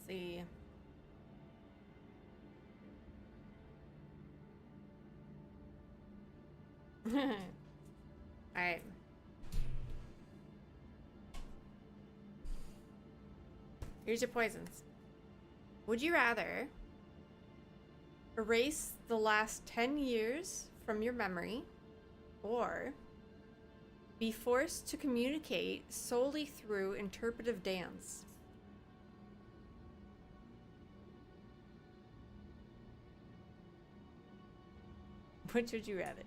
see. Alright. Here's your poisons. Would you rather erase the last 10 years from your memory or be forced to communicate solely through interpretive dance? Which would you rather?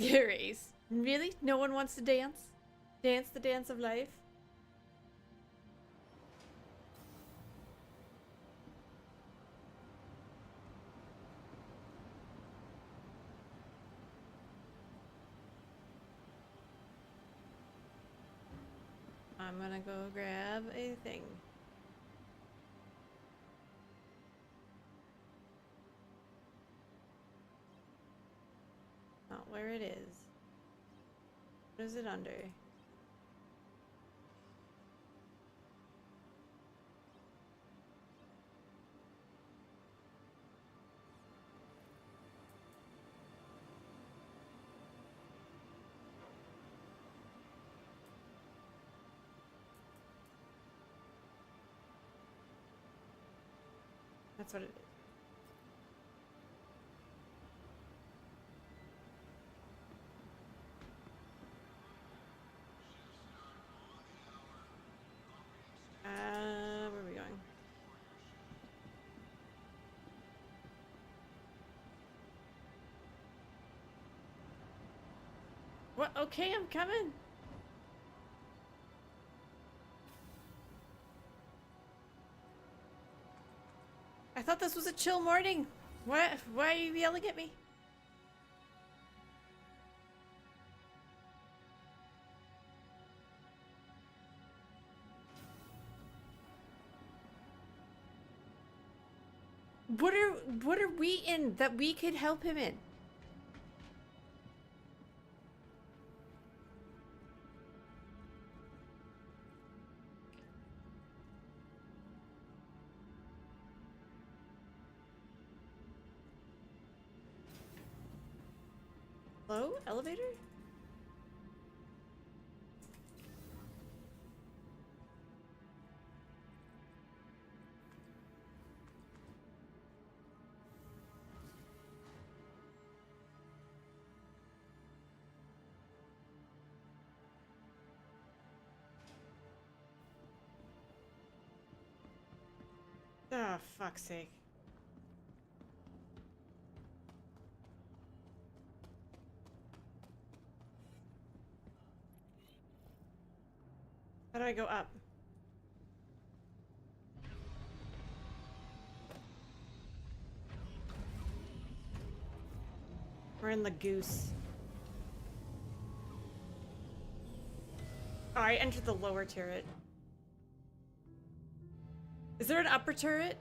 Erase. Really? No one wants to dance? Dance the dance of life? I'm gonna go grab a thing. Not where it is. What is it under? That's what it is. Where are we going? What? Okay, I'm coming. I thought this was a chill morning. What? Why are you yelling at me? What are we in that we could help him in? Hello? Elevator? Oh, fuck's sake. How do I go up? We're in the goose. Oh, I entered the lower turret. Is there an upper turret?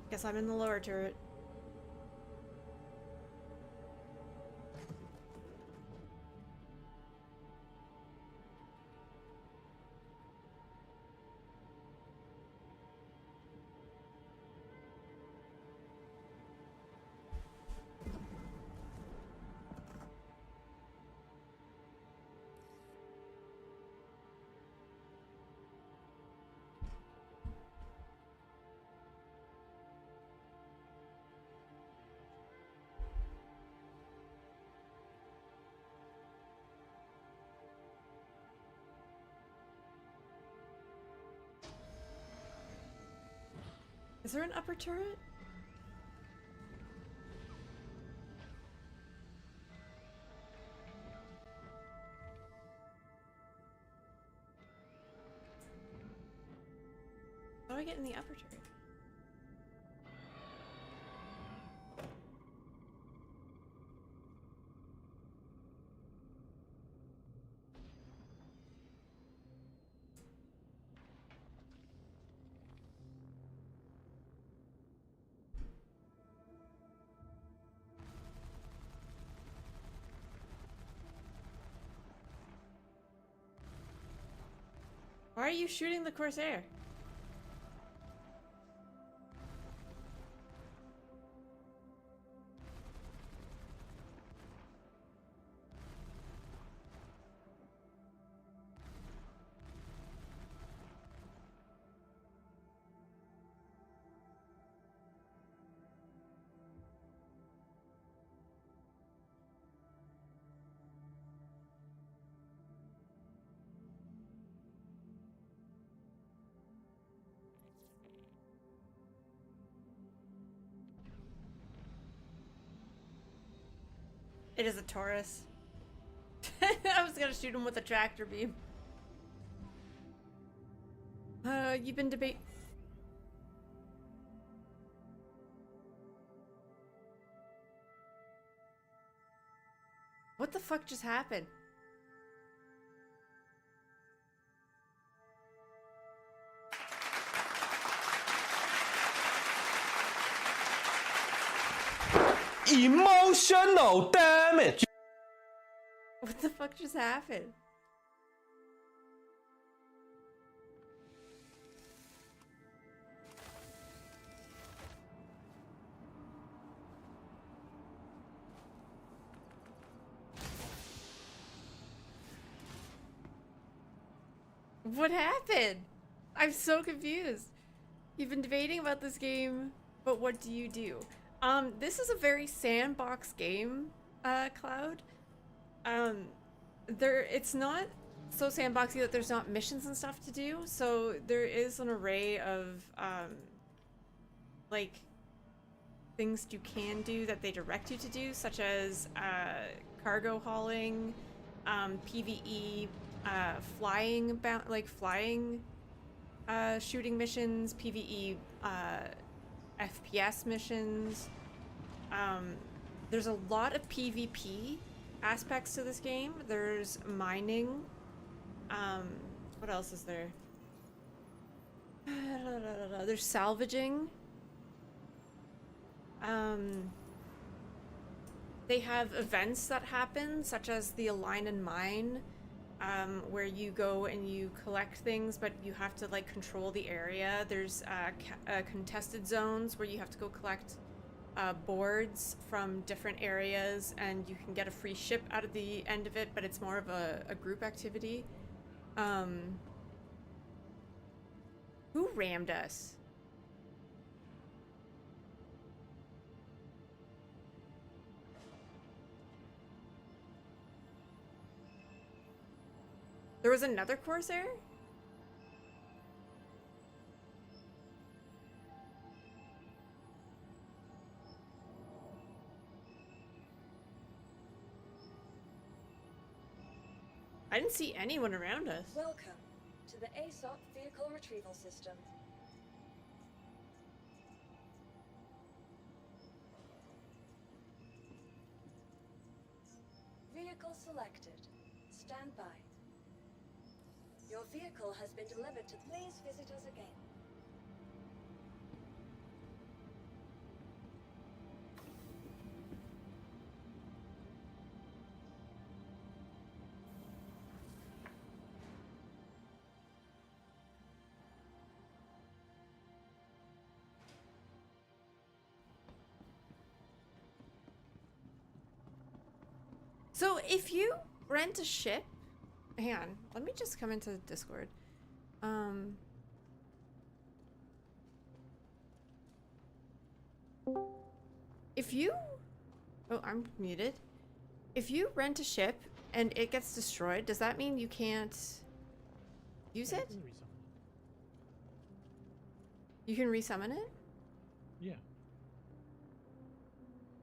Guess I'm in the lower turret. Is there an upper turret? do I get in the upper turret? Why are you shooting the Corsair? It is a Taurus. I was gonna shoot him with a tractor beam. You've been debate. What the fuck just happened? Emotional damage. What the fuck just happened? What happened? I'm so confused. You've been debating about this game, but what do you do? This is a very sandbox game, Cloud. It's not so sandboxy that there's not missions and stuff to do, so there is an array of, like, things you can do that they direct you to do, such as, cargo hauling, PvE, flying, shooting missions, PvE, FPS missions. There's a lot of PvP aspects to this game. There's mining. What else is there? There's salvaging. They have events that happen, such as the Align and Mine, where you go and you collect things, but you have to like control the area. There's contested zones where you have to go collect boards from different areas, and you can get a free ship out of the end of it, but it's more of a group activity. Who rammed us? There was another Corsair? I didn't see anyone around us. Welcome to the ASOP Vehicle Retrieval System. Vehicle selected. Stand by. Your vehicle has been delivered to... Please visit us again. So if you rent a ship, hang on, let me just come into Discord. If you, oh, I'm muted. If you rent a ship and it gets destroyed, does that mean you can't use it? You can resummon it? Yeah.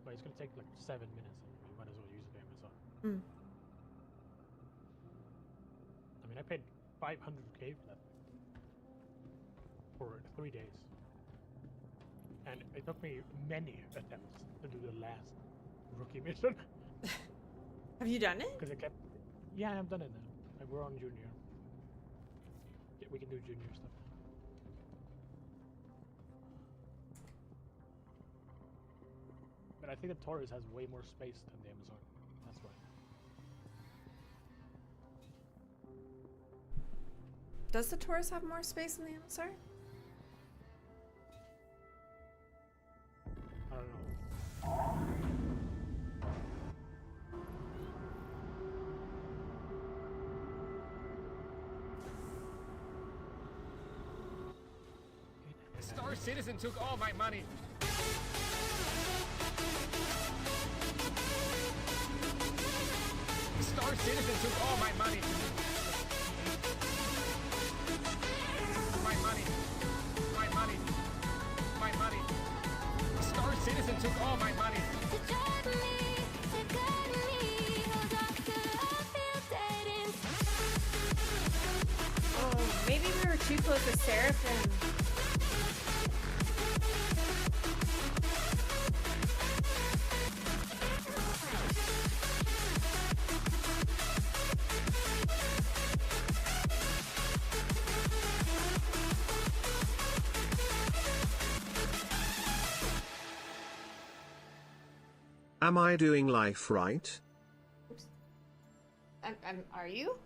But it's gonna take like 7 minutes, and you might as well use the Amazon. Hmm. I mean, I paid 500k for that. for 3 days. And it took me many attempts to do the last rookie mission. Have you done it? Because it kept... Yeah, I've done it now. Like, we're on junior. Yeah, we can do junior stuff now. But I think the Taurus has way more space than the Amazon. That's why. Does the Taurus have more space than the MSR? I don't know. Star Citizen took all my money. Star Citizen took all my money. My money. My money. My money. Star Citizen took all my money. Oh, maybe we were too close to Seraphim. Am I doing life right? Oops. Are you?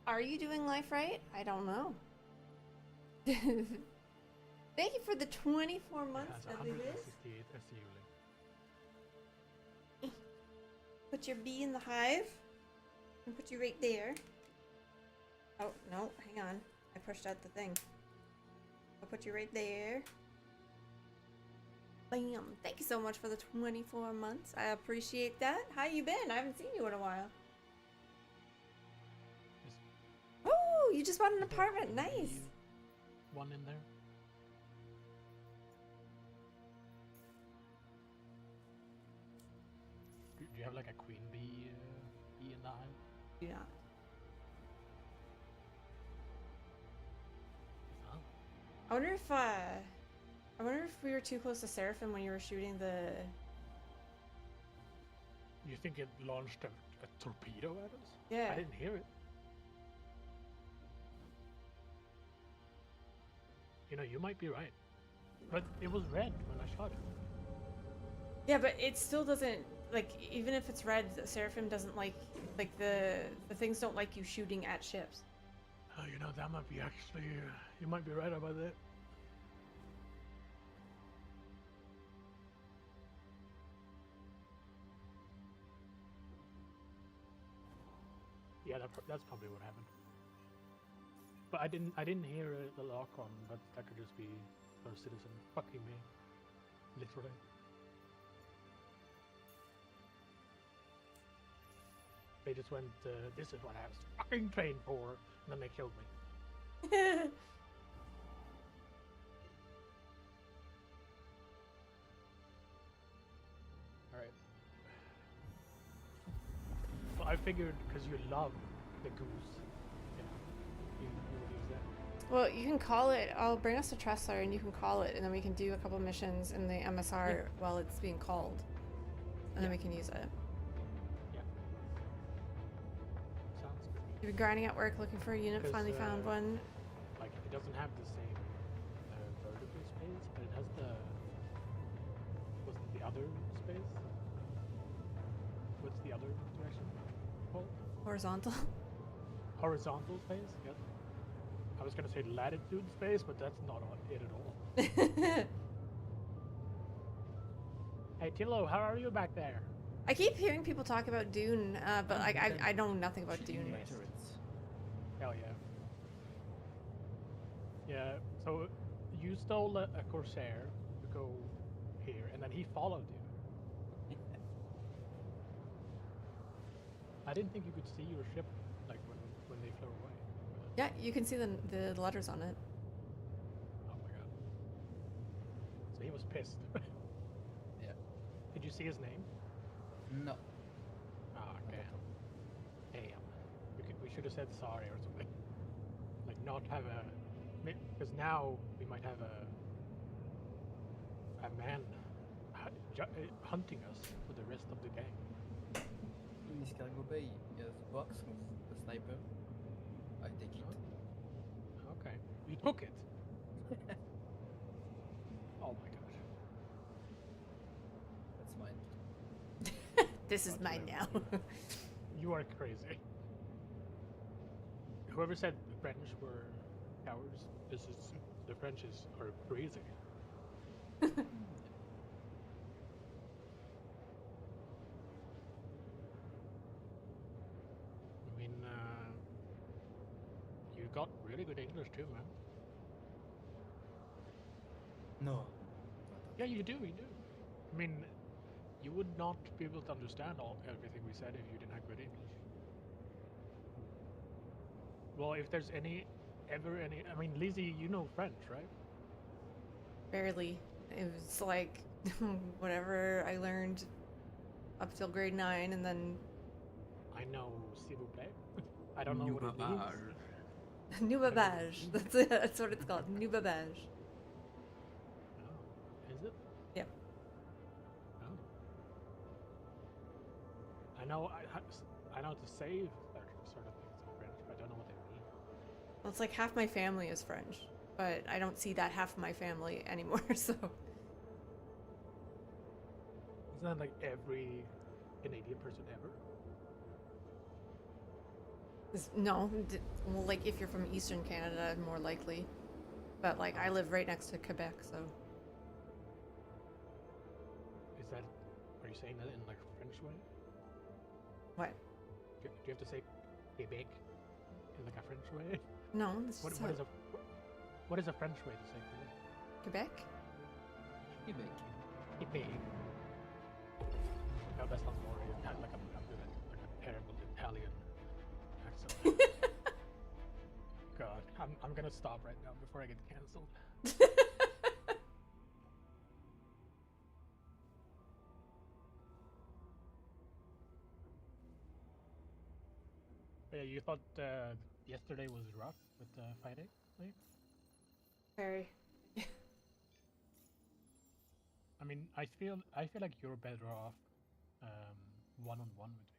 Are you doing life right? I don't know. Thank you for the 24 months, It has Deadly 168 SCU link. Put your bee in the hive. And put you right there. Oh, no, hang on. I pushed out the thing. I'll put you right there. Bam. Thank you so much for the 24 months. I appreciate that. How you been? I haven't seen you in a while. Oh, you just bought an apartment. Nice. One in there. Do you have like a queen bee in the hive? Do not. Huh? I wonder if we were too close to Seraphim when you were shooting the... You think it launched a torpedo at us? Yeah. I didn't hear it. You know, you might be right. But it was red when I shot it. Yeah, but it still doesn't, like, even if it's red, Seraphim doesn't like the things don't like you shooting at ships. Oh, you know, that might be actually, you might be right about that. Yeah, that's probably what happened. But I didn't hear the lock on, but that could just be Star Citizen fucking me, literally. They just went, this is what I was fucking trained for, and then they killed me. Alright. Well, I figured because you love the goose, you would use that. Well, you can call it. I'll bring us to Tressler and you can call it, and then we can do a couple missions in the MSR while it's being called, and then we can use it. Yeah. Sounds good. You've been grinding at work looking for a unit, 'Cause, finally found one. Like, it doesn't have the same vertical space, but it has the... What's the other space? What's the other direction called? Horizontal. Horizontal space? Yep. I was gonna say latitude space, but that's not it at all. Hey, Tillo, how are you back there? I keep hearing people talk about Dune, but like I know nothing about Dune. Hell yeah. Yeah, so you stole a Corsair to go here, and then he followed you. I didn't think you could see your ship, like, when they flew away. Yeah, you can see the letters on it. Oh my god. So he was pissed. Yeah. Did you see his name? No. Oh, damn. Damn. We should have said sorry or something. Like, not have a Because now we might have a man hunting us for the rest of the game. In this cargo bay, there's a box with a sniper. I take it. Okay. You took it. Oh my gosh. That's mine. This is mine now. You are crazy. Whoever said the French were cowards, the French are crazy. I mean, you got really good English too, man. No. Yeah, you do. I mean, you would not be able to understand everything we said if you didn't have good English. Well, if there's I mean, Lizzie, you know French, right? Barely. It was like whatever I learned up till grade 9, and then I know, s'il vous plaît. I don't know what it means. New babage. That's what it's called. New babage. Oh, is it? Yep. Oh. I know to say that sort of things in French, but I don't know what they mean. Well, it's like half my family is French, but I don't see that half of my family anymore, so. Isn't that like every Canadian person ever? No, well, like if you're from Eastern Canada, more likely. But like I live right next to Quebec, so. Are you saying that in like a French way? What? Do you have to say Quebec in like a French way? No, this What is what is a French way to say Quebec? Quebec? Quebec. Quebec. No, that sounds more like I'm doing like a terrible Italian accent. God, I'm gonna stop right now before I get cancelled. Yeah, you thought yesterday was rough with fighting, right? Very. I mean, I feel like you're better off one-on-one with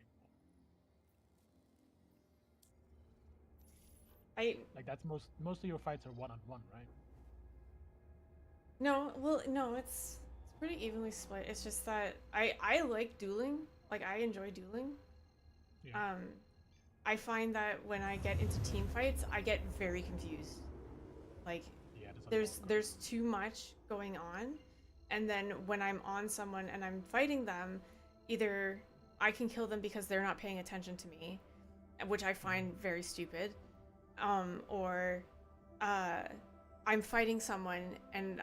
people. Like that's most of your fights are one-on-one, right? No, well, no, it's pretty evenly split. It's just that I like dueling. Like I enjoy dueling. Yeah. I find that when I get into team fights, I get very confused. Like Yeah, there's too much going on, and then when I'm on someone and I'm fighting them, either I can kill them because they're not paying attention to me, which I find very stupid, or I'm fighting someone and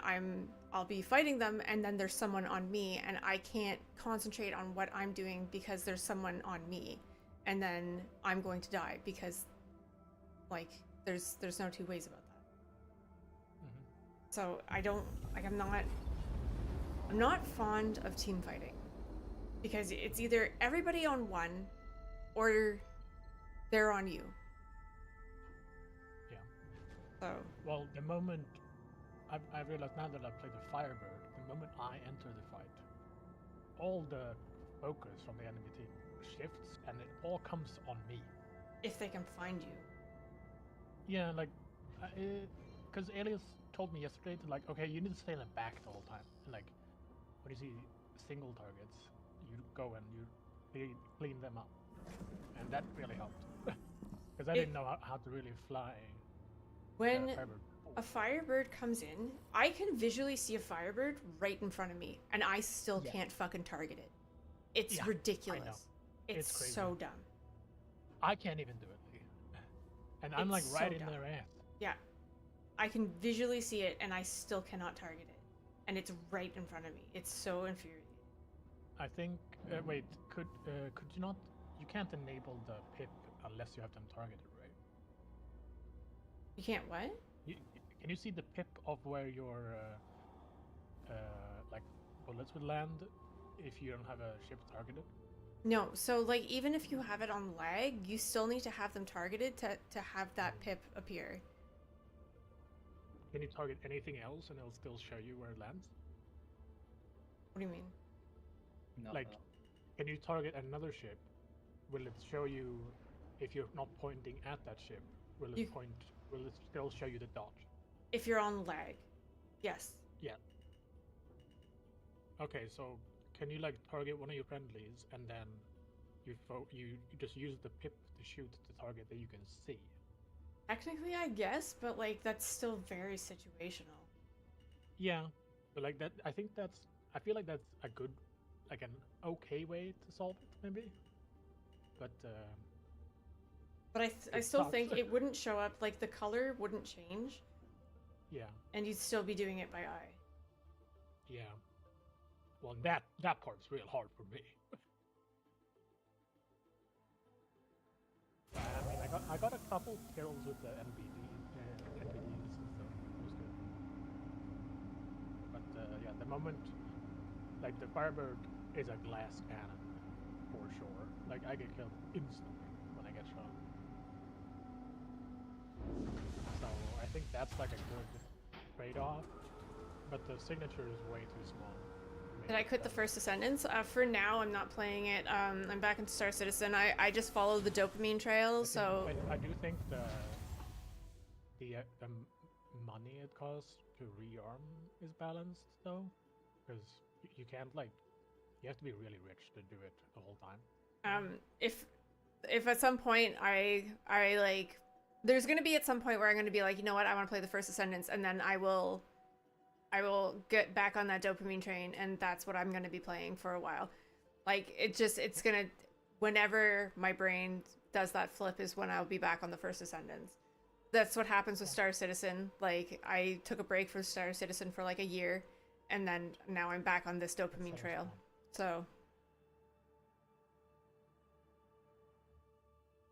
I'll be fighting them and then there's someone on me and I can't concentrate on what I'm doing because there's someone on me, and then I'm going to die because like there's no two ways about that. So I don't like I'm not fond of team fighting because it's either everybody on one or they're on you. Yeah. So Well, the moment I realized now that I played the Firebird, the moment I enter the fight, all the focus from the enemy team shifts and it all comes on me. if they can find you. Yeah, like, because Elias told me yesterday to like, okay, you need to stay in the back the whole time. And like, when you see single targets, you go and you clean them up, and that really helped. Because I didn't know how to really fly. When Firebird. a Firebird comes in, I can visually see a Firebird right in front of me, and I still can't fucking target it. It's Yeah, ridiculous. I know. It's It's crazy. so dumb. I can't even do it, Lee. And I'm like It's right so in dumb. their ass. Yeah. I can visually see it, and I still cannot target it. And it's right in front of me. It's so infuriating. I think. Wait, could you not? You can't enable the pip unless you have them targeted, right? You can't what? Can you see the pip of where your like bullets would land if you don't have a ship targeted? No, so like even if you have it on lag, you still need to have them targeted to have that pip appear. Can you target anything else and it'll still show you where it lands? What do you mean? No, Like, can you target another ship? Will it show you if you're not pointing at that ship? Will it You- point? Will it still show you the dot? If you're on lag, yes. Yeah. Okay, so can you like target one of your friendlies and then you just use the pip to shoot the target that you can see? Technically, I guess, but like that's still very situational. Yeah, but like that, I feel like that's a good, like an okay way to solve it, maybe. But But I It still sucks. think it wouldn't show up, like the color wouldn't change, yeah, and you'd still be doing it by eye. yeah. Well, that part's real hard for me. I mean, I got a couple kills with the NBDs and stuff. That was good. But yeah, the moment, like the Firebird is a glass cannon for sure. Like I get killed instantly when I get shot. So I think that's like a good trade-off. But the signature is way too small. to Did make I it quit the that- First Ascendants? For now, I'm not playing it. I'm back into Star Citizen. I just follow the dopamine trail, so I do think the money it costs to rearm is balanced though, because you can't like you have to be really rich to do it the whole time. if at some point I like, there's gonna be at some point where I'm gonna be like, you know what, I want to play the First Ascendants, and then I will get back on that dopamine train, and that's what I'm gonna be playing for a while. Like it's gonna, whenever my brain does that flip is when I'll be back on the First Ascendants. That's what happens with Star Citizen. Like I took a break from Star Citizen for like a year, and then now I'm back on this dopamine Sounds trail. fun. So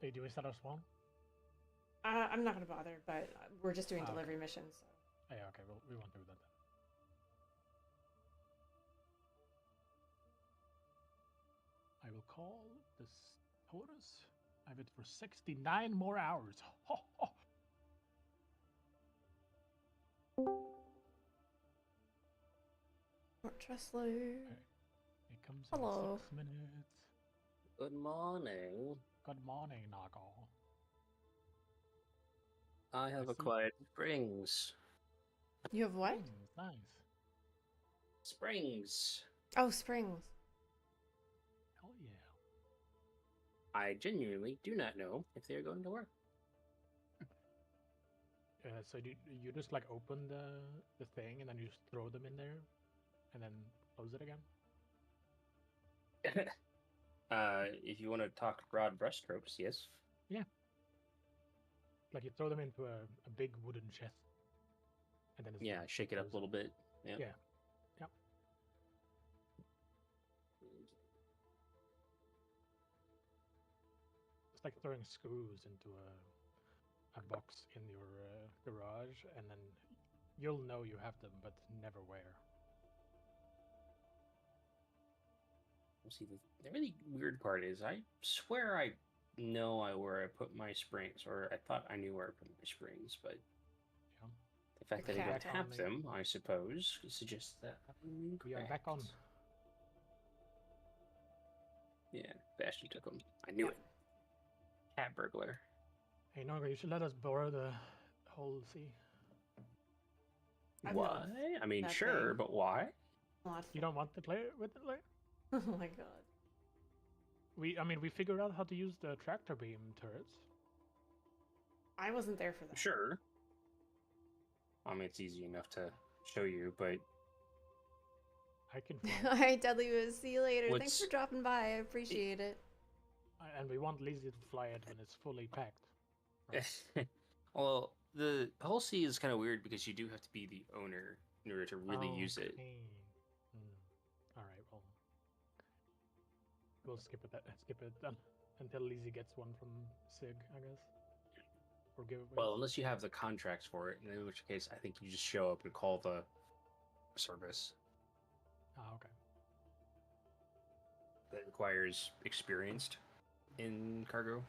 Are you doing Shadow Spawn? I'm not gonna bother, but we're just doing Okay. delivery missions. So. Oh, yeah, okay, we won't do that then. I will call this Taurus. I have it for 69 more hours. Ho, ho. Fortress Loot. It comes Hello. in 6 minutes. Good morning. Good morning, Nago. I have see. acquired springs. You have what? Nice. Springs. Oh, springs. Hell yeah. I genuinely do not know if they are going to work. So you just like open the thing and then you just throw them in there and then close it again? If you want to talk broad brushstrokes, yes. Like you throw them into a big wooden chest. And then it's Yeah, shake it up a little bit. Yeah. Yeah. Yep. It's like throwing screws into a box in your garage, and then you'll know you have them, but never where. See, the really weird part is I swear I know where I put my springs, or I thought I knew where I put my springs, but Yeah. the fact The that I cat don't have only. them, I suppose, suggests that I'm We are back on. incorrect. Yeah, Bastion took them. I knew Yeah. it. Cat burglar. Hey, Noga, you should let us borrow the whole sea. I'm Why? not I mean, that sure, thing. but why? Not You don't want to play with it later? Oh my god. I mean, we figured out how to use the tractor beam turrets. I wasn't there for that. Sure. I mean, it's easy enough to show you, but I can All right, Dudley, we'll see you later. Thanks What's- for dropping by. I appreciate it. and we want Lizzie to fly it when it's fully packed. well, the whole sea is kind of weird because you do have to be the owner in order to really use it. Okay. All right. Well, we'll skip it. Skip it then until Lizzie gets one from Sig, I guess. Or give it. Well, unless you have the contracts for it, in which case I think you just show up and call the service. Ah, okay. That requires experienced in cargo.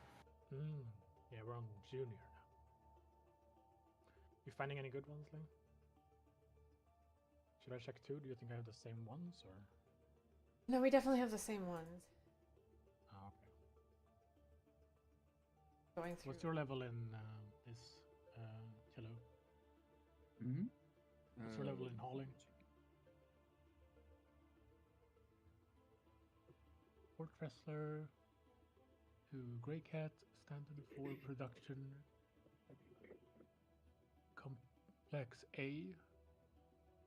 Yeah, we're on junior now. You finding any good ones, Lee? Should I check too? Do you think I have the same ones or? No, we definitely have the same ones. Oh, okay. Going through. What's your level in this yellow? Mm-hmm. What's your level in hauling? Port Wrestler to Grey Cat, standard for production. Complex A,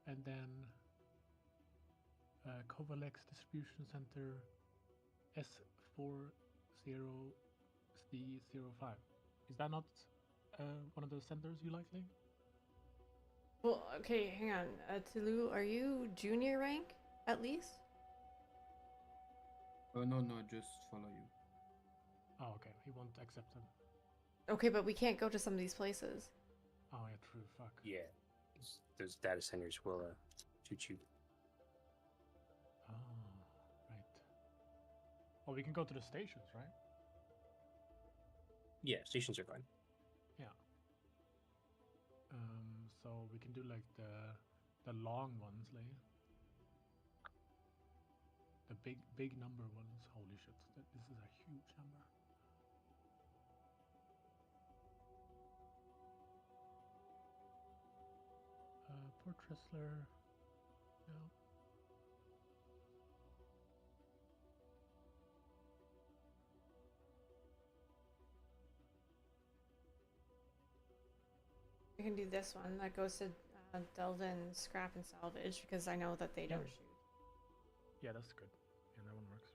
and then Kovalex Distribution Center S40C05. Is that not one of those centers you like, Lee? Well, okay, hang on. Tulu, are you junior rank at least? No, just follow you. Oh, okay. He won't accept them. Okay, but we can't go to some of these places. Oh, yeah, true. Fuck. Yeah, those data centers will shoot you. Oh, right. Well, we can go to the stations, right? Yeah, stations are fine. Yeah. So we can do like the long ones, like the big number ones. Holy shit! This is a huge number. Port Wrestler. No. We can do this one that goes to Delvin Scrap and Salvage because I know that they don't shoot. Yeah, that's good. Yeah, that one works.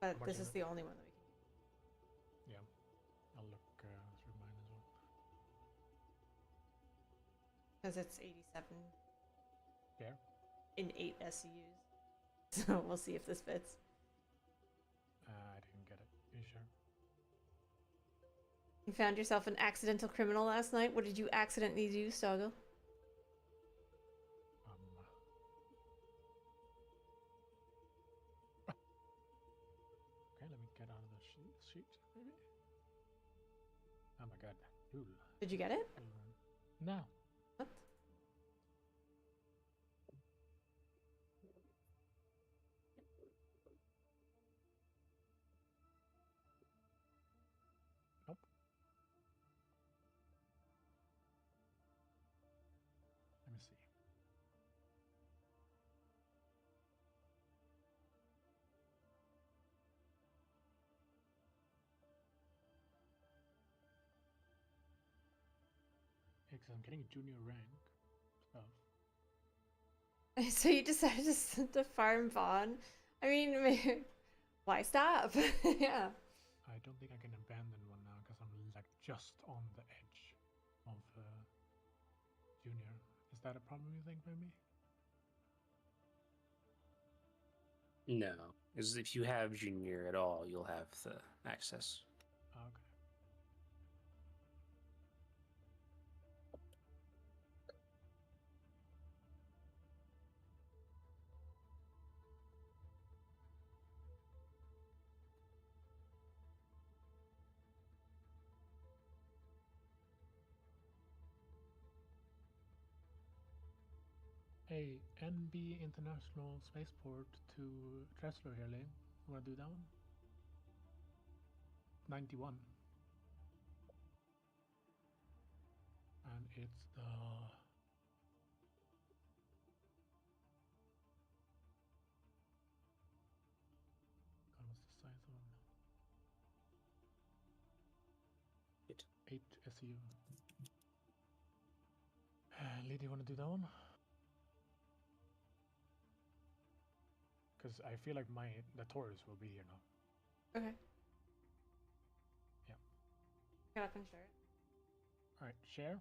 But much this is is it? the only one that we can do. Yeah, I'll look through mine as well. Because it's 87 There. in 8 SCUs. So we'll see if this fits. I didn't get it. Are you sure? You found yourself an accidental criminal last night? What did you accidentally do, Stoggle? Okay, let me get out of the sheet, maybe. Oh my god. Ooh. Did you get it? No. What? Nope. Let me see. Because I'm getting junior rank stuff. So you decided to farm Vaughn? I mean, why stop? Yeah. I don't think I can abandon one now because I'm like just on the edge of junior. Is that a problem you think, maybe? No, because if you have junior at all, you'll have the access. Okay. Hey, NB International Spaceport to Tressler here, Lee. Wanna do that one? 91. And it's the... God, what's the size of them? 8 SEU. Lee, do you want to do that one? Because I feel like the Taurus will be here now. Okay. Yeah. Get up and share it. Alright, share.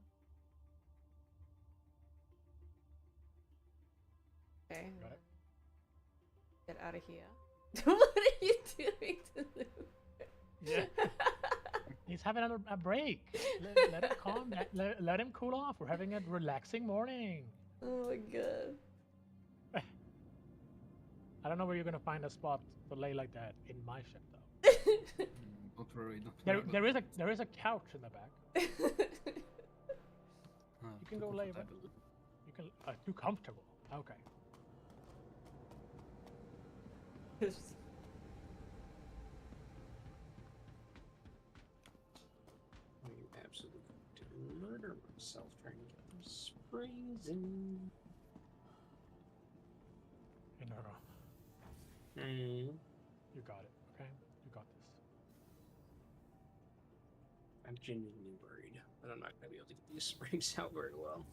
Okay. Got it. Get out of here. What are you doing to Luke? Yeah. He's having a break. Let him calm. Let him cool off. We're having a relaxing morning. Oh my god. I don't know where you're gonna find a spot to lay like that in my ship, though. Don't worry. There is a couch in the back. You can go lay. You can too comfortable. Okay. I'm absolutely going to murder myself trying to get those springs in. Hey, no. You got it, okay? You got this. I'm genuinely worried that I'm not going to be able to get these springs out very well.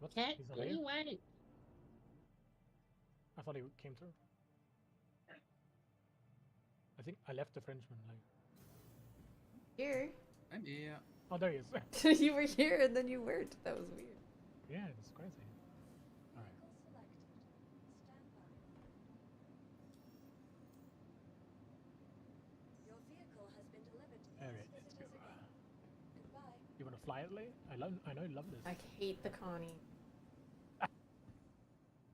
What? Cat, He's not what do here? you want? I thought he came through. I think I left the Frenchman. Like, Here. I'm here. oh, there he is. You were here and then you weren't. That was weird. Yeah, it's crazy. All right. Vehicle selected. Stand by. Your vehicle has been delivered to All please right, let's visit go. us again. Goodbye. You want to fly it, Lee? I know you love this. I hate the Connie.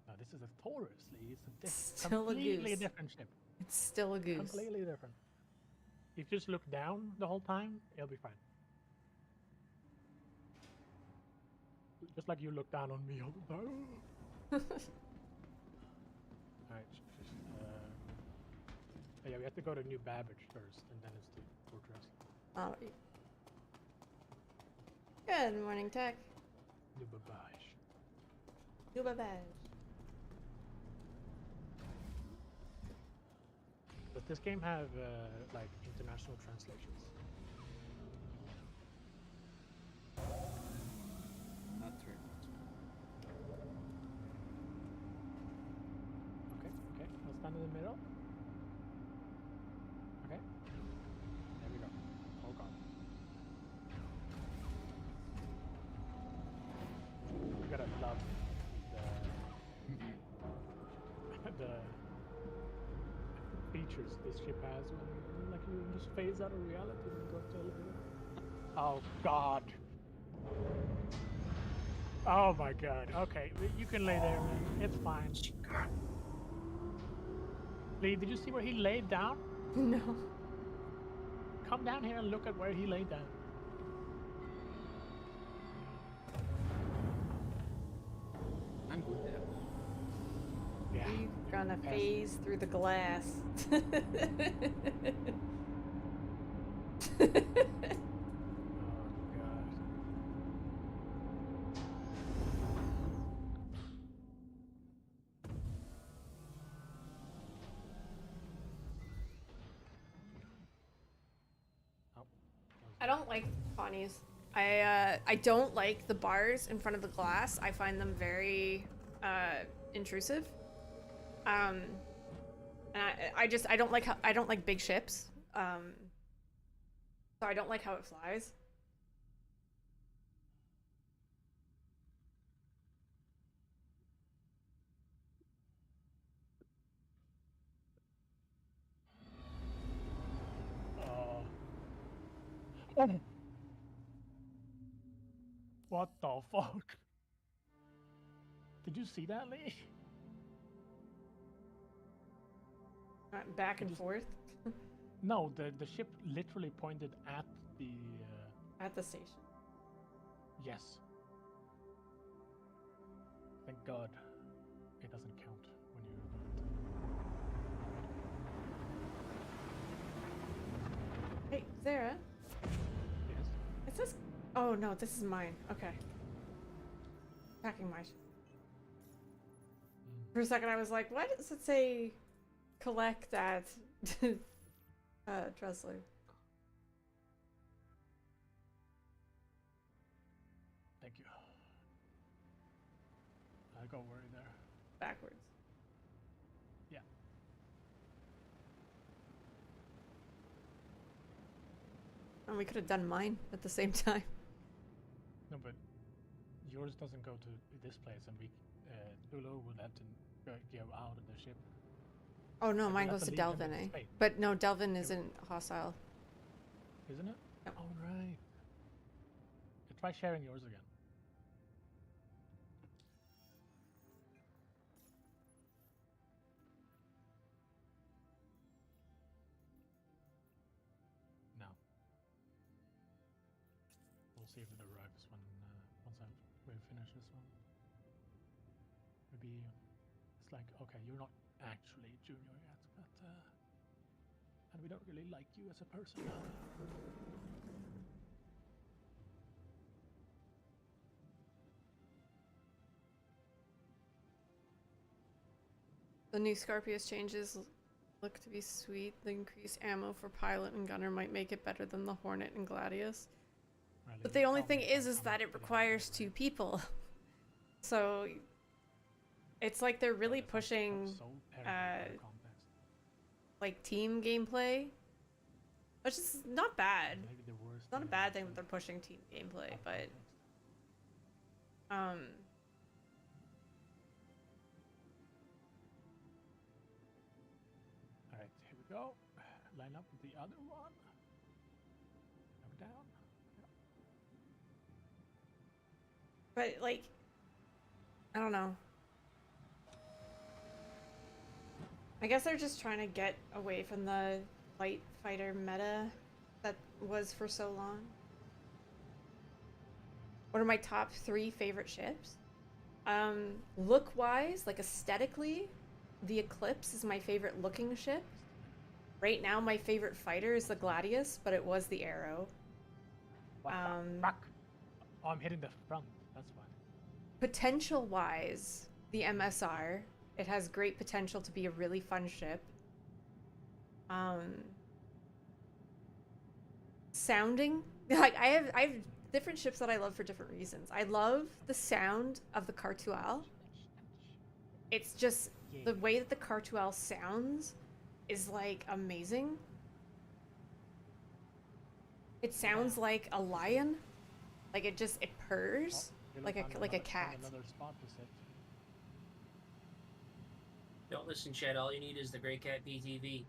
No, this is a Taurus, Lee. It's a Still a completely goose. different ship. It's still a goose. Completely different. If you just look down the whole time, it'll be fine. Just like you look down on me all the time. Alright, yeah, we have to go to New Babbage first, and then it's the fortress. Oh. Good morning, Tech. New Babbage. Dubabaj. Does this game have like international translations? Not true. Okay, I'll stand in the middle. Okay. There we go. Oh god. You gotta love the features this ship has when like you just phase out of reality and go to oh god. Oh my god. Okay, you can lay there, man. It's fine. Lee, did you see where he laid down? No. Come down here and look at where he laid down. I'm good there. Yeah. You're gonna Pass. phase through the glass. Oh god. Oh. I don't like Connies. I don't like the bars in front of the glass. I find them very intrusive. And I don't like I don't like big ships. So I don't like how it flies. Oh. What the fuck? Did you see that, Lee? Back and forth No, the ship literally pointed at the. at the station. Yes. Thank God it doesn't count when you. Hey, Zara. Yes. It says. Oh no, this is mine. Okay. Packing my. For a second, I was like, "Why does it say collect at Tressler?" Thank you. I got worried there. Backwards. Yeah. And we could have done mine at the same time. No, but yours doesn't go to this place, and we Lulu will have to go out of the ship. Oh no, Like, mine we'll have goes to leave him in Delvin, eh? space. But no, Delvin isn't hostile. Isn't it? Yep. Oh right. Try sharing yours again. No. We'll see if it arrives when once we finish this one. Maybe it's like, okay, you're not actually junior yet, but and we don't really like you as a person. The new Scorpius changes look to be sweet. The increased ammo for pilot and gunner might make it better than the Hornet and Gladius. Really, But the only thing probably is that it requires 2 people. So it's like they're really pushing like team gameplay, which is not bad. It's not a bad thing that they're pushing team gameplay, but Alright, here we go. Line up with the other one. Up down. but like I don't know. I guess they're just trying to get away from the light fighter meta that was for so long. What are my top 3 favorite ships? Look-wise, like aesthetically, the Eclipse is my favorite looking ship. Right now, my favorite fighter is the Gladius, but it was the Arrow. Fuck. Oh, I'm hitting the front. That's fine. Potential-wise, the MSR. It has great potential to be a really fun ship. Sounding, like I have different ships that I love for different reasons. I love the sound of the Cartual. It's just the way that the Cartual sounds is like amazing. It sounds like a lion, like it purrs like a cat. Another spot to sit. Don't listen, Chad. All you need is the Grey Cat PTV.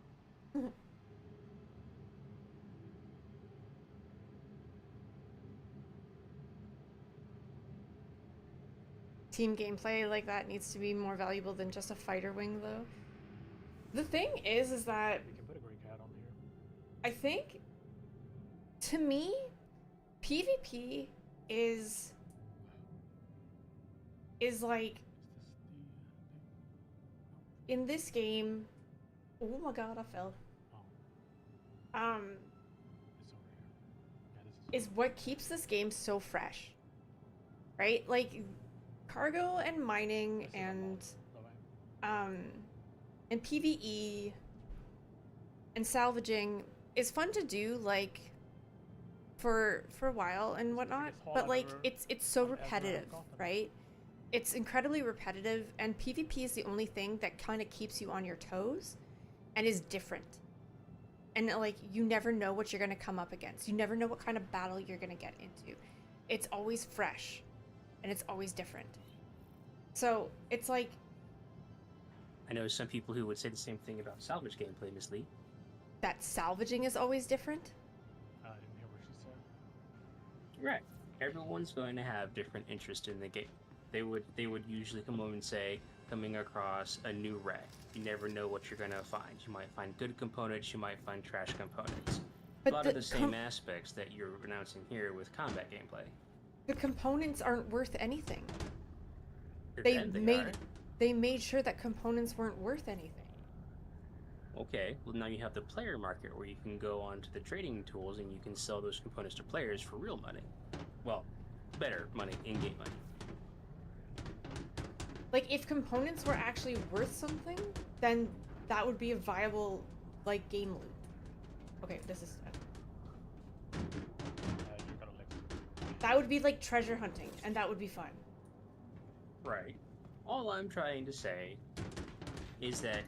Team gameplay like that needs to be more valuable than just a fighter wing, though. The thing is that We can put a Grey Cat on here. I think, to me, PvP is like, Is this in this game, oh my god, I fell. the... Oh, it's over here. Yeah, this Is what keeps this game so fresh, right? Like, cargo and mining this is and low aim. and PvE and salvaging is fun to do, like, for a while and whatnot, but like it's so repetitive, right? It's incredibly repetitive, and PvP is the only thing that kind of keeps you on your toes and is different. And like, you never know what you're going to come up against. You never know what kind of battle you're going to get into. It's always fresh and it's always different. So it's like, I know some people who would say the same thing about salvage gameplay, Miss Lee. that salvaging is always different. I didn't hear what she said. Right. Everyone's going to have different interest in the game. They would usually come over and say, coming across a new wreck, you never know what you're going to find. You might find good components, you might find trash components. But a lot of the same aspects that you're announcing here with combat gameplay. The components aren't worth anything. For They them, made they made sure that components weren't worth anything. Okay, well now you have the player market where you can go onto the trading tools and you can sell those components to players for real money. Well, better money, in-game money. Like, if components were actually worth something, then that would be a viable, like, game loop. Okay, this is... You gotta live. That would be like treasure hunting, and that would be fun. Right. All I'm trying to say is that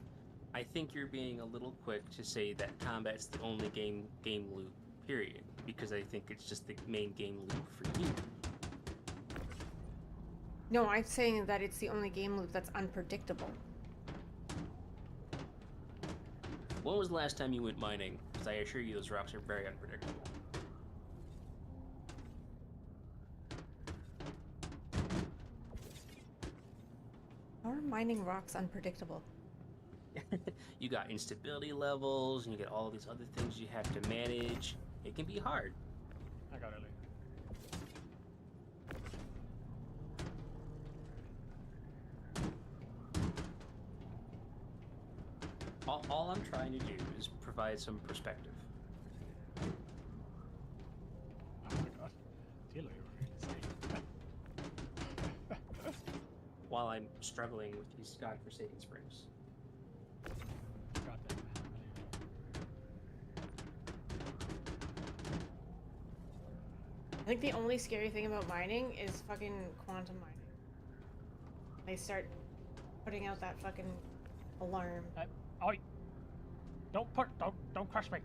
I think you're being a little quick to say that combat's the only game loop, period. Because I think it's just the main game loop for you. No, I'm saying that it's the only game loop that's unpredictable. When was the last time you went mining? Because I assure you those rocks are very unpredictable. How are mining rocks unpredictable? You got instability levels, and you get all these other things you have to manage. It can be hard. I got it later. All I'm trying to do is provide some perspective. Oh my god. Tilo, you're really insane. While I'm struggling with these godforsaken springs. God damn, man. I think the only scary thing about mining is fucking quantum mining. They start putting out that fucking alarm. Oi! Don't crush me!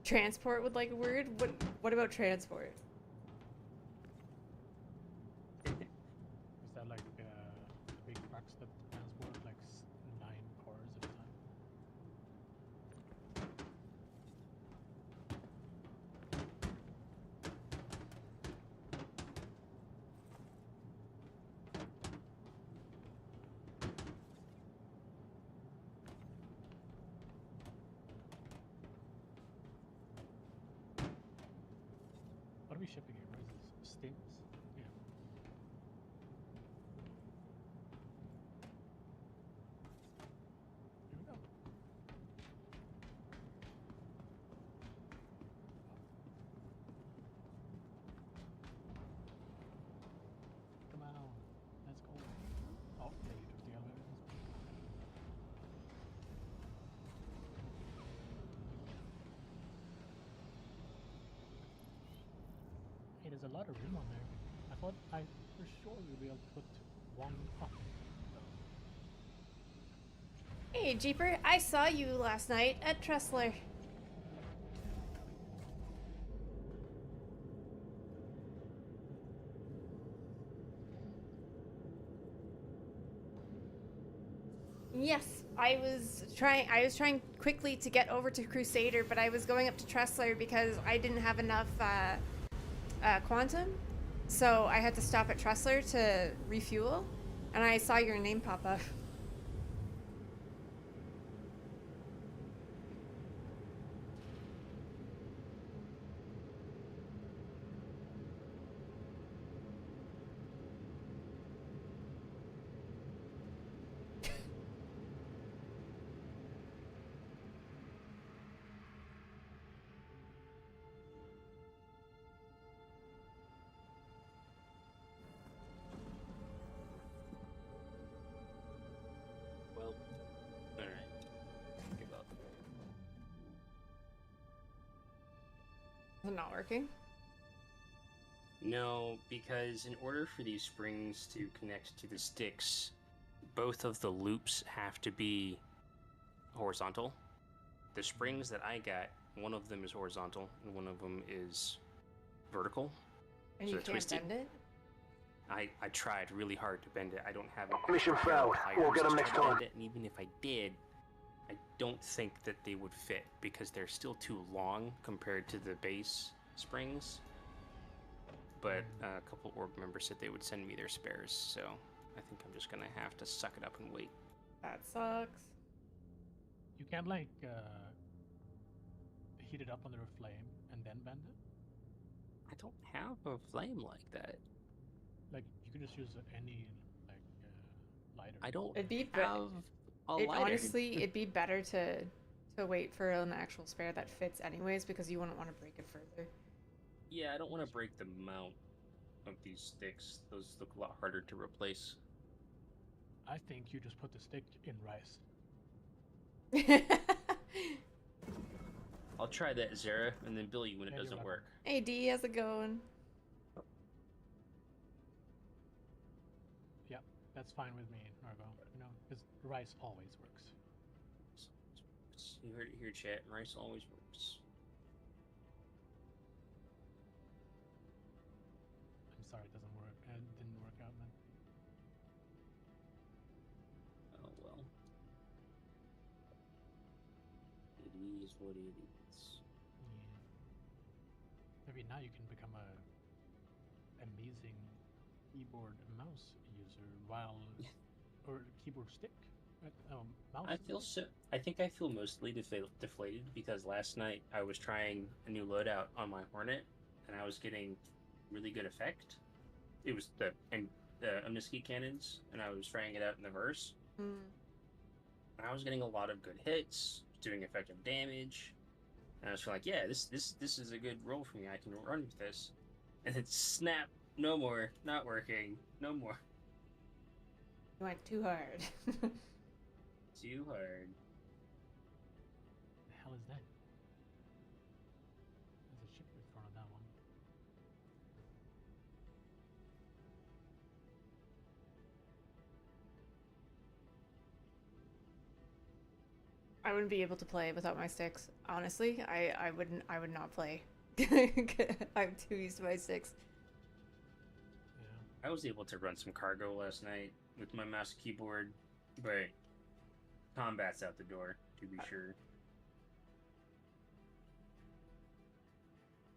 Transport would like a word? What about transport? Is that like big trucks that transport like 9 cars at a time? What are we shipping here? What is this? Stims? Yeah. Here we go. Come on. Let's go. Oh, yeah, you took the elevator. Hey, there's a lot of room on there. I thought for sure we'd be able to put one up. Hey, Jeeper, I saw you last night at Tressler. Yes, I was trying quickly to get over to Crusader, but I was going up to Tressler because I didn't have enough quantum. So I had to stop at Tressler to refuel, and I saw your name pop up. Well, alright. Give up. Is it not working? No, because in order for these springs to connect to the sticks, both of the loops have to be horizontal. The springs that I got, one of them is horizontal and one of them is vertical. And So you they're can't twisted. bend it? I tried really hard to bend it. I don't have a Mission pair of failed. pliers We'll get to 'em try next to bend time. it, and even if I did, I don't think that they would fit because they're still too long compared to the base springs. But a couple org members said they would send me their spares, so I think I'm just gonna have to suck it up and wait. That sucks. You can't like heat it up under a flame and then bend it. I don't have a flame like that. Like you could just use any like lighter. I don't It'd be have a It lighter. honestly, it'd be better to wait for an actual spare that fits anyways, because you wouldn't want to break it further. Yeah, I don't want to break the mount of these sticks. Those look a lot harder to replace. I think you just put the stick in rice. I'll try that, Zara, and then bill you when it Yeah, you're doesn't welcome. work. Hey D, how's it going? Yeah, that's fine with me, Nargo. You know, because rice always works. You heard it here, chat. Rice always works. I'm sorry, it doesn't work. It didn't work out, man. Oh well. It is what it is. Yeah. maybe now you can become a amazing keyboard and mouse user while or keyboard stick. Mouse. I feel so. I think I feel mostly deflated because last night I was trying a new loadout on my Hornet, and I was getting really good effect. It was the Omniski cannons, and I was trying it out in the verse. Mm. And I was getting a lot of good hits, doing effective damage, and I was like, yeah, this is a good roll for me. I can run with this. And then snap, no more, not working, no more. You went too hard. Too hard. The hell is that? There's a ship in front of that one. I wouldn't be able to play without my sticks. Honestly, I would not play. I'm too used to my sticks. Yeah. I was able to run some cargo last night with my mouse and keyboard, but combat's out the door, to be sure.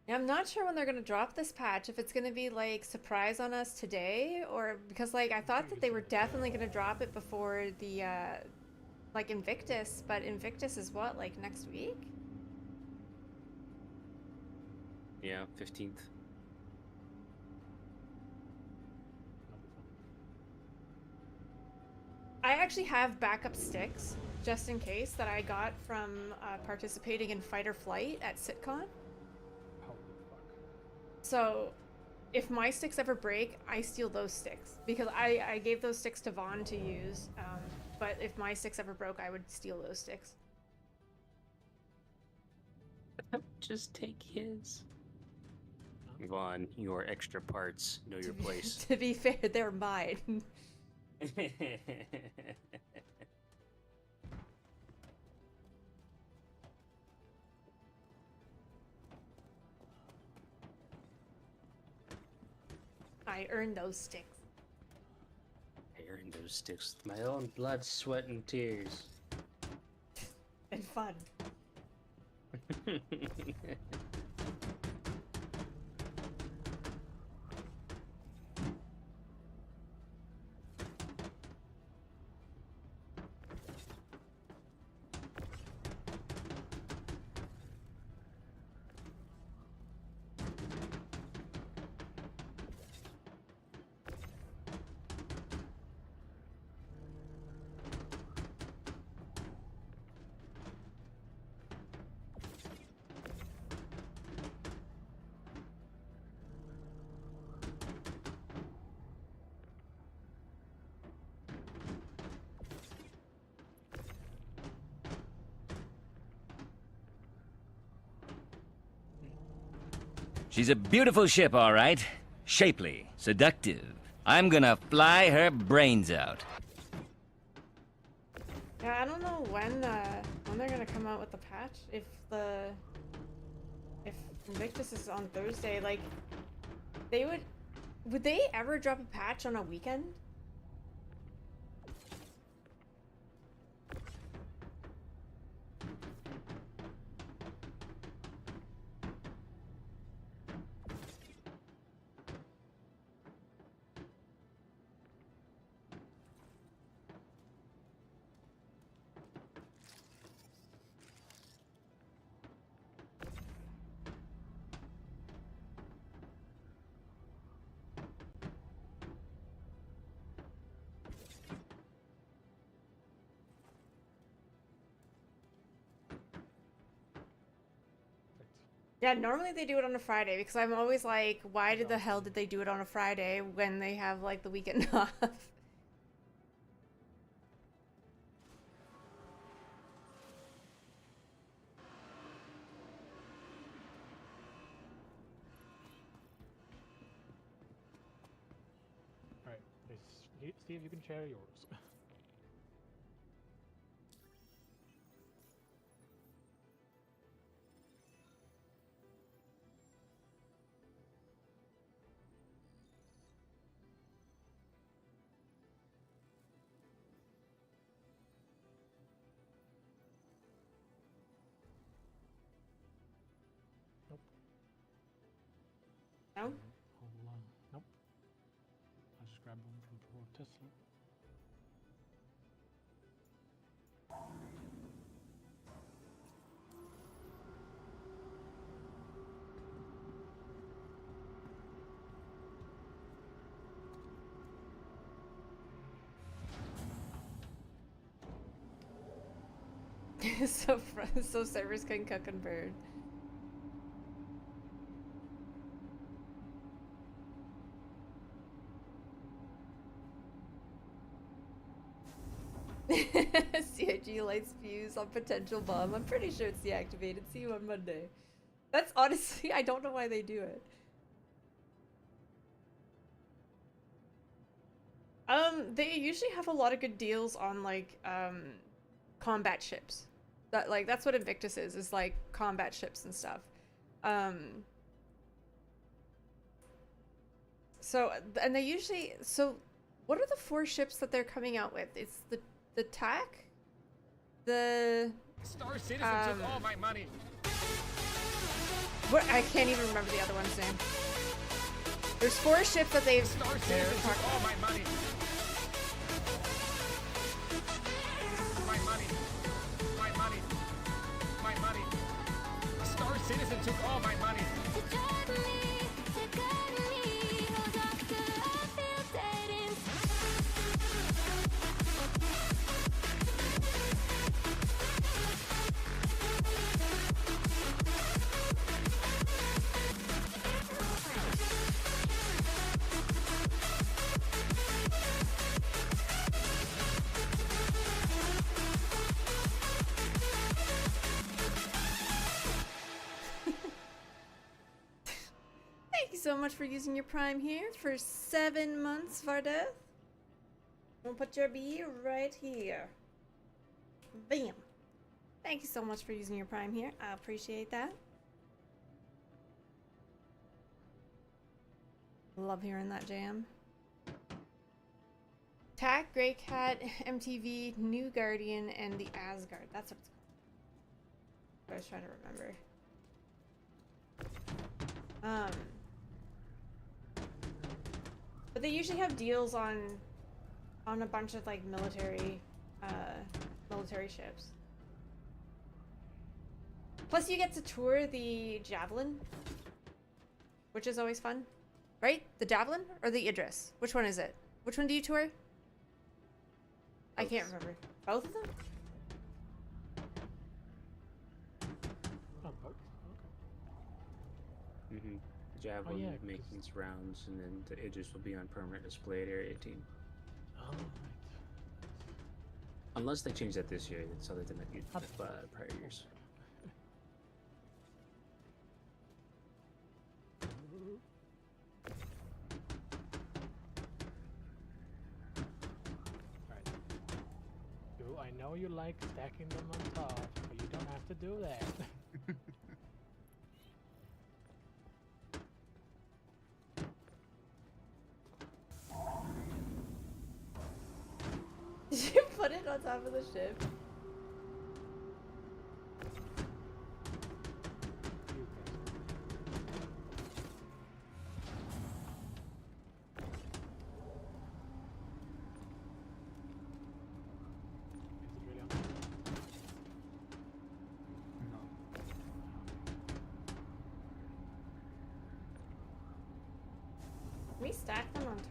Yeah, I'm not sure when they're gonna drop this patch. If it's gonna be like surprise on us today, or because like I thought that they were definitely gonna drop it before the like Invictus, but Invictus is what, like next week? Yeah, 15th. I actually have backup sticks just in case that I got from participating in Fight or Flight at SitCon. Holy fuck. So if my sticks ever break, I steal those sticks because I gave those sticks to Vaughn to use. But if my sticks ever broke, I would steal those sticks. Just take his. Vaughn, your extra parts know your place. To be fair, they're mine. I earned those sticks. I earned those sticks with my own blood, sweat, and tears. And fun. She's a beautiful ship, all right. Shapely, seductive. I'm gonna fly her brains out. Yeah, I don't know when they're gonna come out with the patch. If Invictus is on Thursday, like would they ever drop a patch on a weekend? Yeah, normally they do it on a Friday because I'm always like, why the hell did they do it on a Friday when they have like the weekend off? Alright, see if you can share yours. Nope. No? Hold on. Nope. I just grabbed one from poor Tesla. So servers can cook and burn. CIG lights fuse on potential bomb. I'm pretty sure it's deactivated. See you on Monday. That's honestly, I don't know why they do it. They usually have a lot of good deals on like combat ships. That's what Invictus is like combat ships and stuff. So and they usually what are the 4 ships that they're coming out with? It's the TAC, the Star Citizen took all my money. what I can't even remember the other one's name. There's 4 ships that they've Star Citizen took all my money. My money. My money. My money. Star Citizen took all my money. Thank you so much for using your Prime here for 7 months, Vardeth. We'll put your B right here. Bam. Thank you so much for using your Prime here. I appreciate that. Love hearing that jam. TAC, Grey Cat, MTV, New Guardian, and the Asgard. That's what it's called. I was trying to remember. But they usually have deals on a bunch of like military ships. Plus you get to tour the Javelin, which is always fun. Right? The Javelin or the Idris? Which one is it? Which one do you tour? I can't remember. Both of them? Oh, both? Okay. Mm-hmm. Javelin yeah, making its rounds, and then the Idris will be on permanent display at Area 18. Oh, right. Unless they change that this year, it's other than prior years. Right. I know you like stacking them on top, but you don't have to do that. Did you put it on top of the ship? Can we stack them on top?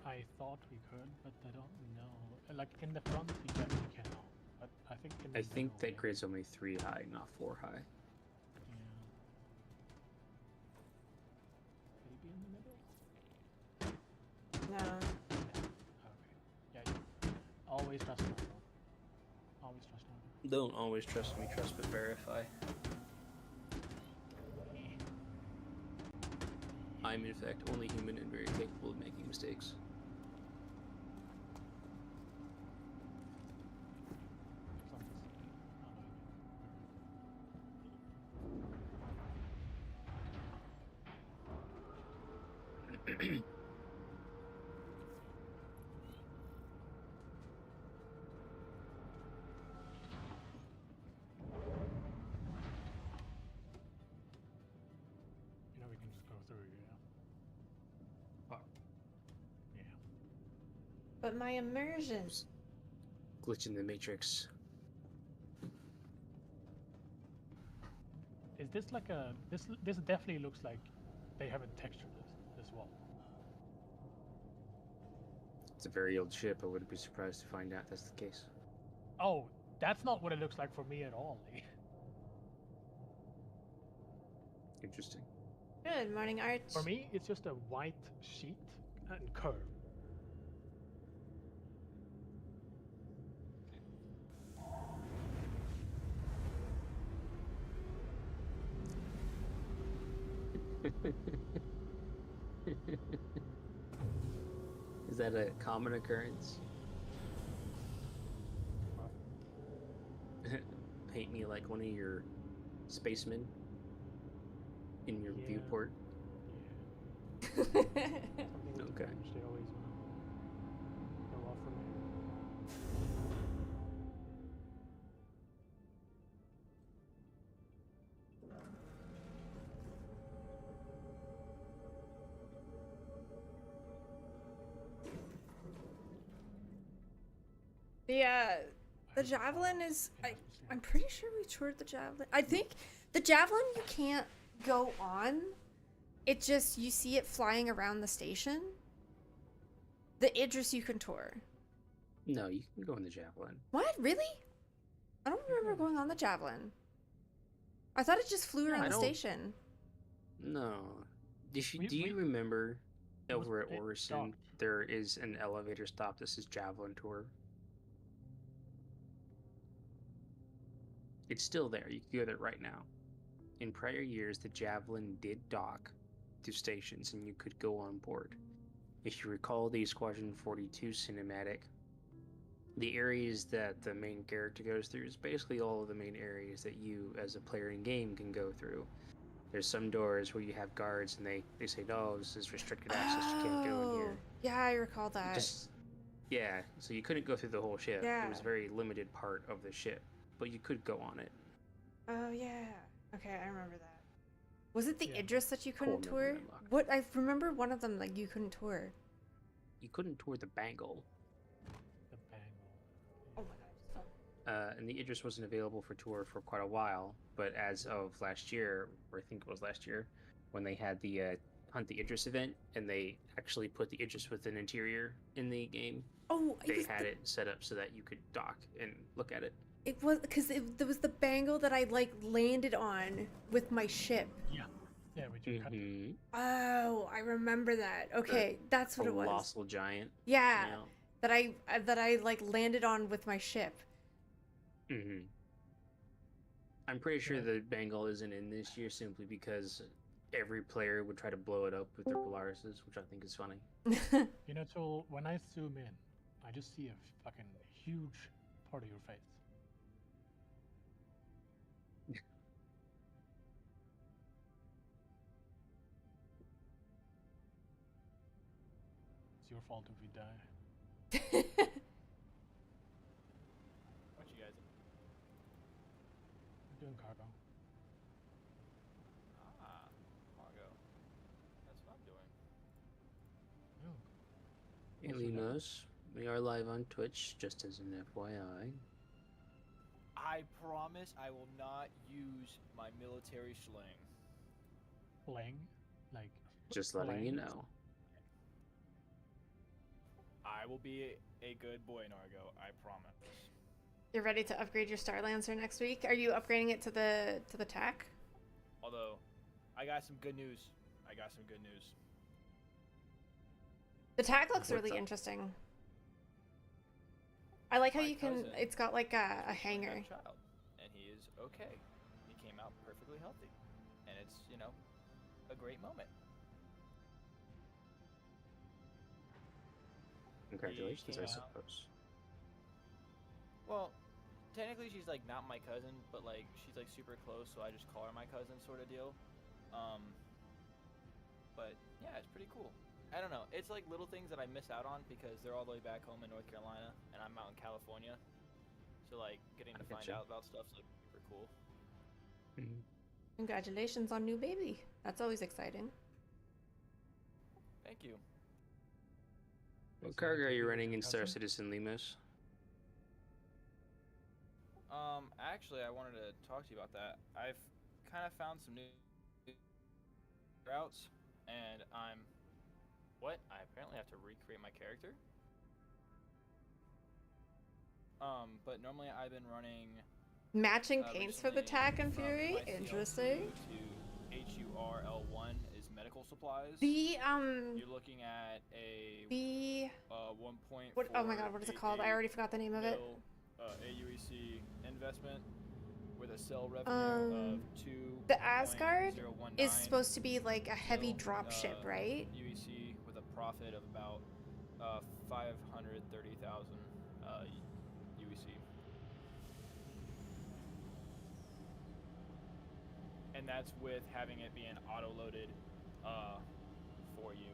I thought we could, but I don't know. Like in the front, you definitely cannot. But I think in the I think middle, that grid's only 3 high, not 4 high. Yeah. Maybe in the middle. No. Yeah. Okay. Yeah. Always trust Marvel. Always trust Marvel. Don't always trust me, trust but verify. I'm in fact only human and very capable of making mistakes. But my immersion. Glitch in the matrix. Is this like a this definitely looks like they haven't textured this wall. It's a very old ship. I wouldn't be surprised to find out that's the case. Oh, that's not what it looks like for me at all. Interesting. Good morning, Arch. For me, it's just a white sheet and curve. Is that a common occurrence? Paint me like one of your spacemen in your Yeah. viewport. Yeah. Something with Okay. which they always go off for me. The javelin is. I'm pretty sure we toured the javelin. I think the javelin you can't go on. It just you see it flying around the station. The Idris you can tour. No, you can go in the javelin. What? Really? I don't remember going on the javelin. I thought it just flew around I the don't- station. No. Do We- you remember It was- over at it Orson docked. there is an elevator stop that says Javelin Tour? It's still there. You can go there right now. In prior years, the Javelin did dock to stations and you could go on board. If you recall the Squadron 42 cinematic, the areas that the main character goes through is basically all of the main areas that you as a player in game can go through. There's some doors where you have guards and they say, no, this is restricted access, you can't go in here. Yeah, I recall that. Yeah, so you couldn't go through the whole ship. Yeah. It was a very limited part of the ship, but you could go on it. Oh yeah. Okay, I remember that. Was it the Yeah. Idris that you couldn't Cool memory tour? unlocked. What I remember one of them like you couldn't tour. You couldn't tour the Bangle, The bangle. Oh my god. and the Idris wasn't available for tour for quite a while. But as of last year, or I think it was last year, when they had the Hunt the Idris event, and they actually put the Idris with an interior in the game, Oh, they had it set up so that you could dock and look at it. It was because there was the bangle that I like landed on with my ship. Yeah. Yeah, we just cut it. Mm-hmm. Oh, I remember that. Okay, that's what it was. Colossal giant. Yeah, You know? that I like landed on with my ship. Mm-hmm. I'm pretty sure Yeah. the Bengal isn't in this year simply because every player would try to blow it up with their Polarises, which I think is funny. You know, so when I zoom in, I just see a fucking huge part of your face. It's your fault if we die. What you guys? We're doing cargo. Ah, cargo. That's what I'm doing. Oh. Alinos, we are live on Twitch, just as an FYI. I promise I will not use my military slang. Fling? Like. Just letting you fling? know. I will be a good boy, Nargo. I promise. You're ready to upgrade your Star Lancer next week? Are you upgrading it to the TAC? Although, I got some good news. The TAC looks What's really up? interesting. I like how My you can. cousin It's got like a just had hanger. child, and he is okay. He came out perfectly healthy, and it's a great moment. Congratulations, I came out. suppose. Well, technically she's like not my cousin, but like she's like super close, so I just call her my cousin sort of deal. But yeah, it's pretty cool. I don't know. It's like little things that I miss out on because they're all the way back home in North Carolina and I'm out in California. So like getting to I find getcha. out about stuff's like super cool. Mhm. Congratulations on new baby. That's always exciting. Thank you. What cargo are you running in Star Cousin? Citizen Limos? Actually, I wanted to talk to you about that. I've kind of found some new routes, and what? I apparently have to recreate my character. But normally I've been running Matching paints for the recently Tack and from Fury? MICL2 Interesting. to HURL1 is medical supplies. The, You're looking at a the... 1.4. What, oh my god, what is it called? I already forgot the name of it. AUEC investment with a sell revenue of 2. The Asgard is supposed to be like a heavy drop ship, right? UEC with a profit of about 530,000 UEC. And that's with having it being auto-loaded for you.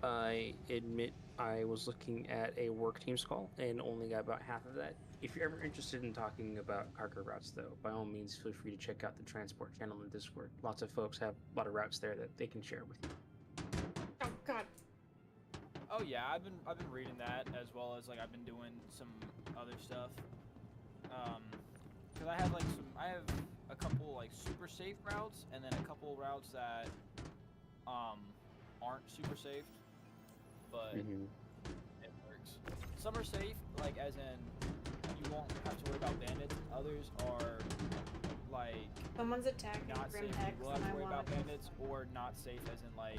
I admit I was looking at a work team's call and only got about half of that. If you're ever interested in talking about cargo routes, though, by all means, feel free to check out the transport channel in Discord. Lots of folks have a lot of routes there that they can share with you. Oh god. Oh yeah, I've been reading that, as well as like I've been doing some other stuff. Cause I have a couple like super safe routes, and then a couple routes that aren't super safe, but it works. Some are safe, like as in you won't have to worry about bandits. Others are like Someone's attacking not safe. Grimhex You will and have I to worry about want bandits, or not safe as in like,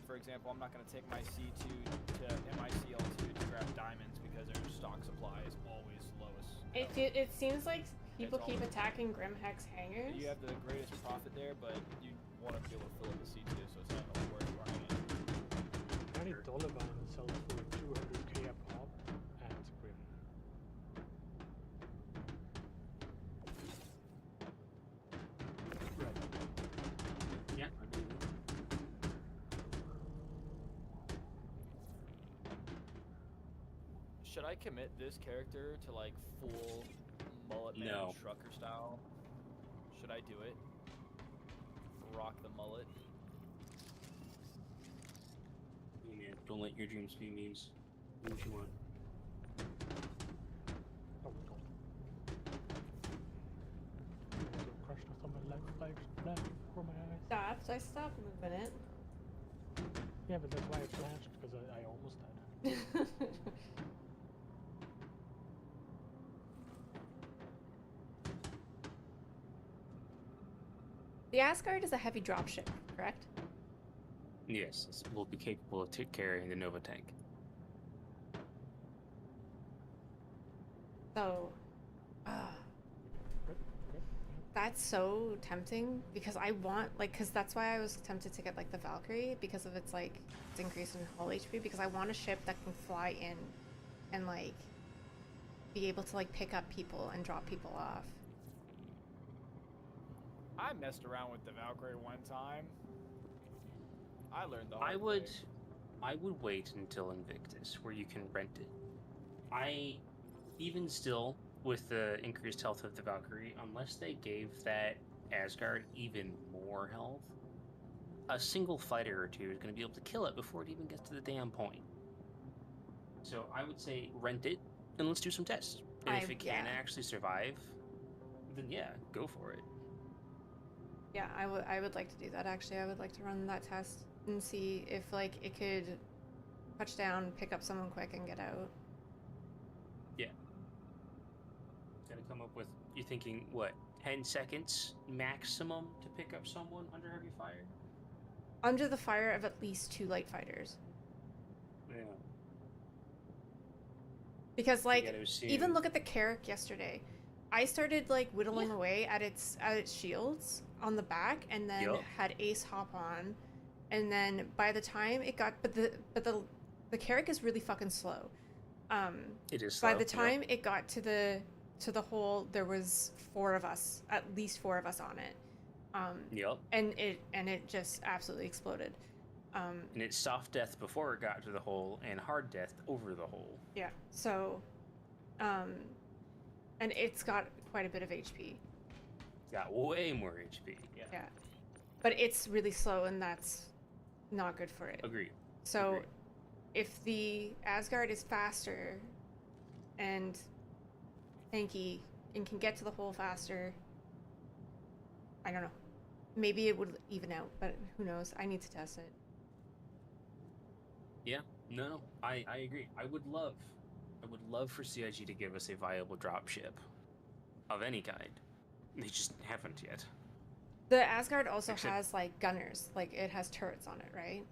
for example, I'm not going to take my C2 to MICL2 to grab diamonds because their stock supply is always lowest. it seems like people It's keep all- attacking Grimhex hangars. You have the greatest profit there, but you want to be able to fill up the C2, so it's not really worth running it. Apparently Donovan sells for 200k a pop at Grim. Right. Yeah. Should I commit this character to like full mullet man No. trucker style? Should I do it? Rock the mullet. Man, don't let your dreams be memes. Do what you want. Oh god. I also crushed some of life flash before my eyes. Stopped. I stopped moving it. Yeah, but that's why it flashed, because I almost died. The Asgard is a heavy dropship, correct? Yes, it will be capable of carrying the Nova tank. So, that's so tempting because I want, like, because that's why I was tempted to get, like, the Valkyrie because of its, like, its increase in hull HP, because I want a ship that can fly in and, like, be able to, like, pick up people and drop people off. I messed around with the Valkyrie one time. I learned the I hard would way. wait until Invictus, where you can rent it. Even still, with the increased health of the Valkyrie, unless they gave that Asgard even more health, a single fighter or two is going to be able to kill it before it even gets to the damn point. So I would say rent it, and let's do some tests. And if it can actually survive, then yeah, go for it. Yeah, I would like to do that, actually. I would like to run that test and see if, like, it could touch down, pick up someone quick, and get out. Yeah. Gotta come up with, you're thinking, what, 10 seconds maximum to pick up someone under heavy fire? Under the fire of at least 2 light fighters. Yeah. Because, like, gotta assume- even look at the Carrick yesterday. I started, like, whittling away at its shields on the back, and then had Ace hop on, and then by the time it got, but the Carrick is really fucking slow. It is slow. By the time it got to the hole, there was 4 of us, at least 4 of us on it. And it just absolutely exploded. And it's soft death before it got to the hole, and hard death over the hole. Yeah. So, and it's got quite a bit of HP. Got way more HP. Yeah. Yeah. But it's really slow, and that's not good for it. Agreed. So, Agreed. if the Asgard is faster and tanky and can get to the hole faster, I don't know. Maybe it would even out, but who knows? I need to test it. Yeah, no, I agree. I would love for CIG to give us a viable dropship of any kind. They just haven't yet. The Asgard also Except- has like gunners, like it has turrets on it, right?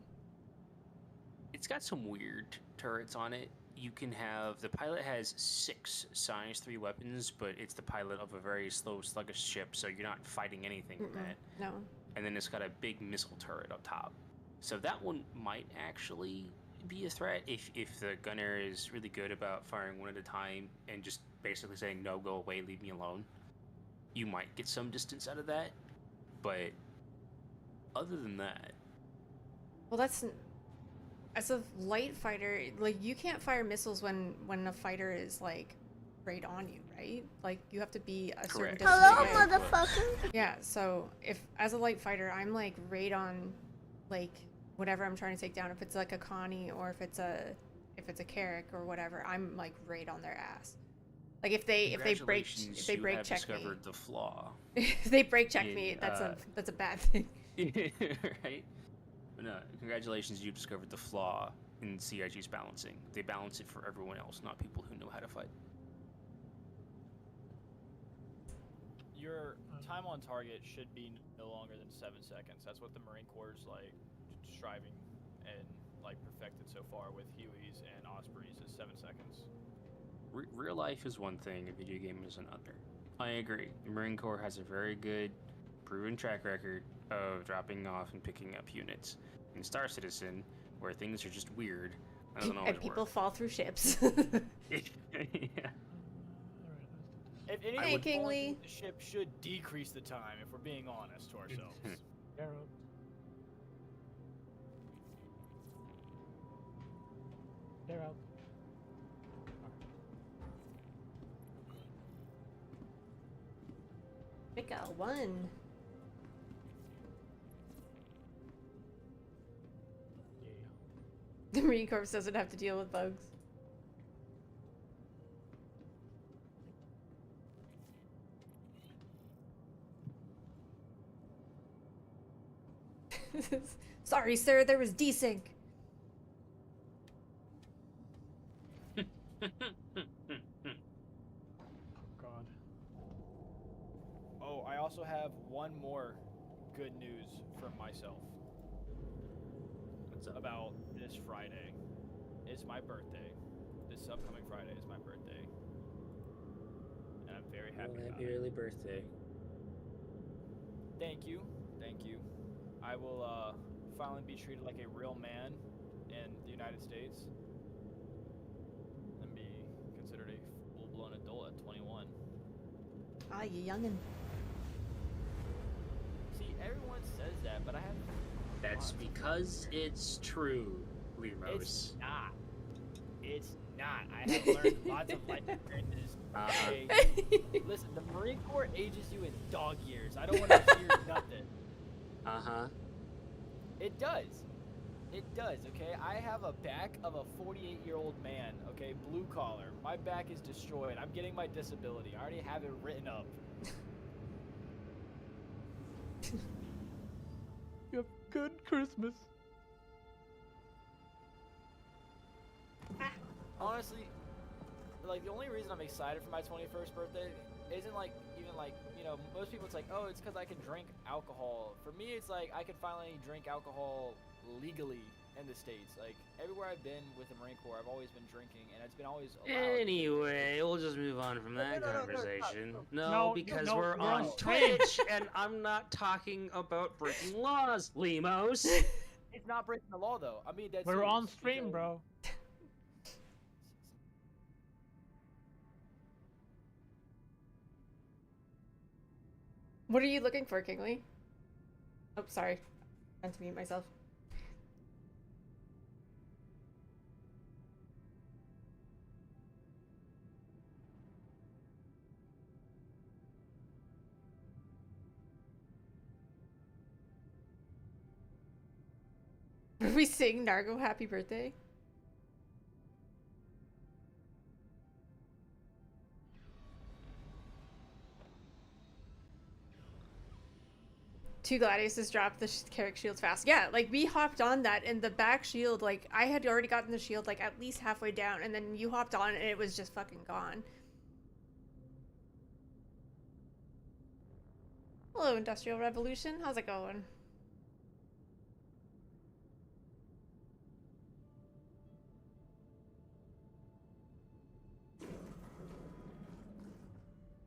It's got some weird turrets on it. You can have the pilot has 6 size 3 weapons, but it's the pilot of a very slow, sluggish ship, so you're not fighting anything with that. No. And then it's got a big missile turret up top. So that one might actually be a threat if the gunner is really good about firing one at a time and just basically saying no, go away, leave me alone. You might get some distance out of that, but other than that, Well, that's as a light fighter, like you can't fire missiles when a fighter is like right on you, right? Like you have to be a certain Correct. distance Hello, away. motherfucker. Yeah, so if as a light fighter, I'm like right on like whatever I'm trying to take down, if it's like a Connie or if it's a Carrick or whatever, I'm like right on their ass. Like if they brake congratulations, you have check me, discovered the flaw. if they brake check in, me, that's a bad thing. right? No, congratulations, you discovered the flaw in CIG's balancing. They balance it for everyone else, not people who know how to fight. Your time on target should be no longer than 7 seconds. That's what the Marine Corps is like striving and like perfected so far with Hueys and Ospreys is 7 seconds. Real life is one thing, a video game is another. I agree. The Marine Corps has a very good, proven track record of dropping off and picking up units. In Star Citizen, where things are just weird, that doesn't always And people work. fall through ships. Yeah. If Hey, anything, King falling Lee. through the ship should decrease the time if we're being honest to ourselves. Arrow. They're out. Pick a one. Yeah. The Marine Corps doesn't have to deal with bugs. Sorry, sir, there was desync. Oh God. Oh, I also have one more good news from myself What's up? about this Friday. It's my birthday. This upcoming Friday is my birthday. And I'm very happy about it. early birthday. Thank you. Thank you. I will finally be treated like a real man in the United States and be considered a full-blown adult at 21. Ah, you youngin'. See, everyone says that, but I have. That's because it's true, Limos. It's not. It's not. I have learned lots of life experiences. Okay? Listen, the Marine Corps ages you in dog years. I don't want to hear nothing. Uh-huh. It does. It does, okay? I have a back of a 48-year-old man, okay? Blue collar. My back is destroyed. I'm getting my disability. I already have it written up. You have good Christmas. Honestly, like, the only reason I'm excited for my 21st birthday isn't, like, even, like, you know, most people it's like, oh, it's because I can drink alcohol. For me, it's like, I can finally drink alcohol legally in the States. Like, everywhere I've been with the Marine Corps, I've always been drinking, and it's been always allowed. Anyway, we'll just move on from that no, conversation. No, No, because no, we're we're on on Twitch, and I'm not talking about breaking laws, Limos. It's not breaking the law, though. I mean, that's We're on stream, bro. What are you looking for, Kingly? Oh, sorry. I meant to mute myself. Are we sing Nargo happy birthday? Two Gladiuses dropped the Carrick shields fast. Yeah, like we hopped on that and the back shield, like I had already gotten the shield like at least halfway down and then you hopped on and it was just fucking gone. Hello, Industrial Revolution. How's it going?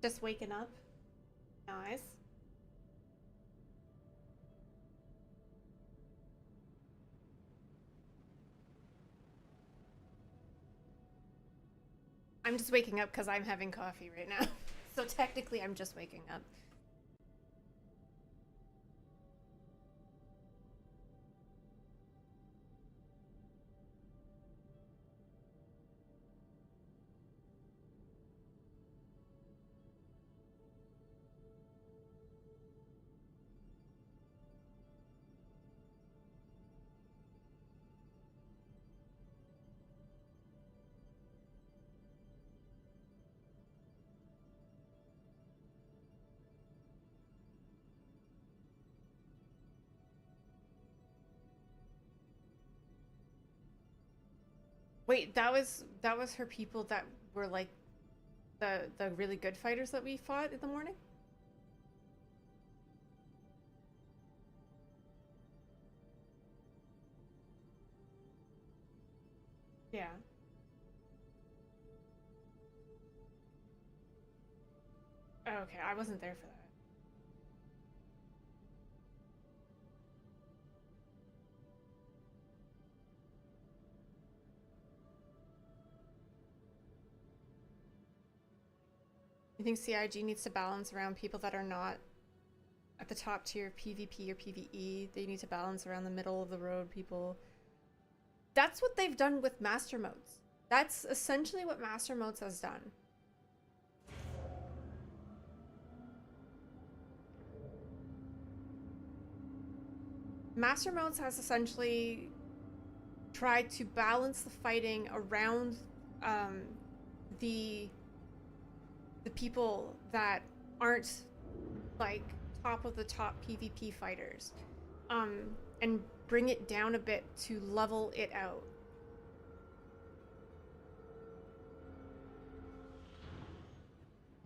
Just waking up. Nice. I'm just waking up because I'm having coffee right now. So technically I'm just waking up. Wait, that was her people that were like the really good fighters that we fought in the morning? Yeah. Oh, okay, I wasn't there for that. You think CIG needs to balance around people that are not at the top tier PvP or PvE? They need to balance around the middle of the road people. That's what they've done with Master Modes. That's essentially what Master Modes has done. Master Modes has essentially tried to balance the fighting around the people that aren't like top of the top PvP fighters, and bring it down a bit to level it out.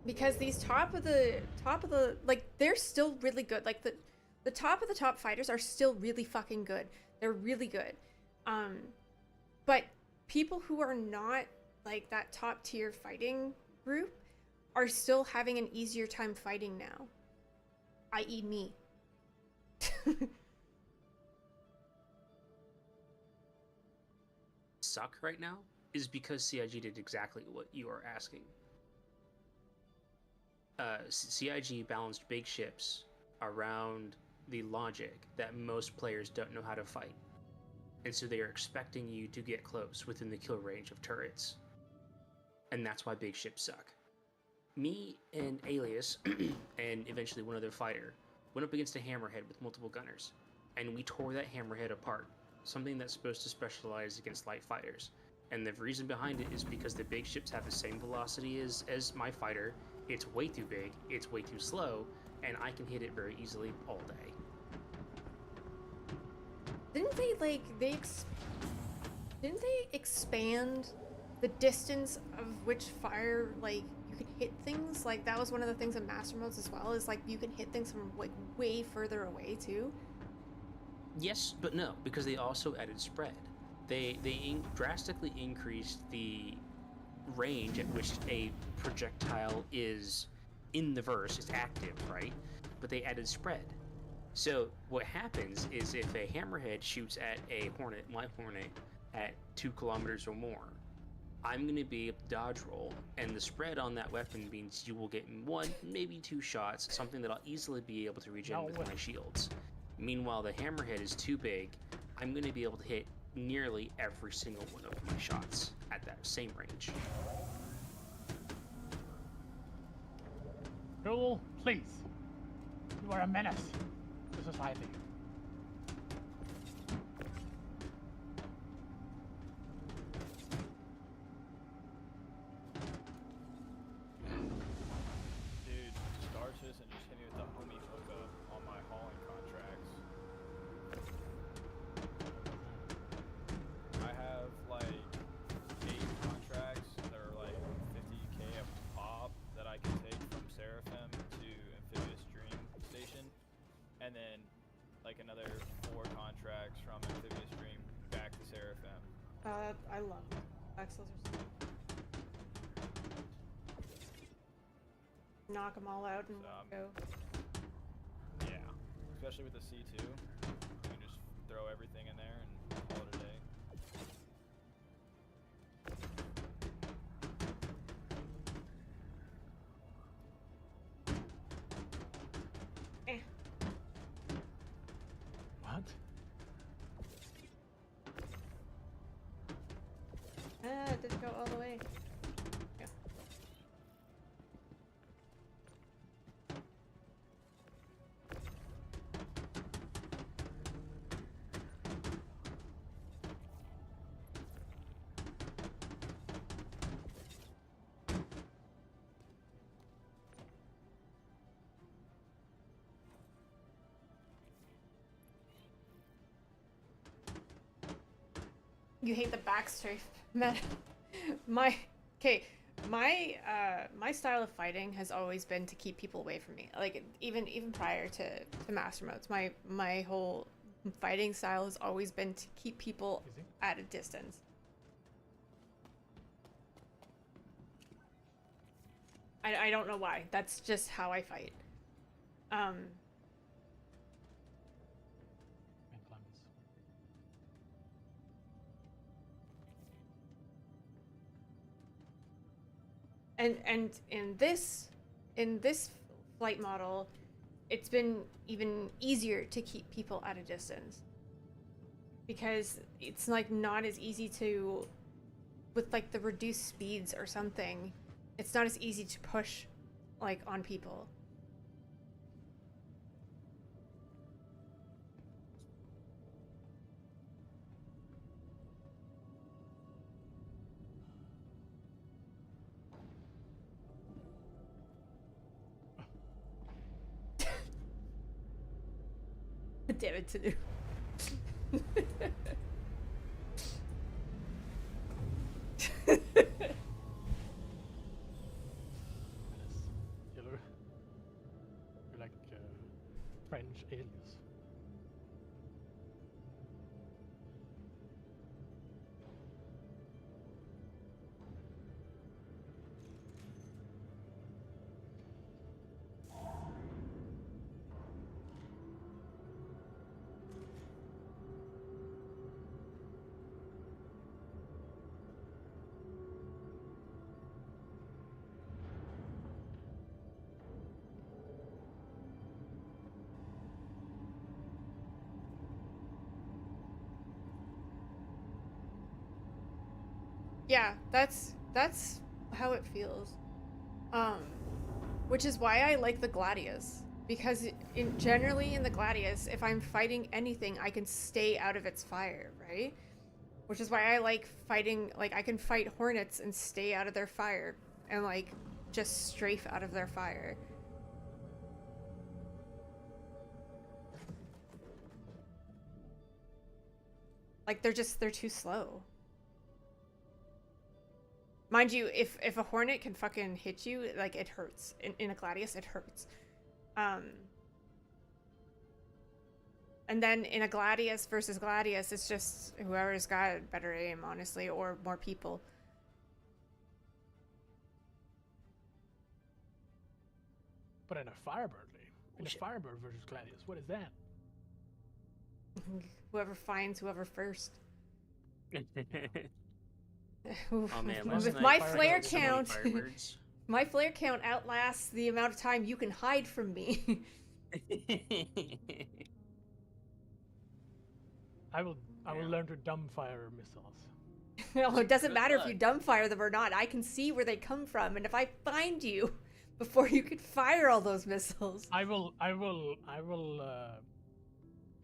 Because these top of the like they're still really good. Like the top of the top fighters are still really fucking good. They're really good. But people who are not like that top tier fighting group are still having an easier time fighting now. I.e. me. Suck right now is because CIG did exactly what you are asking. CIG balanced big ships around the logic that most players don't know how to fight. And so they are expecting you to get close within the kill range of turrets. And that's why big ships suck. Me and Alias, and eventually one other fighter, went up against a hammerhead with multiple gunners. And we tore that hammerhead apart. Something that's supposed to specialize against light fighters. And the reason behind it is because the big ships have the same velocity as my fighter. It's way too big, it's way too slow, and I can hit it very easily all day. Didn't they didn't they expand the distance of which fire like you can hit things? Like that was one of the things in Master Modes as well, is like you can hit things from like way further away too. Yes, but no, because they also added spread. They drastically increased the range at which a projectile is in the verse, it's active, right? But they added spread. So what happens is if a hammerhead shoots at a hornet, my hornet, at 2 kilometers or more, I'm going to be able to dodge roll, and the spread on that weapon means you will get 1, maybe 2 shots, something that I'll easily be able to regen with my shields. Meanwhile, the hammerhead is too big, I'm going to be able to hit nearly every single one of my shots at that same range. Joel, please. You are a menace to society. and then like another 4 contracts from LIVESTREAM back to Seraphim. I love Axels are so knock them all out and go. Yeah, especially with the C2, you can just throw everything in there and call it a day. What? It didn't go all the way. Yeah. You hate the backstrafe, man. My style of fighting has always been to keep people away from me. Like even prior to master modes, my whole fighting style has always been to keep people at a distance. I don't know why. That's just how I fight. And in this flight model, it's been even easier to keep people at a distance because it's like not as easy to, with like the reduced speeds or something, it's not as easy to push like on people. Damn it, to do. You're like French alias. Yeah, that's how it feels. Which is why I like the Gladius, because generally in the Gladius, if I'm fighting anything, I can stay out of its fire, right? Which is why I like fighting, like I can fight hornets and stay out of their fire and like just strafe out of their fire. Like they're too slow. Mind you, if a hornet can fucking hit you, like it hurts. In a Gladius, it hurts. And then in a Gladius versus Gladius, it's just whoever's got better aim, honestly, or more people. But in a Firebird league, in a Firebird versus Gladius, what is that? Whoever finds whoever first. Oh man, With my flare count, my flare count outlasts the amount of time you can hide from me. I will learn to dumbfire missiles. No, it doesn't Good matter luck. if you dumbfire them or not. I can see where they come from, and if I find you before you could fire all those missiles, I will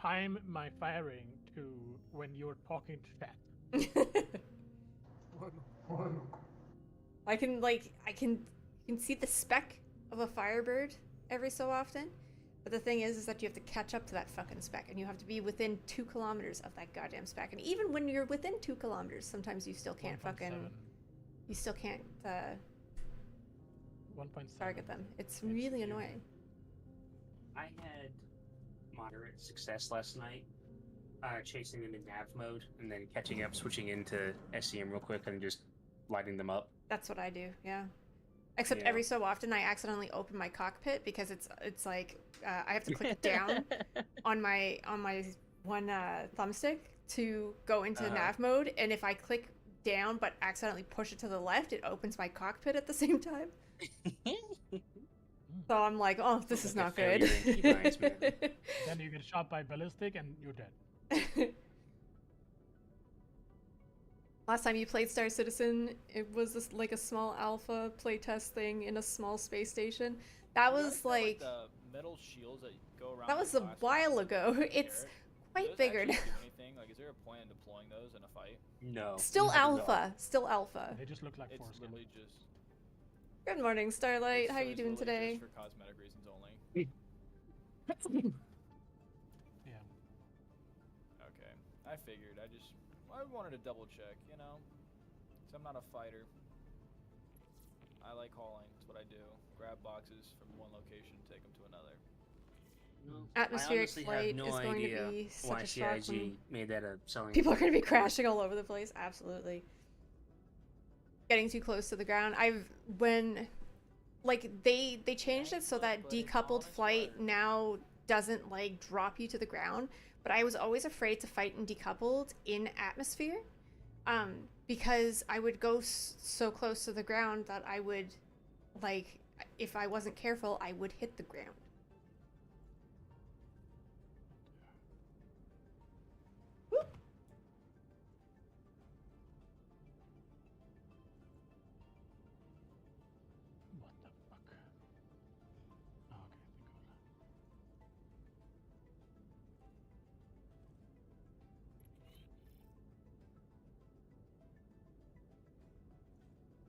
time my firing to when you're talking to chat. I can see the speck of a Firebird every so often. But the thing is that you have to catch up to that fucking speck, and you have to be within 2 kilometers of that goddamn speck. And even when you're within 2 kilometers, sometimes you still can't 1.7. you still can't 1.7. target them. It's really annoying. I had moderate success last night, chasing them in nav mode and then catching up, switching into SEM real quick and just lighting them up. That's what I do, yeah. Except Yeah. every so often I accidentally open my cockpit because it's like I have to click down on my one thumbstick to go into nav mode, and if I click down but accidentally push it to the left, it opens my cockpit at the same time. So I'm like, oh, this is not good. Then you get shot by ballistic and you're dead. Last time you played Star Citizen, it was this, like a small alpha playtest thing in a small space station. That was like the metal shields that go around. that was a while ago. It's quite bigger now. Anything? Like, is there a point in deploying those in a fight? No. Still alpha. Still alpha. They just look like It's foreskin. literally just. Good morning, Starlight. How are you it's doing literally today? Just for cosmetic reasons only. Yeah. Okay, I figured. I wanted to double check, you know, 'cause I'm not a fighter. I like hauling. That's what I do. Grab boxes from one location, take them to another. Atmospheric I honestly flight have no is going to idea be such why a shock when CIG made that a selling. people are going to be crashing all over the place. Absolutely. Getting too close to the ground. They changed it so that decoupled flight now doesn't like drop you to the ground, but I was always afraid to fight in decoupled in atmosphere, because I would go so close to the ground that I would, like, if I wasn't careful, I would hit the ground. What the fuck? Oh, okay,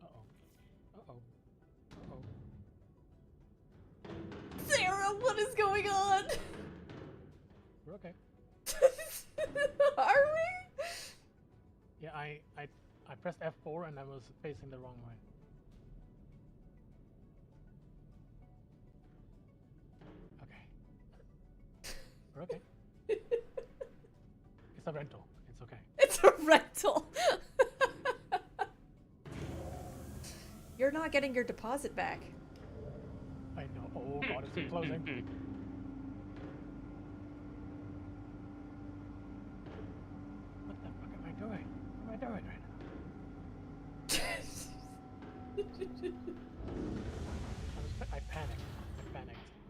Uh-oh. Uh-oh. Uh-oh. Sarah, what is going on? We're okay. Are we? Yeah, I pressed F4 and I was facing the wrong way. Okay. We're okay. It's a rental. It's okay. It's a rental. You're not getting your deposit back. I know. Oh god, it's closing. What the fuck am I doing? What am I doing right now? I panicked.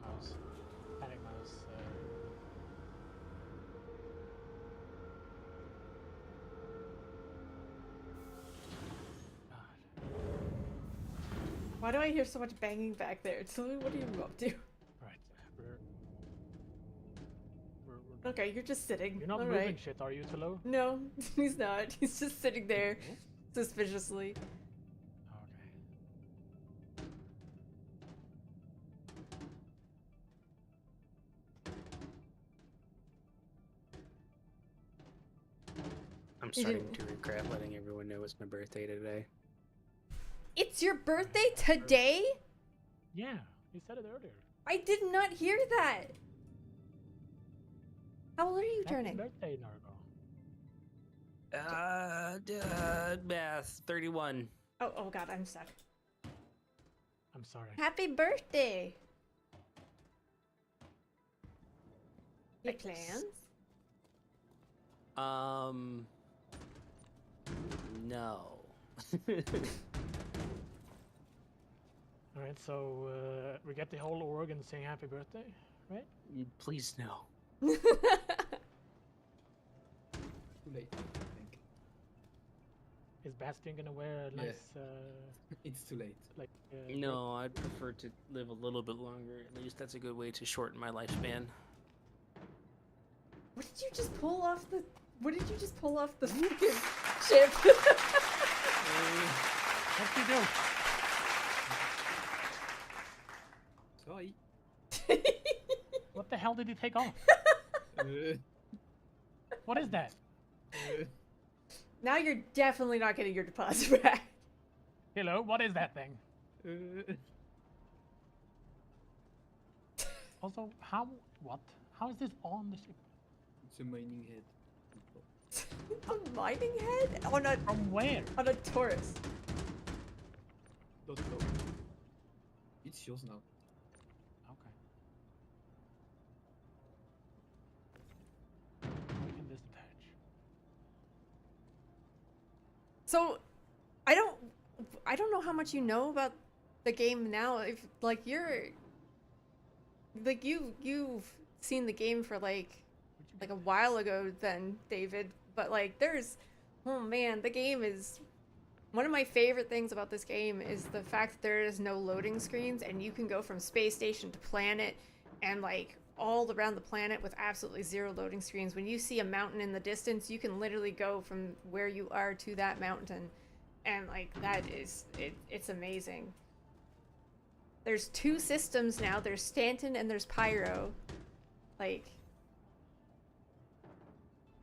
Mouse. Panic mouse. God. Why do I hear so much banging back there? Tilly, what are you up to? Right. We're Okay, you're just sitting. You're not All moving right. shit, are you, Tilo? No, he's not. He's just sitting there, suspiciously. Okay. I'm starting to regret letting everyone know it's my birthday today. It's your birthday today? Yeah, you said it earlier. I did not hear that. How old are you Happy turning? birthday, Nargo. Math 31. Oh god, I'm stuck. I'm sorry. Happy birthday. Any plans? No. Alright, so we get the whole org and saying happy birthday, right? Please no. Too late, I think. Is Bastion gonna wear a nice, It's too late. like... No, I'd prefer to live a little bit longer. At least that's a good way to shorten my lifespan. What did you just pull off the... What did you just pull off the fucking ship? What'd you do? Sorry. What the hell did he take off? What is that? Now you're definitely not getting your deposit back. Hello, what is that thing? Also, How is this on the ship? It's a mining head. A mining head on a From where? Taurus. Don't go. It's yours now. Okay. We can disattach. So, I don't know how much you know about the game now. If like you've seen the game for like a while ago then, David, but like oh man, the game is one of my favorite things about this game is the fact that there is no loading screens and you can go from space station to planet and like all around the planet with absolutely zero loading screens. When you see a mountain in the distance, you can literally go from where you are to that mountain, and like that is it's amazing. There's 2 systems now. There's Stanton and there's Pyro. Like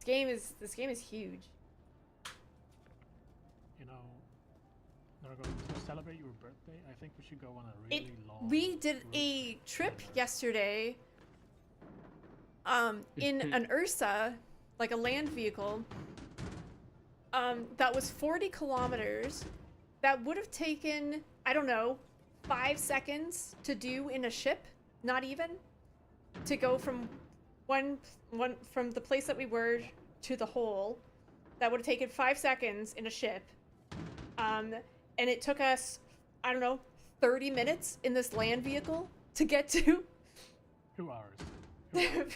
this game is huge. You know, Nargo, to celebrate your birthday, I think we should go on a really long. We did road a trip. trip yesterday in an Ursa, like a land vehicle, that was 40 kilometers. That would have taken, I don't know, 5 seconds to do in a ship, not even, to go from from the place that we were to the hole. That would have taken 5 seconds in a ship. And it took us, I don't know, 30 minutes in this land vehicle to get to 2 hours.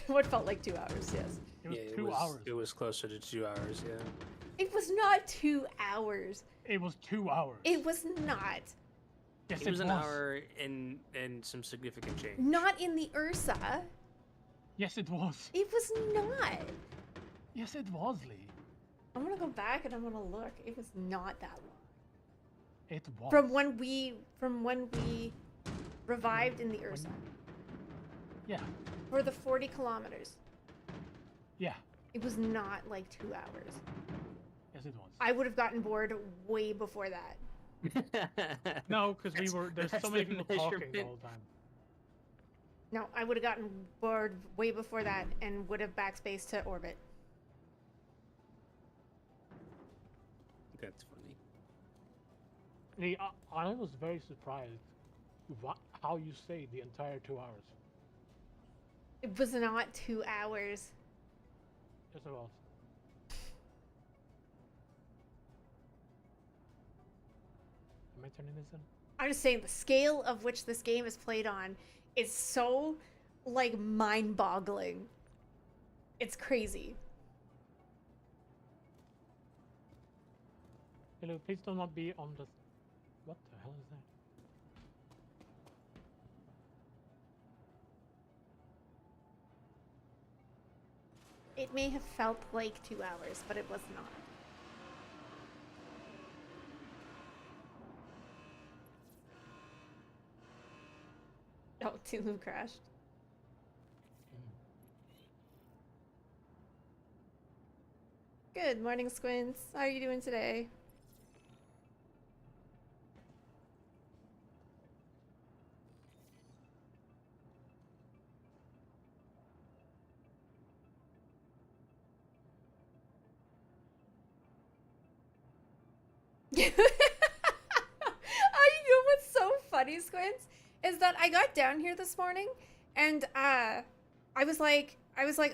what felt like 2 hours, yes. It was Yeah, 2 hours. It was closer to 2 hours, yeah. It was not 2 hours. It was 2 hours. It was not. Yes, It was an hour and some significant change. Not in the Ursa. Yes, it was. It was not. Yes, it was, Lee. I'm gonna go back and I'm gonna look. It was not that long. It was. From when we revived in the Ursa. Yeah. For the 40 kilometers. Yeah. It was not like 2 hours. Yes, it was. I would have gotten bored way before that. No, because there's so that's many the people talking the measurement. whole time. No, I would have gotten bored way before that and would have backspaced to orbit. That's funny. Lee, I was very surprised how you stayed the entire 2 hours. It was not 2 hours. Yes, it was. Am I turning this in? I'm just saying the scale of which this game is played on is so, like, mind-boggling. It's crazy. Hello, please do not be on the... What the hell is that? It may have felt like 2 hours, but it was not. Oh, Tulu crashed. Good morning, Squints. How are you doing today? You know what's so funny, Squints, is that I got down here this morning and I was like,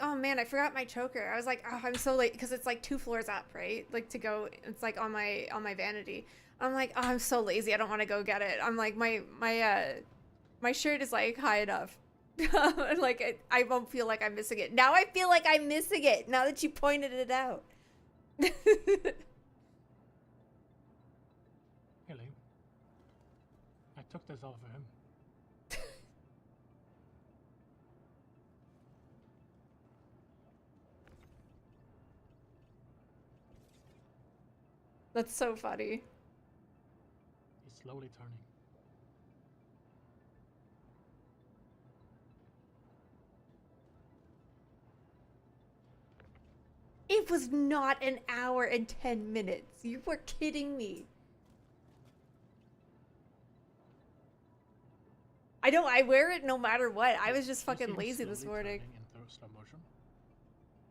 oh man, I forgot my choker. I was like, oh, I'm so late because it's like 2 floors up, right? Like to go, it's like on my vanity. I'm like, oh, I'm so lazy. I don't want to go get it. I'm like, my shirt is like high enough. Like I won't feel like I'm missing it. Now I feel like I'm missing it. Now that you pointed it out. Really? I took this off of him. That's so funny. He's slowly turning. It was not an hour and 10 minutes. You were kidding me. I know, I wear it no matter what. I was just fucking You see him lazy this slowly morning. turning slow motion.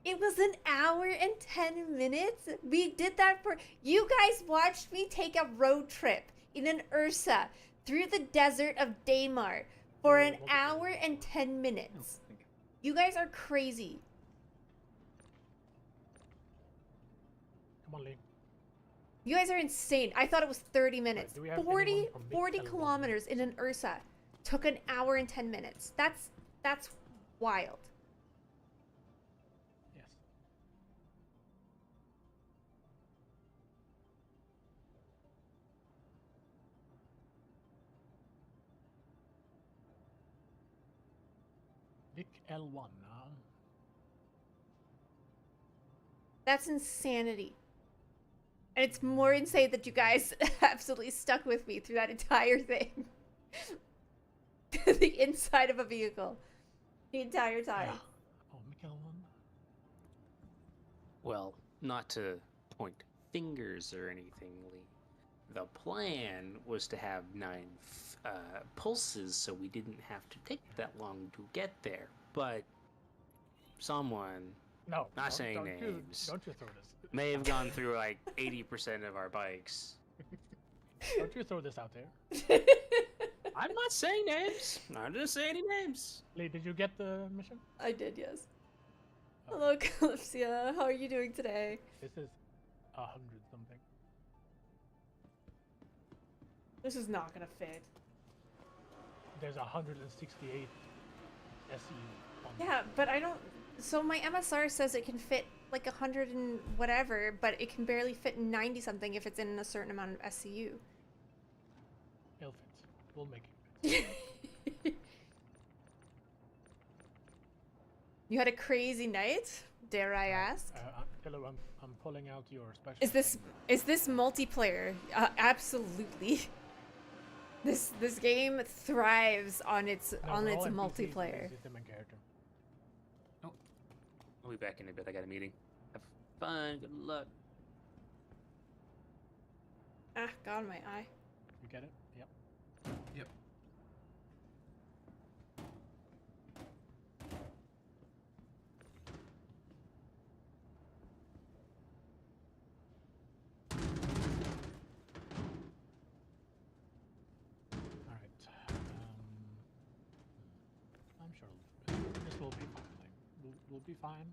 It was an hour and 10 minutes. We did that for you guys. Watched me take a road trip in an Ursa through the desert of Daymar for an hour and 10 minutes. Thank you. You guys are crazy. Come on, Lee. You guys are insane. I thought it was 30 minutes. do we have 40 anyone from Big 40 L1? kilometers in an Ursa took an hour and 10 minutes. That's wild. Yes. Vic L1 now. That's insanity. And it's more insane that you guys absolutely stuck with me through that entire thing. The inside of a vehicle. The entire time. Yeah. Oh, Mick L1. Well, not to point fingers or anything, Lee. The plan was to have 9 pulses so we didn't have to take that long to get there. But someone, No. Not saying don't names. Don't you throw this. may have gone through like 80% of our bikes. Don't you throw this out there. I'm not saying names. I'm just saying any names. Lee, did you get the mission? I did, yes. Hello, Calypsia. How are you doing today? This is 100 something. This is not gonna fit. There's 168 SE. on Yeah, but I don't. So my MSR says it can fit like 100 and whatever, but it can barely fit 90 something if it's in a certain amount of SCU. It'll fit. We'll make it. You had a crazy night, dare I ask? Hello, I'm pulling out your special. Is this multiplayer? Absolutely. This game thrives on its multiplayer. It's the main character. I'll be back in a bit. I got a meeting. Have fun. Good luck. Ah, got my eye. You get it? Yep. Yep. Alright. I'm sure this will be fine. Like, we'll be fine.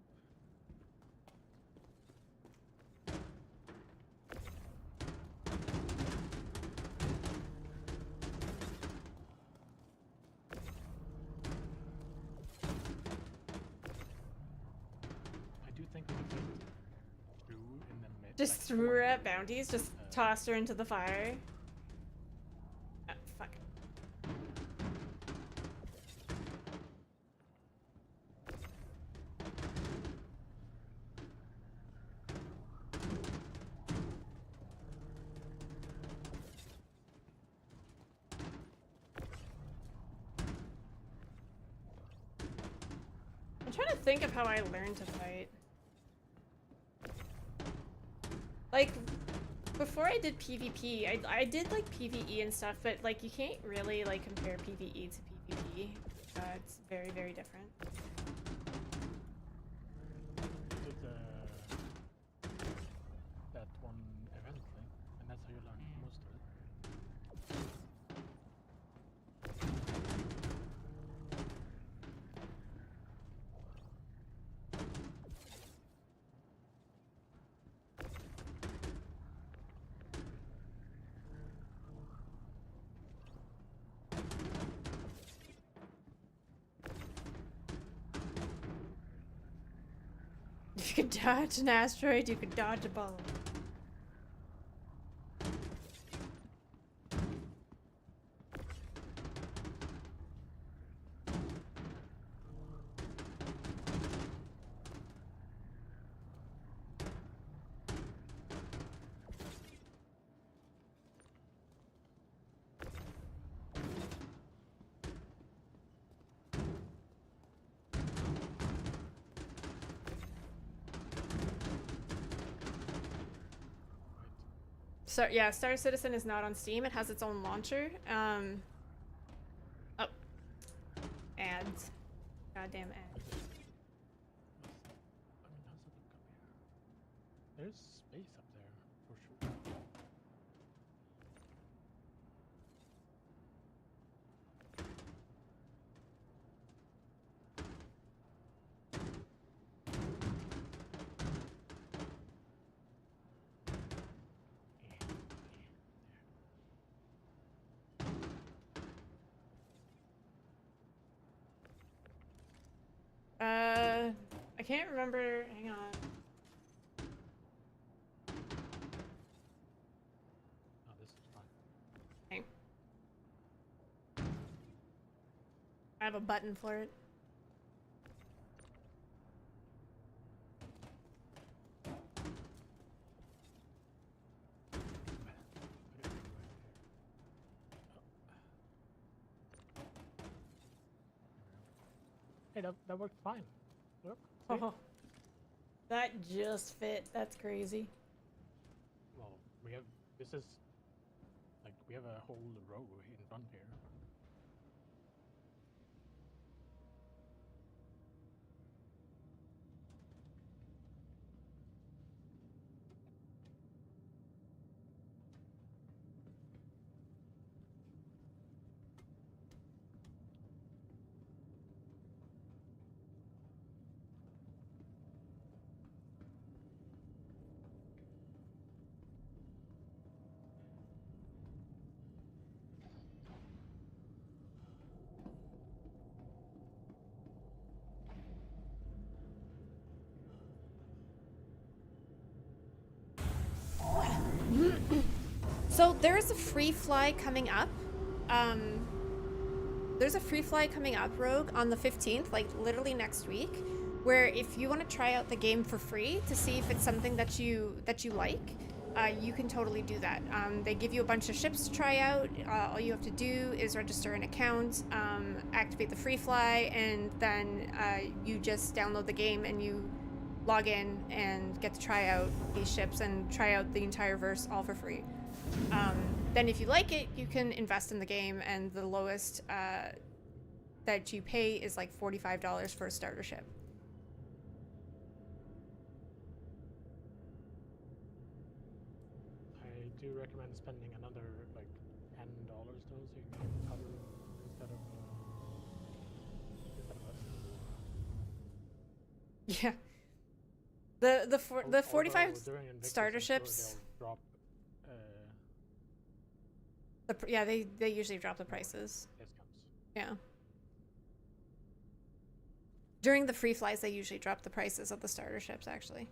I do think we can through in the mid. Just like, threw her one- at bounties. Just tossed her into the fire. Ah, fuck. I'm trying to think of how I learned to fight. Like, before I did PvP, I did like PvE and stuff, but like you can't really like compare PvE to PvP. It's very, very different. Did that one event thing, and that's how you learn most of it. If you could dodge an asteroid, you could dodge a ball. So yeah, Star Citizen is not on Steam. It has its own launcher. Oh, ads. Goddamn ads. there's space up there for sure. I can't remember. Hang on. Oh, this is fine. Hang. I have a button for it. Hey, that worked fine. Look. See? Oh, that just fit. That's crazy. Well, we have, this is, like, we have a whole row in front here. So there's a free fly coming up. There's a free fly coming up, Rogue, on the 15th, like literally next week, where if you want to try out the game for free to see if it's something that you like, you can totally do that. They give you a bunch of ships to try out. All you have to do is register an account, activate the free fly, and then you just download the game and you log in and get to try out these ships and try out the entire verse all for free. Then if you like it, you can invest in the game, and the lowest that you pay is like $45 for a starter ship. I do recommend spending another like $10 though, so you can cover instead of us. Yeah. The 45 Although during Invictus, starter I'm sure ships. they'll drop Yeah, they usually drop the prices. discounts. Yeah. During the free flies, they usually drop the prices of the starter ships, actually.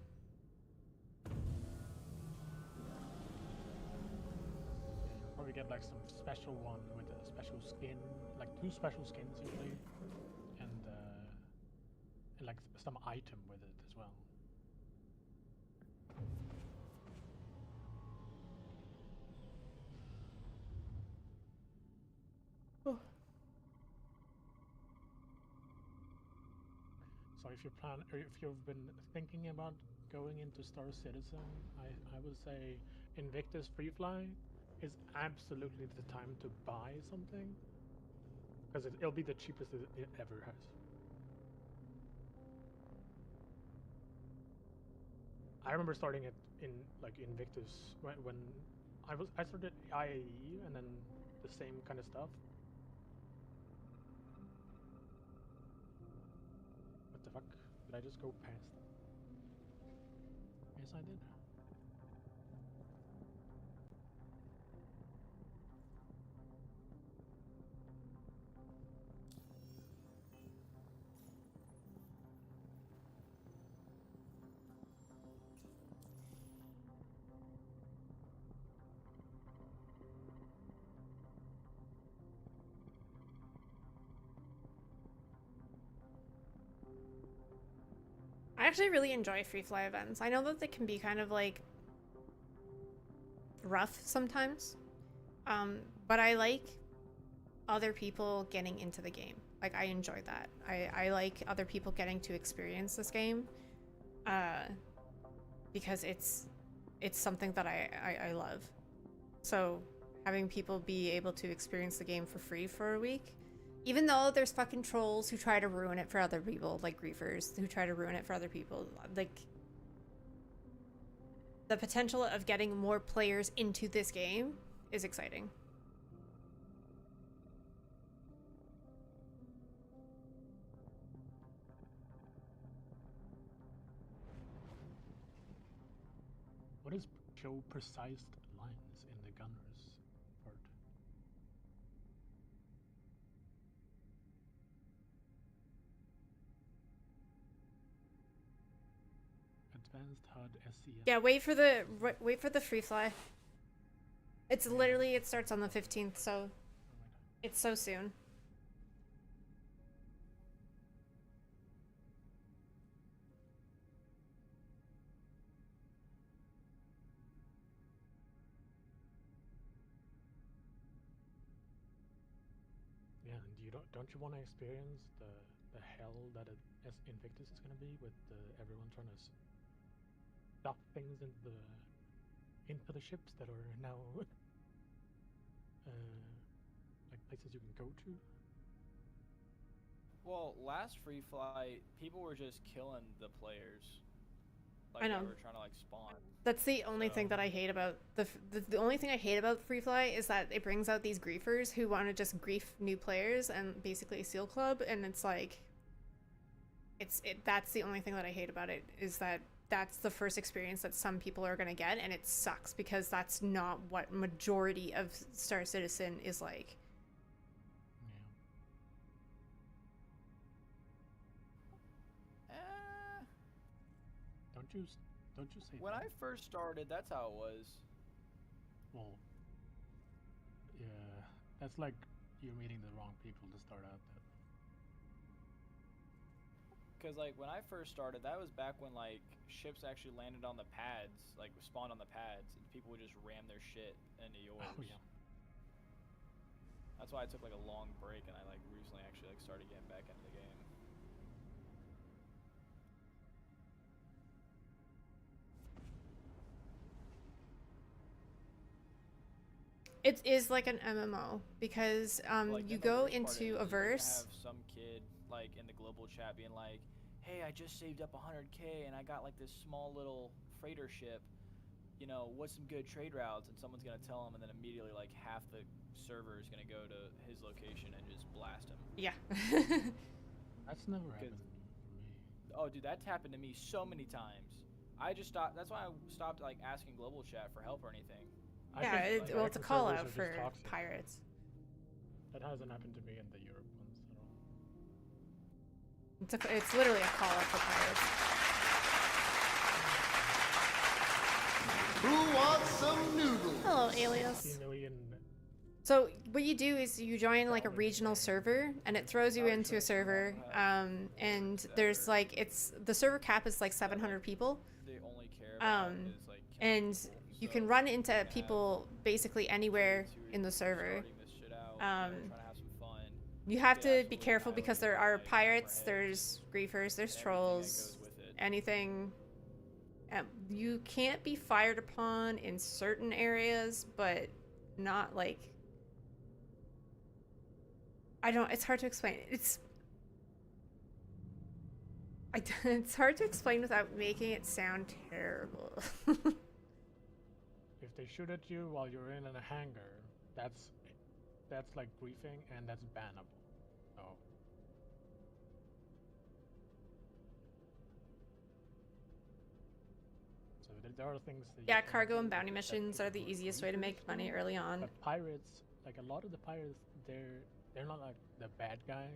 Probably get like some special one with a special skin, like 2 special skins usually, and like some item with it as well. So if you plan, or if you've been thinking about going into Star Citizen, I would say Invictus Free Fly is absolutely the time to buy something, because it'll be the cheapest it ever has. I remember starting it in like Invictus when I started IAE and then the same kind of stuff. What the fuck? Did I just go past? Yes, I did. I actually really enjoy free fly events. I know that they can be kind of like rough sometimes, but I like other people getting into the game. Like, I enjoy that. I like other people getting to experience this game, because it's something that I love. So having people be able to experience the game for free for a week, even though there's fucking trolls who try to ruin it for other people, like griefers who try to ruin it for other people, like, the potential of getting more players into this game is exciting. What is show precise lines in the gunners part? Advanced HUD SCS. Yeah, wait for the free fly. It's literally, it starts on the 15th, so it's so soon. Yeah, and don't you want to experience the hell that Invictus is gonna be with everyone trying to stuff things into the ships that are now like places you can go to? Well, last free flight, people were just killing the players. Like I know. They were trying to like spawn. That's the only thing that I hate about the only thing I hate about Free Fly is that it brings out these griefers who want to just grief new players and basically a seal club, and it's like that's the only thing that I hate about it, is that that's the first experience that some people are going to get, and it sucks because that's not what majority of Star Citizen is like. Don't you say When that? I first started, that's how it was. Well, yeah, that's like you're meeting the wrong people to start out with. Cause like when I first started, that was back when like ships actually landed on the pads, like spawned on the pads, and people would just ram their shit into yours. Oh yeah. That's why I took like a long break, and I like recently actually like started getting back into the game. It is like an MMO because Like, you then the go worst part into is a you're gonna verse. have some kid like in the global chat being like, "Hey, I just saved up 100K and I got like this small little freighter ship. You know, what's some good trade routes?" And someone's gonna tell him, and then immediately like half the server is gonna go to his location and just blast him. Yeah. That's never happened for me. Oh, dude, that's happened to me so many times. I just stopped. That's why I stopped like asking global chat for help or anything. Yeah, think well, it's a American call servers out are just for toxic. pirates. That hasn't happened to me in the Europe ones at all. It's literally a call out for pirates. Who wants some noodles? Hello, Alias. 50 million. So what you do is you join like a regional server, and it throws you into a server. And there's like the server cap is like 700 people. They only care about is like killing And people. you So can run you into can people basically anywhere in the server. starting this shit out, Um, trying to have some fun. You have Yeah, to be absolutely careful because there annihilating, are like, pirates, overheads, there's griefers, there's and everything that trolls, goes with it. anything. You can't be fired upon in certain areas, but not like. It's hard to explain. It's hard to explain without making it sound terrible. If they shoot at you while you're in a hangar, that's like griefing, and that's bannable. So there are things that Yeah, you can cargo do and bounty that missions are the people who easiest way to griefers make money do, early on. But pirates, like a lot of the pirates, they're not like the bad guys.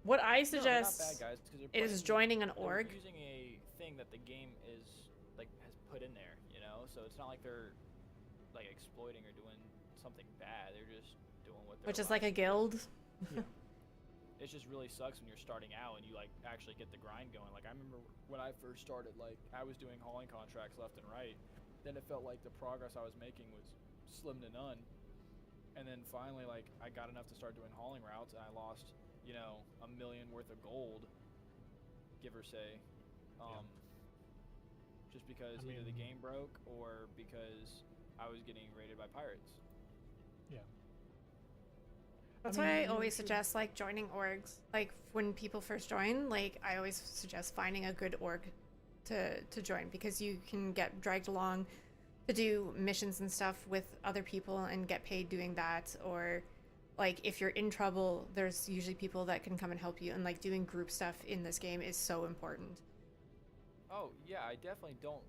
What I No, they're not suggest bad guys, 'cause they're is putting- joining an they're org. using a thing that the game is like has put in there, you know. So it's not like they're like exploiting or doing something bad. They're just doing what they're. Which is allowed like a to do. guild. It just really sucks when you're starting out and you like actually get the grind going. Like I remember when I first started, like I was doing hauling contracts left and right. Then it felt like the progress I was making was slim to none. And then finally, like I got enough to start doing hauling routes, and I lost, you know, $1 million worth of gold, give or say, just because either the game broke or because I was getting raided by pirates. Yeah. That's I mean, why I you always should- suggest like joining orgs. Like when people first join, like I always suggest finding a good org to join, because you can get dragged along to do missions and stuff with other people and get paid doing that, or like if you're in trouble, there's usually people that can come and help you, and like doing group stuff in this game is so important. Oh yeah, I definitely don't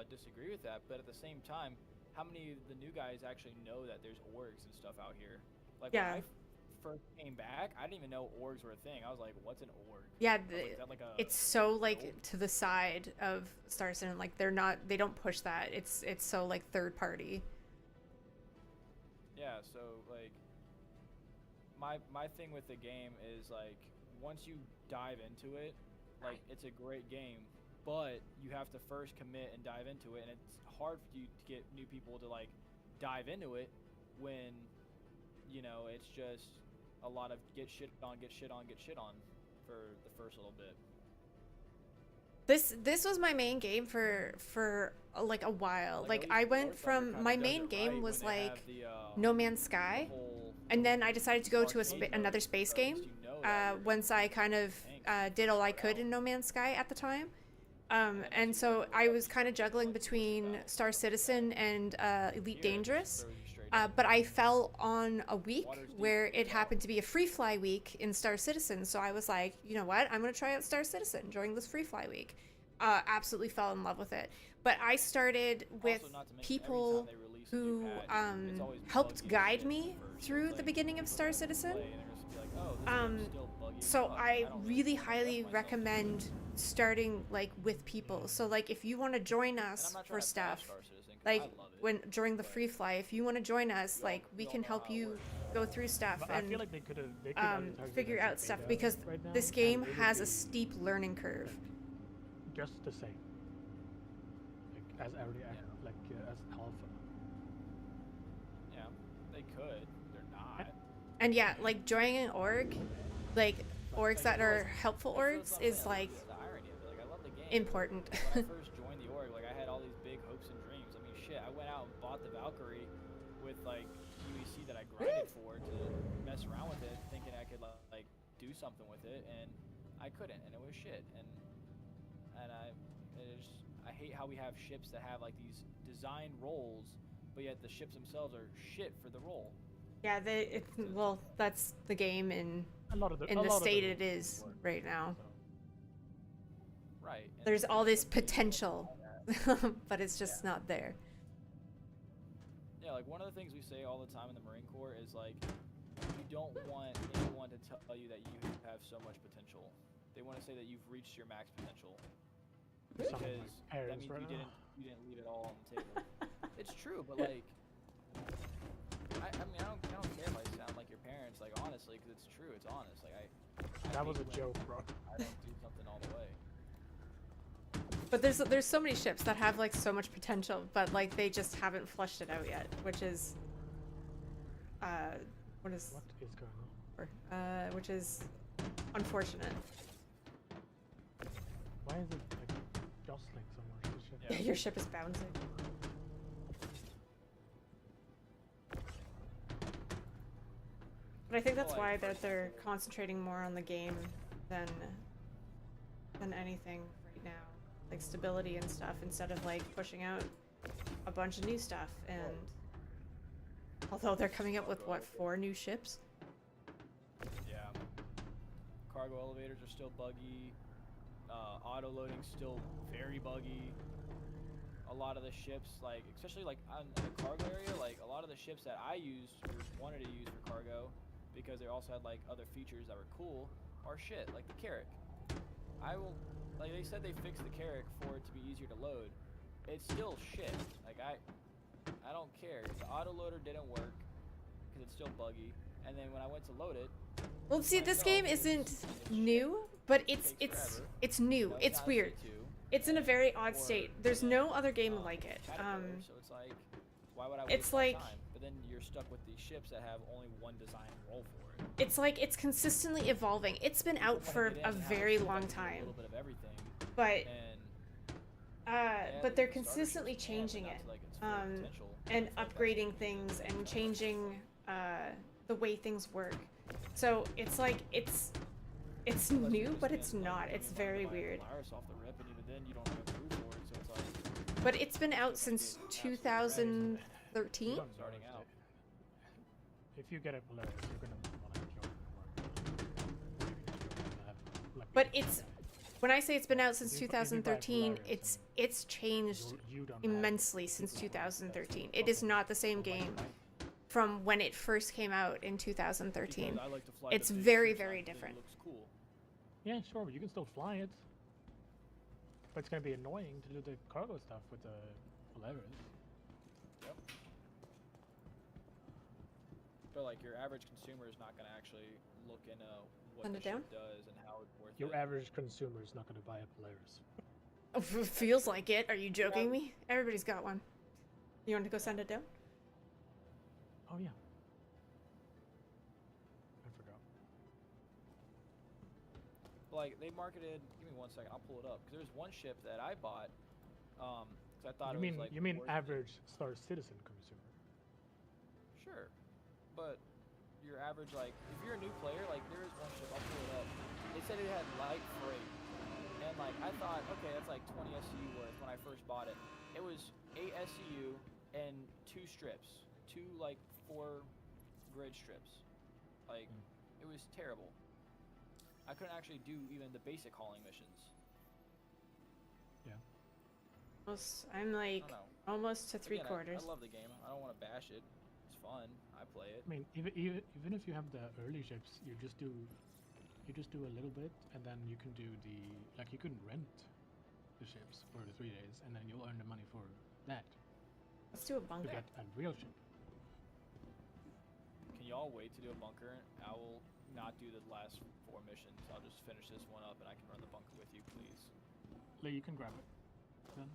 disagree with that, but at the same time, how many of the new guys actually know that there's orgs and stuff out here? Like Yeah. when I first came back, I didn't even know orgs were a thing. I was like, what's an org? Yeah, I was like, is that like a it's so like guild? to the side of Star Citizen. Like they don't push that. It's so like third party. Yeah, so like my thing with the game is like once you dive into it, like it's a great game, but you have to first commit and dive into it, and it's hard for you to get new people to like dive into it when it's just a lot of get shit on for the first little bit. This was my main game for like a while. Like at I least went Warzone from kinda my does main it game right was when they have like the, No Man's Sky, the whole and then I decided to go to arcade mode, another space so at game least you know that you're once I kind of tanks did all I far could out. in No Man's Sky at the time. And so I was kind of juggling between Star Citizen and Elite Here, it Dangerous. throws you straight in. But I fell on a week Water's deep, where it yeah. happened to be a free fly week in Star Citizen. So I was like, you know what? I'm going to try out Star Citizen during this free fly week. Absolutely fell in love with it. But I started with Also, not to mention, every people time they release a new who patch, it's always helped buggy as guide shit me at first. through It's the like, beginning of people Star don't Citizen. play, and they're just be like, oh, this game's still buggy as So fuck. I don't really trust highly myself. recommend starting like with people. So like if you want to join And I'm us not for trying to bash stuff, Star Citizen, 'cause like I love it, when during the but free fly, if you want to join us, we all- like we we all can know help how it you works. go through stuff But I and feel like they could advertise it figure as a out stuff, beta because right now, this and game it would has a be, steep learning curve. like, just the same, like as early as alpha. Yeah, they could. They're not. And yeah, like joining an org, like orgs that are helpful I feel orgs that's what I'm is saying, like the irony of it. Like I love the game. important. When I first joined the org, like I had all these big hopes and dreams. I mean, shit, I went out and bought the Valkyrie with like UEC that I grinded for to mess around with it, thinking I could like do something with it, and I couldn't, and it was shit. And I hate how we have ships that have like these designed roles, but yet the ships themselves are shit for the role. Yeah, well, that's the game in A lot of the the a lot of state the it is work, right now. so. Right. And There's all this when you look at potential, that- but it's just not there. Yeah, like one of the things we say all the time in the Marine Corps is like, you don't want anyone to tell you that you have so much potential. They want to say that you've reached your max potential, Some of my because that parents means right you now. didn't leave it all on the table. It's true, but like, I mean, I don't care if I sound like your parents, like honestly, because it's true, it's honest. Like I That was a hate when joke, bro. I don't do something all the way. But there's so many ships that have like so much potential, but like they just haven't flushed it out yet, which is What is going on? which is unfortunate. Why is it like jostling so much? This shit? Yeah, your ship is bouncing. But I think that's Well, why like, that they're concentrating more on the game than anything right now, like stability and stuff, instead of like pushing out a bunch of new stuff. And although they're coming up with what, 4 new ships? Yeah. Cargo elevators are still buggy. Auto loading's still very buggy. A lot of the ships, like especially like in the cargo area, like a lot of the ships that I used or wanted to use for cargo, because they also had like other features that were cool, are shit. Like the Carrack. Like they said they fixed the Carrack for it to be easier to load. It's still shit. Like I don't care. The autoloader didn't work because it's still buggy. And then when I went to load it, Well, see, this game isn't new, but it's new. no, It's not a weird. C2, It's in a very odd or state. There's no other game like it. Caterpillar, so it's like, why would I it's waste my like- time? But then you're stuck with these ships that have only one design role for it. It's like it's consistently evolving. It's been out Wanna for get in a and have very ship that long can do time, A little bit of everything, but and but they're the starter consistently ships can, but changing not it, to, like, its full potential. and I feel like that's upgrading the thing. things and changing the way things work. So it's like It's Unless you're new, just but in, it's like, not. becoming It's one very to buy a weird. Polaris off the rip, and even then you don't have a crew for it, so it's like But it's been out since absolutely crazy. 2013. You don't know Starting if out. If you get a Polaris, you're gonna want to join the market. But it's when I say it's been out since If you buy 2013, Polaris it's changed you don't have immensely since 2013. It is not the same game from when it first came out in 2013. Because I like to fly It's the big very, suits, I very think it different. looks cool. Yeah, sure, but you can still fly it. But it's gonna be annoying to do the cargo stuff with the Polaris. Yep. But like your average consumer is not gonna actually look into what Send the it down? ship does and how it's worth Your it. average consumer is not gonna buy a Polaris. Feels like it. Are you joking me? Everybody's got one. You want to go send it down? Oh yeah. I forgot. Like they marketed. Give me 1 second. I'll pull it up. Because there's one ship that I bought. Because I thought You it mean was like. you mean worth- average Star Citizen consumer? Sure, but your average like if you're a new player, like there is one ship. I'll pull it up. They said it had light freight, and like I thought, okay, that's like 20 SCU worth when I first bought it. It was 8 SCU and 2 strips, 2 like 4 grid strips. Like it was terrible. I couldn't actually do even the basic hauling missions. Yeah. I'm like I don't know. almost to Again, 3/4. I love the game. I don't want to bash it. It's fun. I play it. I mean, even if you have the early ships, you just do a little bit, and then you can do you can rent the ships for the 3 days, and then you'll earn the money for that Let's do a to bunker. get a real ship. Can y'all wait to do a bunker? I will not do the last 4 missions. I'll just finish this one up and I can run the bunker with you, please. Lee, you can grab it. Then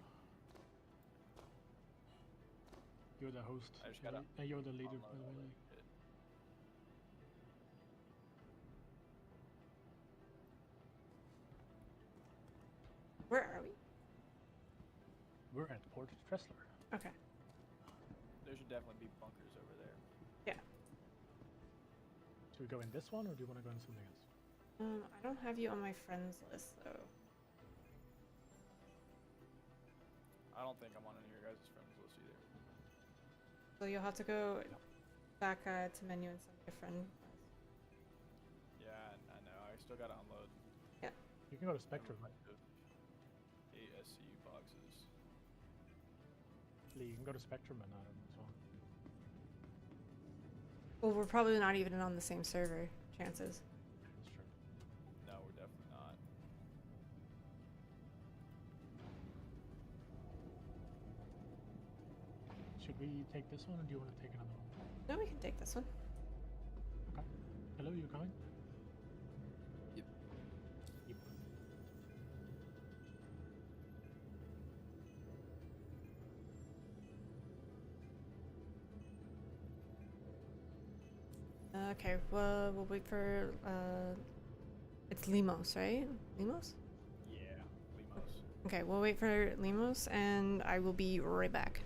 you're the host. I just gotta You're the leader, by unload the all way. that shit. Where are we? We're at Port Tressler. Okay. There should definitely be bunkers over there. Yeah. Should we go in this one, or do you want to go in something else? I don't have you on my friends list though. I don't think I'm on any of your guys' friends list either. So you'll have to go back to menu and send me a friend. Yeah, I know. I still gotta unload. You can go to Spectrum. 8 SCU boxes. Lee, you can go to Spectrum and as well. Well, we're probably not even on the same server. Chances. That's true. No, we're definitely not. Should we take this one, or do you want to take another one? No, we can take this one. Okay. Hello, you coming? Yep. Yep. Okay, well, we'll wait for, it's Limos, right? Limos? Yeah, Limos. Okay, we'll wait for Limos, and I will be right back.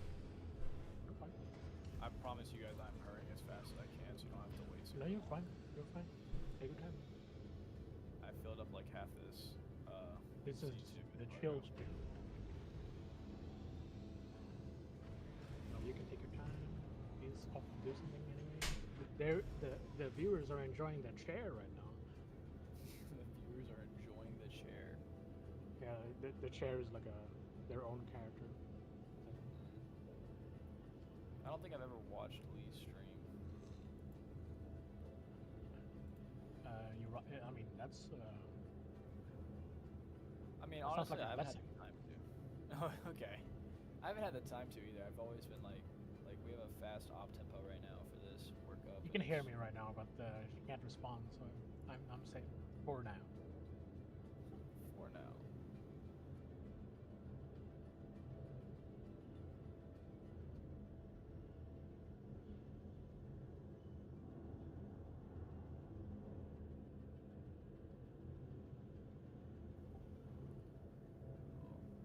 You're fine. I promise you guys I'm hurrying as fast as I can so you don't have to wait so No, long. you're fine. You're fine. Take your time. I filled up like half this. This is C2 the before I chill go. spiel. No, you can take your time. He's off to do something anyway. The viewers are enjoying the chair right now. The viewers are enjoying the chair. Yeah, the chair is like their own character. I don't think I've ever watched Lee stream. You're right. I mean, that's. I mean, That sounds honestly, like a I haven't had blessing. the time to. Oh, okay. I haven't had the time to either. I've always been like we have a fast op tempo right now for this workup. You can hear me right now, but you can't respond, so I'm safe for now. For now.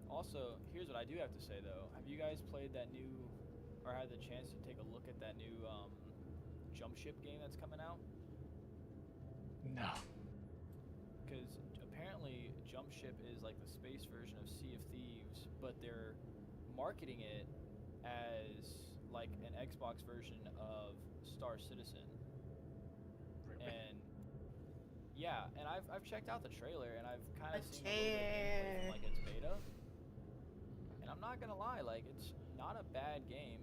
Also, here's what I do have to say though. Have you guys played that new, or had the chance to take a look at that new jump ship game that's coming out? No. Because ship is like the space version of Sea of Thieves, but they're marketing it as like an Xbox version of Star Citizen. And yeah, and I've checked out the trailer and I've kind of seen a little bit of gameplay from like its beta. And I'm not gonna lie, like it's not a bad game.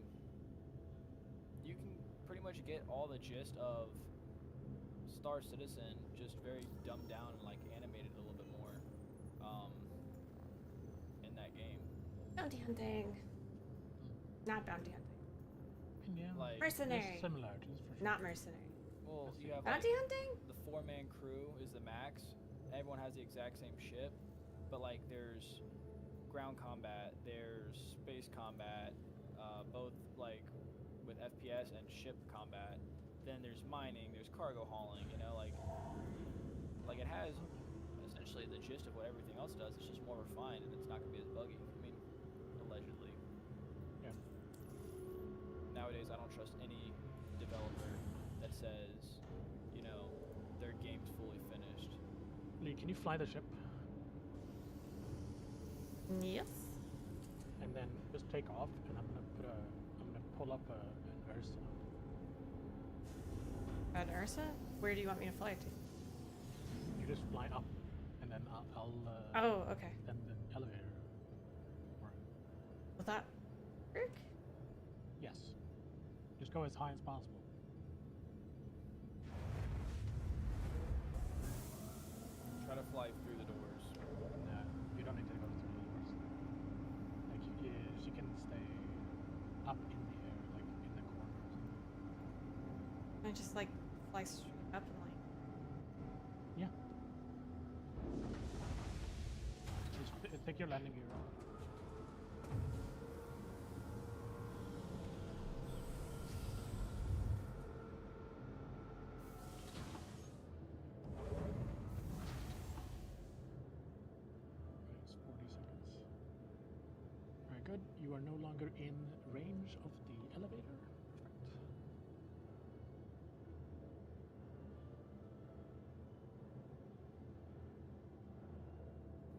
You can pretty much get all the gist of Star Citizen, just very dumbed down and like animated a little bit more in that game. Bounty hunting. Not bounty hunting. Yeah, Like Mercenary. similarities for sure. Not mercenary. well, you have Bounty like, hunting? the 4-man crew is the max. Everyone has the exact same ship, but like there's ground combat, there's space combat, both like with FPS and ship combat. Then there's mining, there's cargo hauling. You know, like it has essentially the gist of what everything else does. It's just more refined and it's not gonna be as buggy. I mean, allegedly. Yeah. Nowadays, I don't trust any developer that says, you know, their game's fully finished. Lee, can you fly the ship? Yes. And then just take off, and I'm gonna pull up an Ursa. An Ursa? Where do you want me to fly to? You just fly up, and then I'll Oh, okay. then the elevator work. Will that work? Yes. Just go as high as possible. Try to fly through the doors. No, you don't need to go to the doors. Like she can stay up in the air, like in the corner or something. I just like fly straight up and like. Yeah. Just take your landing gear off. It's 40 seconds. Very good. You are no longer in range of the elevator. Perfect.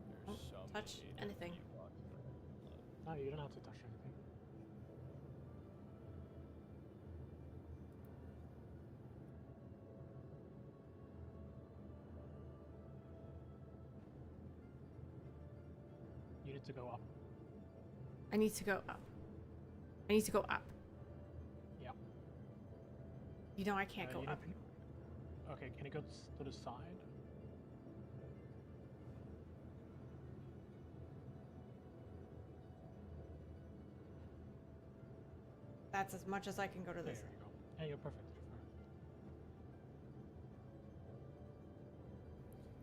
There's Oh, so touch many anything. menu boxes. No, you don't have to touch anything. You need to go up. I need to go up. I need to go up. Yeah. You know I can't go You up. need okay, can you go to the side? That's as much as I can go to There this. you go. Yeah, you're perfect. You're fine.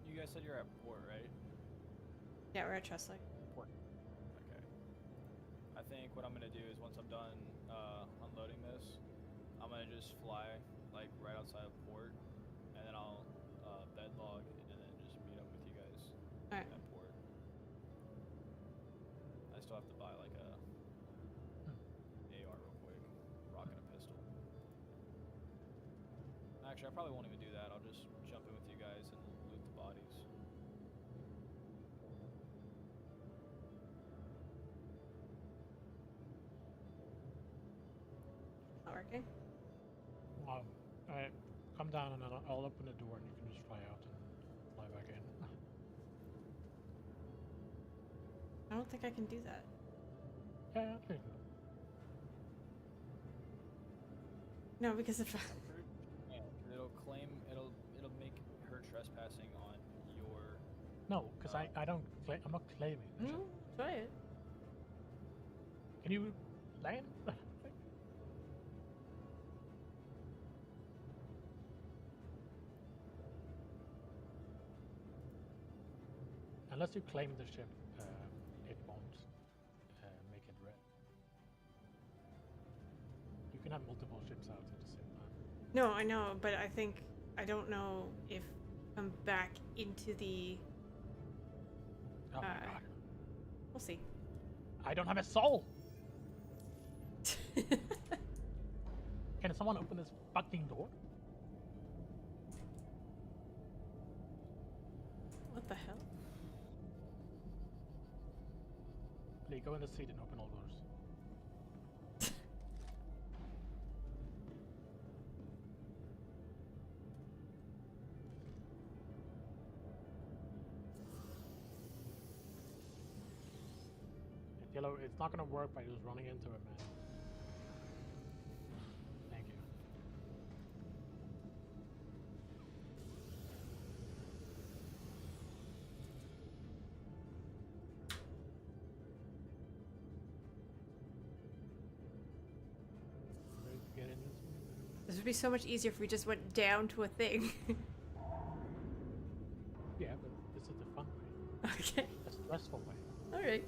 You guys said you're at port, right? Yeah, we're at Chesley. Port. Okay. I think what I'm gonna do is once I'm done unloading this, I'm gonna just fly like right outside of port, and then I'll bed log and then just meet up with you guys Alright. at port. I still have to buy like a AR real quick, rock and a pistol. Actually, I probably won't even do that. I'll just jump in with you guys and loot the bodies. Not working. Alright, come down and I'll open the door and you can just fly out and fly back in. I don't think I can do that. Yeah, okay. No, because if Yeah, it'll claim it'll make her trespassing on your. No, because I don't I'm not claiming the ship. try it. Can you land? Unless you claim the ship, it won't make it red. You can have multiple ships out at the same time. No, I know, but I don't know if I'm back into the. Oh my god. We'll see. I don't have a soul! Can someone open this fucking door? What the hell? Lee, go in the seat and open all doors. Yellow, it's not gonna work by just running into it, man. Thank you. Ready to get in this one? This would be so much easier if we just went down to a thing. Yeah, but this is the fun way. Okay. The stressful way. All right.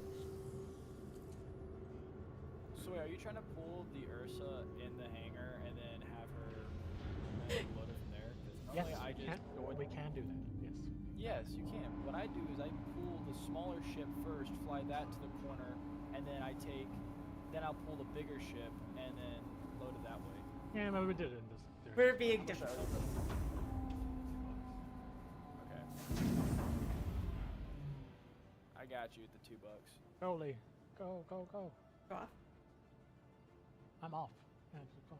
So wait, are you trying to pull the Ursa in the hangar and then have her load it from there? 'Cause Yes, normally I just go in. we can do that. Yes. Yes, you can. What I do is I pull the smaller ship first, fly that to the corner, and then then I'll pull the bigger ship and then load it that way. Yeah, maybe we did it in this. We're being I'm sure. difficult. Okay. I got you at the $2. Go, Lee. Go, go, go. Go off. I'm off. Yeah, just go.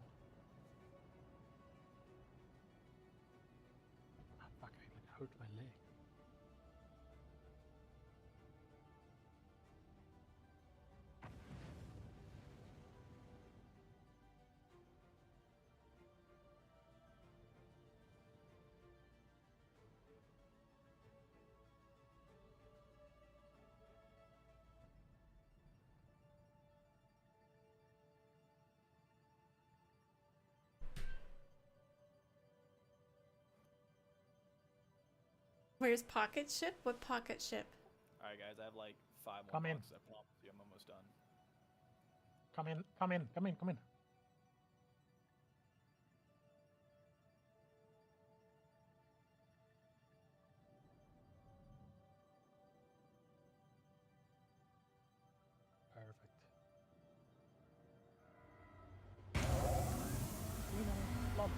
Ah, fuck, I like hurt my leg. Where's pocket ship? What pocket ship? All right, guys, I have like 5 more Come in. bucks. I promise you, I'm almost done. Come in, come in, come in, come in. Perfect. Love.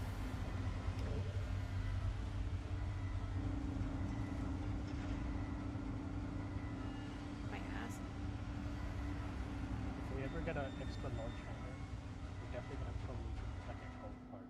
My ass. If we ever get an extra large hammer, we're definitely gonna throw like a cold part.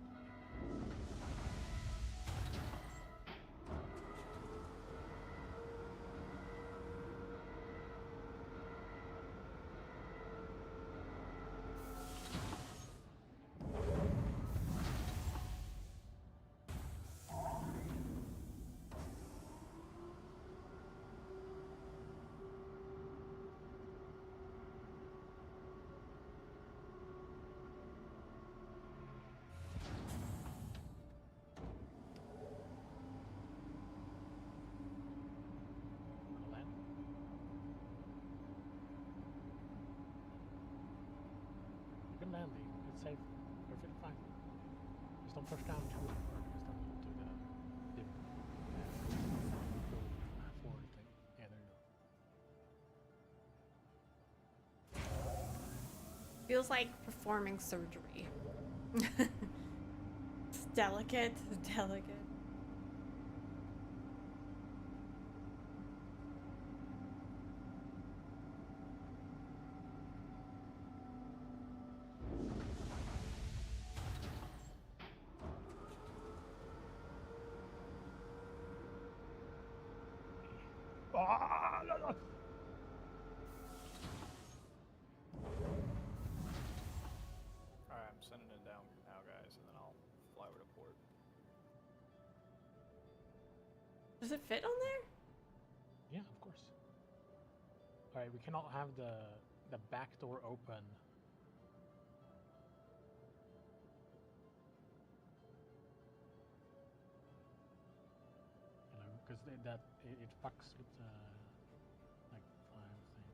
Land. You can land, Lee. It's safe. Perfectly fine. Just don't push down too hard, because then you'll do the go forward thing. Yeah, there you go. Feels like performing surgery. It's delicate, delicate. Ah, la, la. Alright, I'm sending it down now, guys, and then I'll fly over to port. Does it fit on there? Yeah, of course. Alright, we cannot have the back door open. You know, because it fucks with the like fire thing.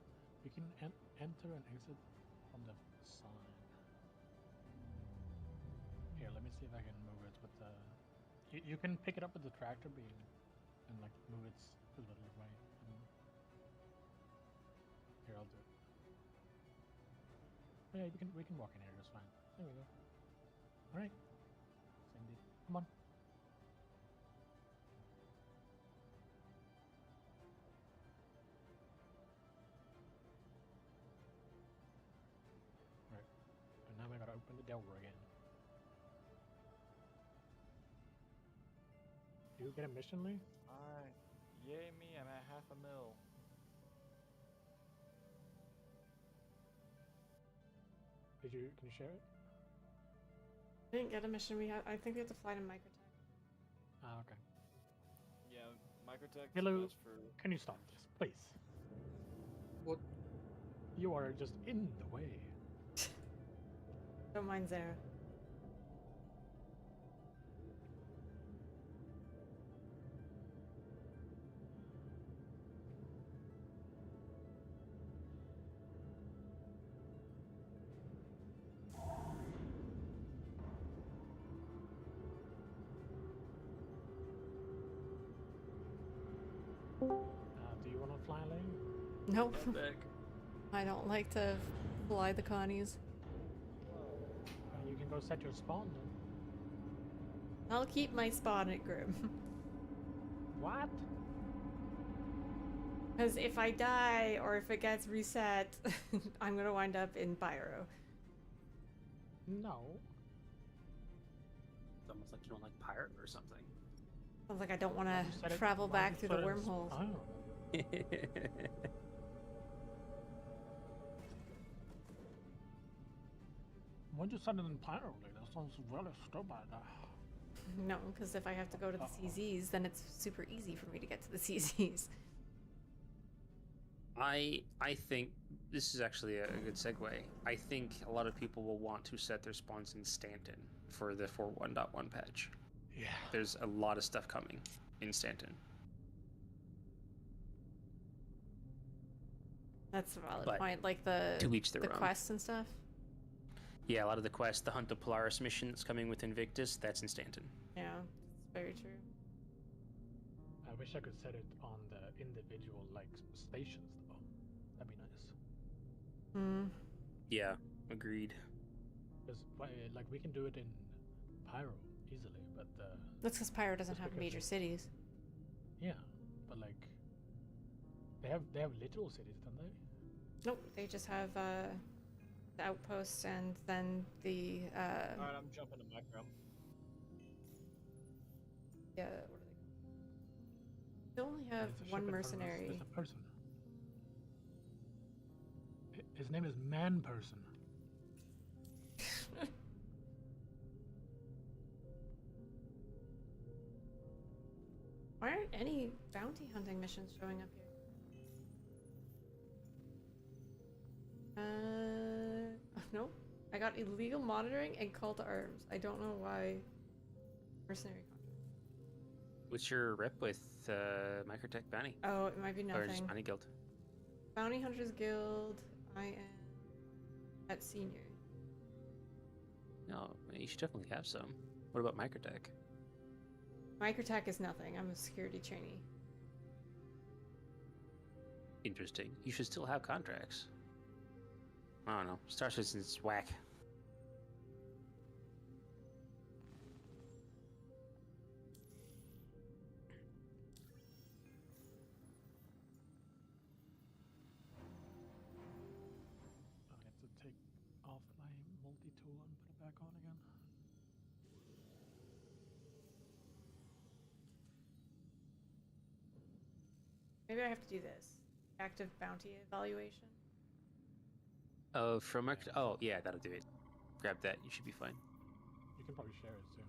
We can enter and exit from the side. Here, let me see if I can move it with the. You can pick it up with the tractor beam and like move it a little way. Here, I'll do it. Oh, yeah, we can walk in here just fine. There we go. All right. Cindy, come on. open the door again. Do you get a mission, Lee? Alright. Yay me, I'm at half a mil. Can you share it? I didn't get a mission. I think we have to fly to Microtech. Ah, okay. Yeah, Microtech Hello. is best for... Can you stop this, please? What? You are just in the way. Don't mind Zara. Do you want to fly, Lee? Nope. Back. I don't like to fly the Connies. You can go set your spawn then. I'll keep my spawn at Grim. What? Because if I die or if it gets reset, I'm gonna wind up in Pyro. No. It's almost like you don't like pirate or something. Sounds like I don't want Why don't you set to it- travel why don't back you through set the it in wormholes. spawn? Why'd you set it in Pyro, Lee? That sounds really stupid. No, because if I have to go to the CZs, then it's super easy for me to get to the CZs. I think this is actually a good segue. I think a lot of people will want to set their spawns in Stanton for the 4.1.1 patch. Yeah. There's a lot of stuff coming in Stanton. That's a valid But point. Like the to each their own. quests and stuff. Yeah, a lot of the quests, the Hunt of Polaris mission that's coming with Invictus, that's in Stanton. Yeah, it's very true. I wish I could set it on the individual like stations though. That'd be nice. Hmm. Yeah, agreed. Because like we can do it in Pyro easily, but That's because Pyro doesn't Just have because major it- cities. yeah, but like they have literal cities, don't they? Nope, they just have the outposts and then the Alright, I'm jumping to micro. yeah, what are they called? They only have It's a ship one in front of us, mercenary. there's a person. His name is Man Person. Why aren't any bounty hunting missions showing up here? No. I got illegal monitoring and call to arms. I don't know why. Mercenary contract. What's your rep with Microtech Bounty? Oh, it might be Or just nothing. Bounty Guild? Bounty Hunters Guild. I am at senior. No, you should definitely have some. What about Microtech? Microtech is nothing. I'm a security trainee. Interesting. You should still have contracts. I don't know. Star Citizen's whack. I have to take off my multi-tool and put it back on again. Maybe I have to do this. Active bounty evaluation. Oh, from Oh, yeah, that'll do it. Grab that. You should be fine. You can probably share it too.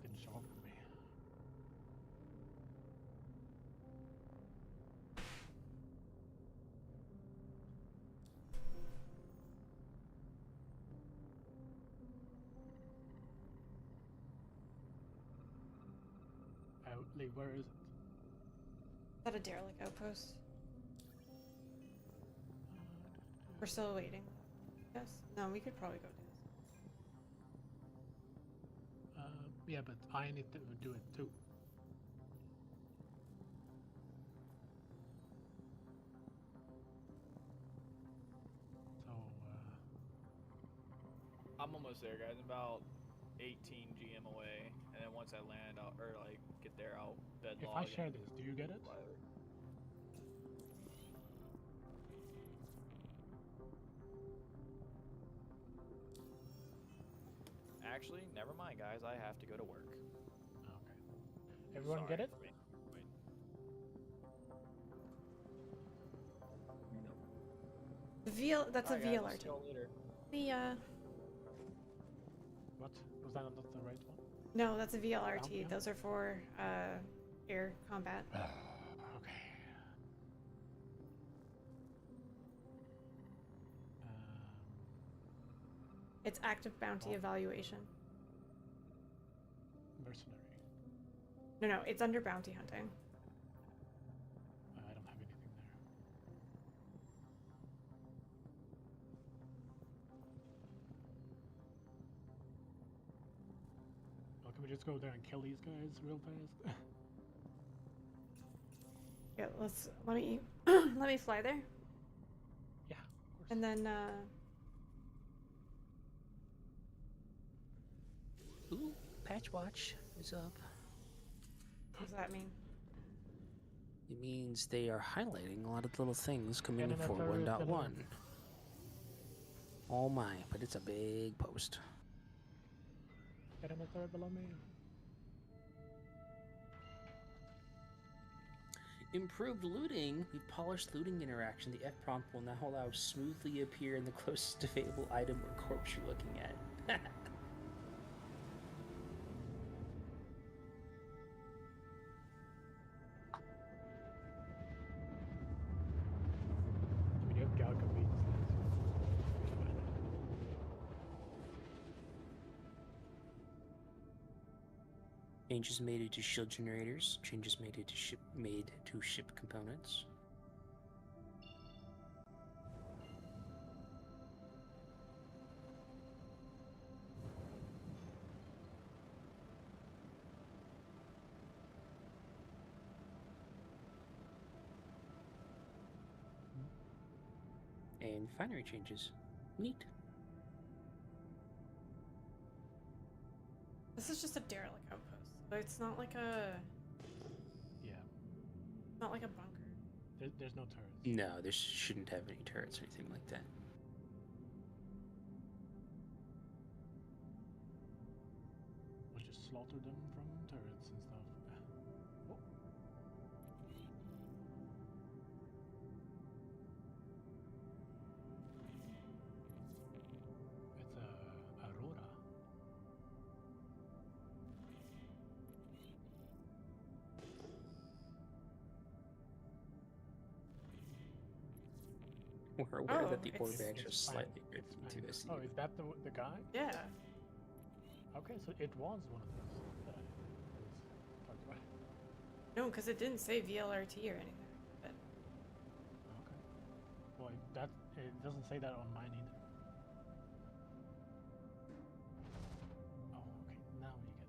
Didn't show up for me. Lee, where is it? Is that a derelict outpost? We're still waiting. Yes? No, we could probably go do this. Yeah, but I need to do it too. So, I'm almost there, guys. I'm about 18 GM away, and then once I land, or like get there, I'll bed If log. I share this, do you get it? Actually, never mind, guys. I have to go to work. Okay. Everyone Sorry get it? for me. Wait. That's a Alright, guys, I'll VLRT. see y'all later. The What? Was that not the right one? no, that's a VLRT. Bounty? Those are for air combat. Okay. It's active bounty evaluation. Mercenary. No, it's under bounty hunting. I don't have anything there. Well, can we just go there and kill these guys real fast? Yeah, let me let me fly there, Yeah, of course. and then Ooh, Patch Watch is up. what does that mean? It means they are highlighting a lot of little things coming Get in for that turret, 1.1. Oh my, but it's a big post. Get in the third below me. Improved looting. We polished looting interaction. The F prompt will now allow smoothly appear in the closest available item or corpse you're looking at. I mean, you have Galco beats. Changes made to shield generators. Changes made to ship components. And refinery changes. Neat. This is just a derelict outpost. But it's not like a Yeah. not like a bunker. There's no turrets. No, there shouldn't have any turrets or anything like that. We'll just slaughter them from turrets and stuff. Oh. It's a Aurora. We're aware Oh, that the orb it's- bags are It's fine. slightly It's different to fine. us. Oh, is that the guy? Yeah. Okay, so it was one of those that I was talked about. No, because it didn't say VLRT or anything. But Okay. Well, it doesn't say that on mine either. Oh, okay. Now you get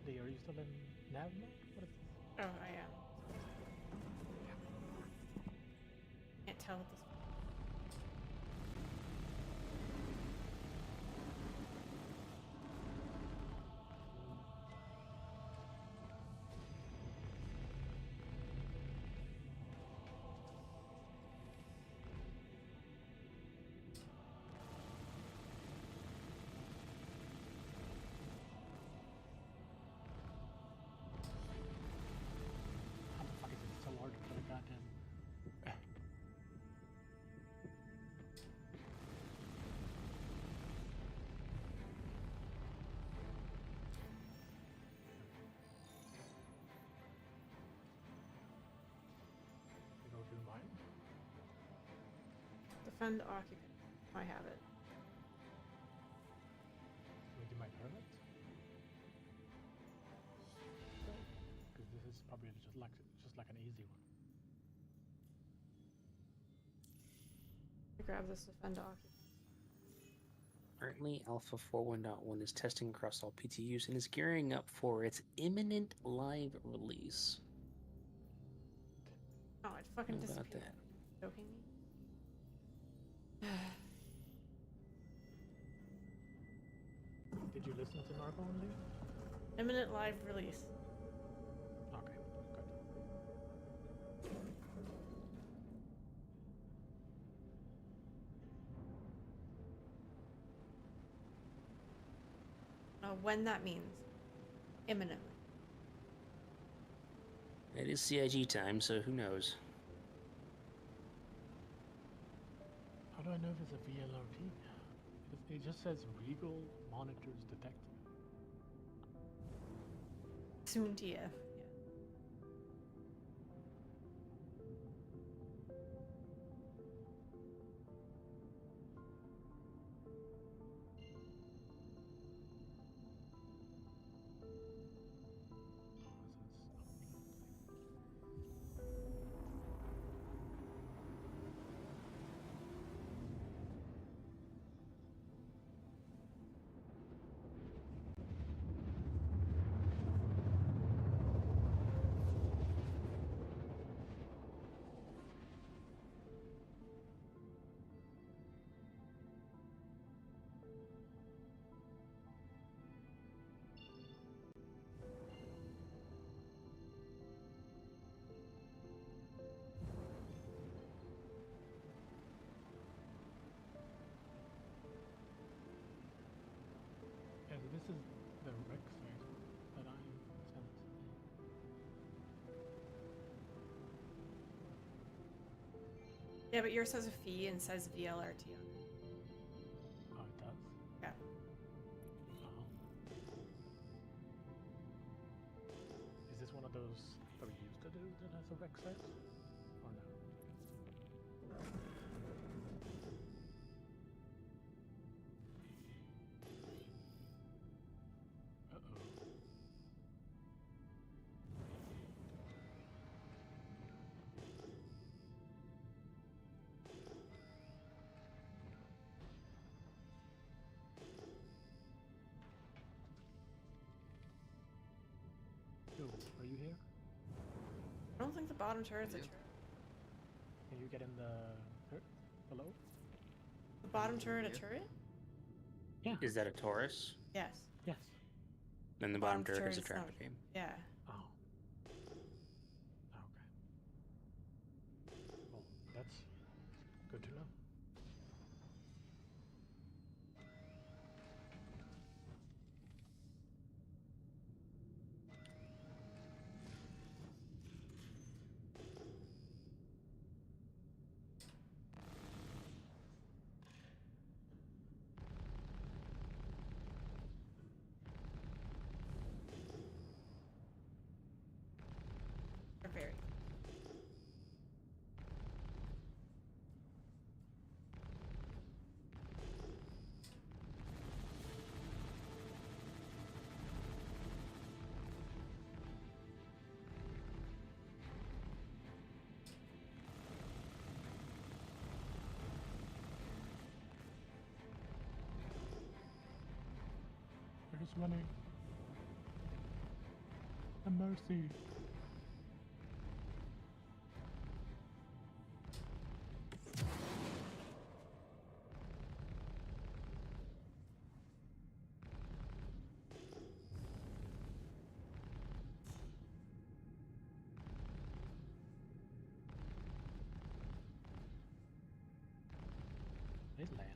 it. Lee, are you still in nav mode? What is this? oh, I am. Can't tell with this. How the fuck is it so hard to put a goddamn... Go do mine? Defend occupant. I have it. We do my permit? Because this is probably just like an easy one. I grab this defend occupant. Currently, Alpha 4.1.1 is testing across all PTUs and is gearing up for its imminent live release. Oh, it fucking How about disappeared. that? Joking me? Did you listen to Narco only? Imminent live release. Okay, good. When that means. Imminently. It is CIG time, so who knows? How do I know if it's a VLRT? It just says Regal monitors detected. Soon to you. Yeah, so this is the rec site that I sent. Yeah, but yours has a fee and says VLRT on it. Oh, it does? Yeah. Oh. Is this one of those that we used to do that has a rec site? Or no? Uh-oh. Yo, are you here? I don't think the bottom turret's a turret. Can you get in the below? The bottom turret a Yeah. turret? Yeah. Is that a Taurus? Yes. Yes. Then the bottom turret is a turret's not- traffic game. Yeah. Oh. Okay. Well, that's good to know. Or very. There's running. A mercy. They landed.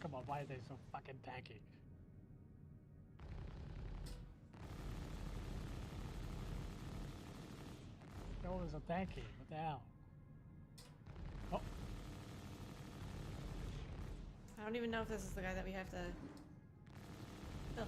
Come on, why are they so fucking tanky? They're always so tanky. What the hell? Oh, I don't even know if this is the guy that we have to. Oh.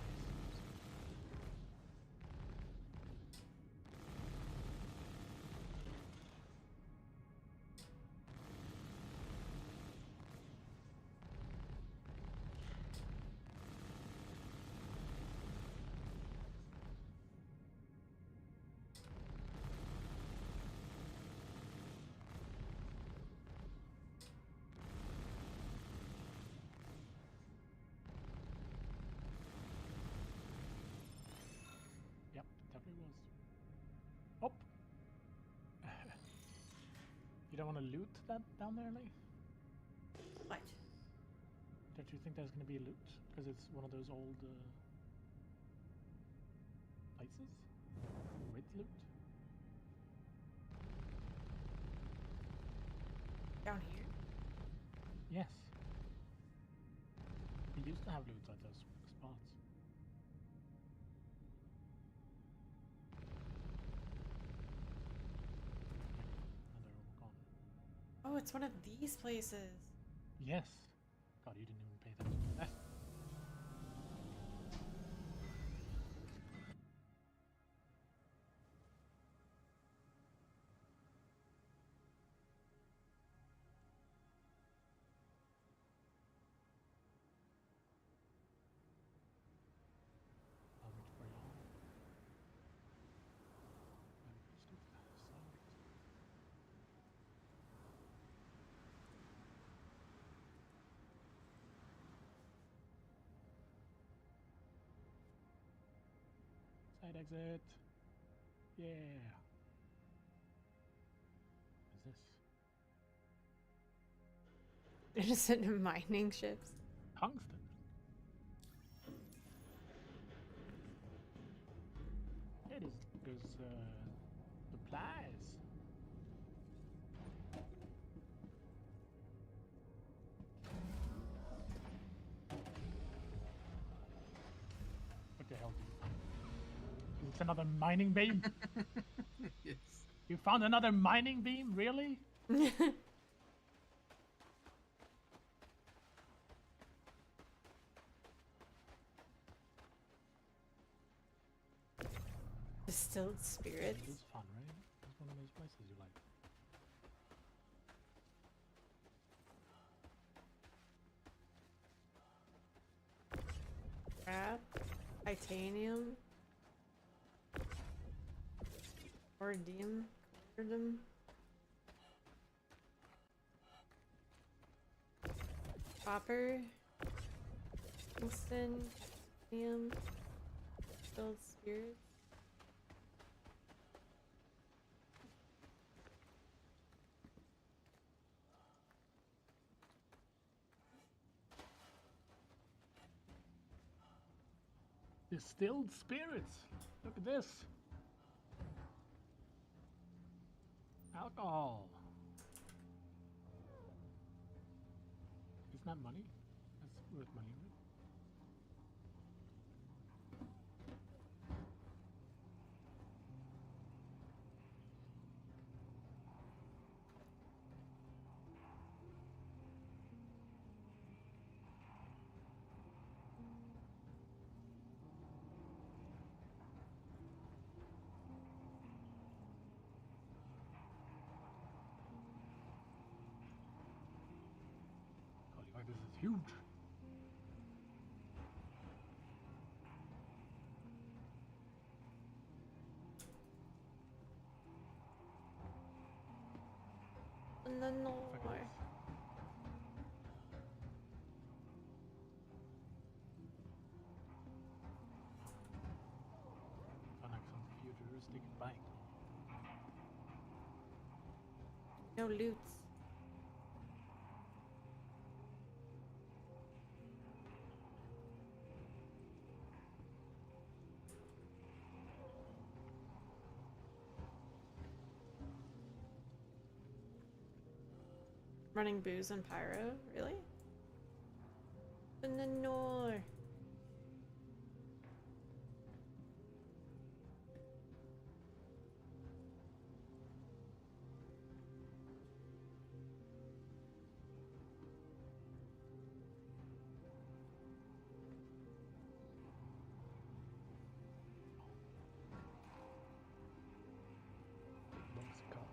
You don't want to loot that down there, Lee? What? Don't you think there's going to be loot? Because it's one of those old places with loot. Down here? Yes. We used to have loot at those spots. And they're all gone. Oh, it's one of these places. Yes. God, you didn't even pay attention to that. I'll reach for y'all. Side exit. Yeah. What is this? Innocent mining ships. Tungsten. It is. There's supplies. What the hell? It's another mining beam. Yes. You found another mining beam? Really? Distilled spirits. It's fun, right? It's one of those places you like. Scrap. Titanium. Cordium. Cordium. Copper. Tungsten. Titanium. Distilled spirits. Distilled spirits. Look at this. Alcohol. Isn't that money? That's worth money, right? Holy fuck, this is huge. No. Fuck it is. Sound like some futuristic bike. No loots. Running booze and pyro? Really? No. Bunks of copper.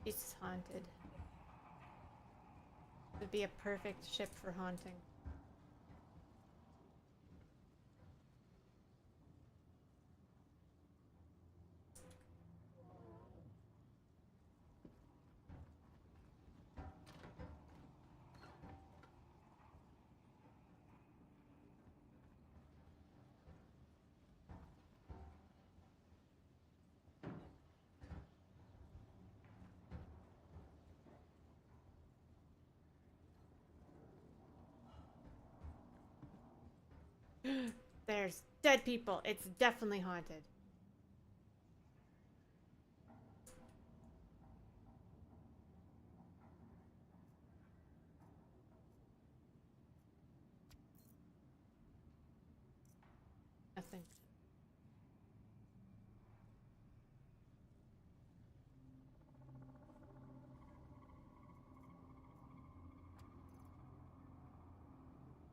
It's haunted. It would be a perfect ship for haunting. There's dead people. It's definitely haunted. Nothing.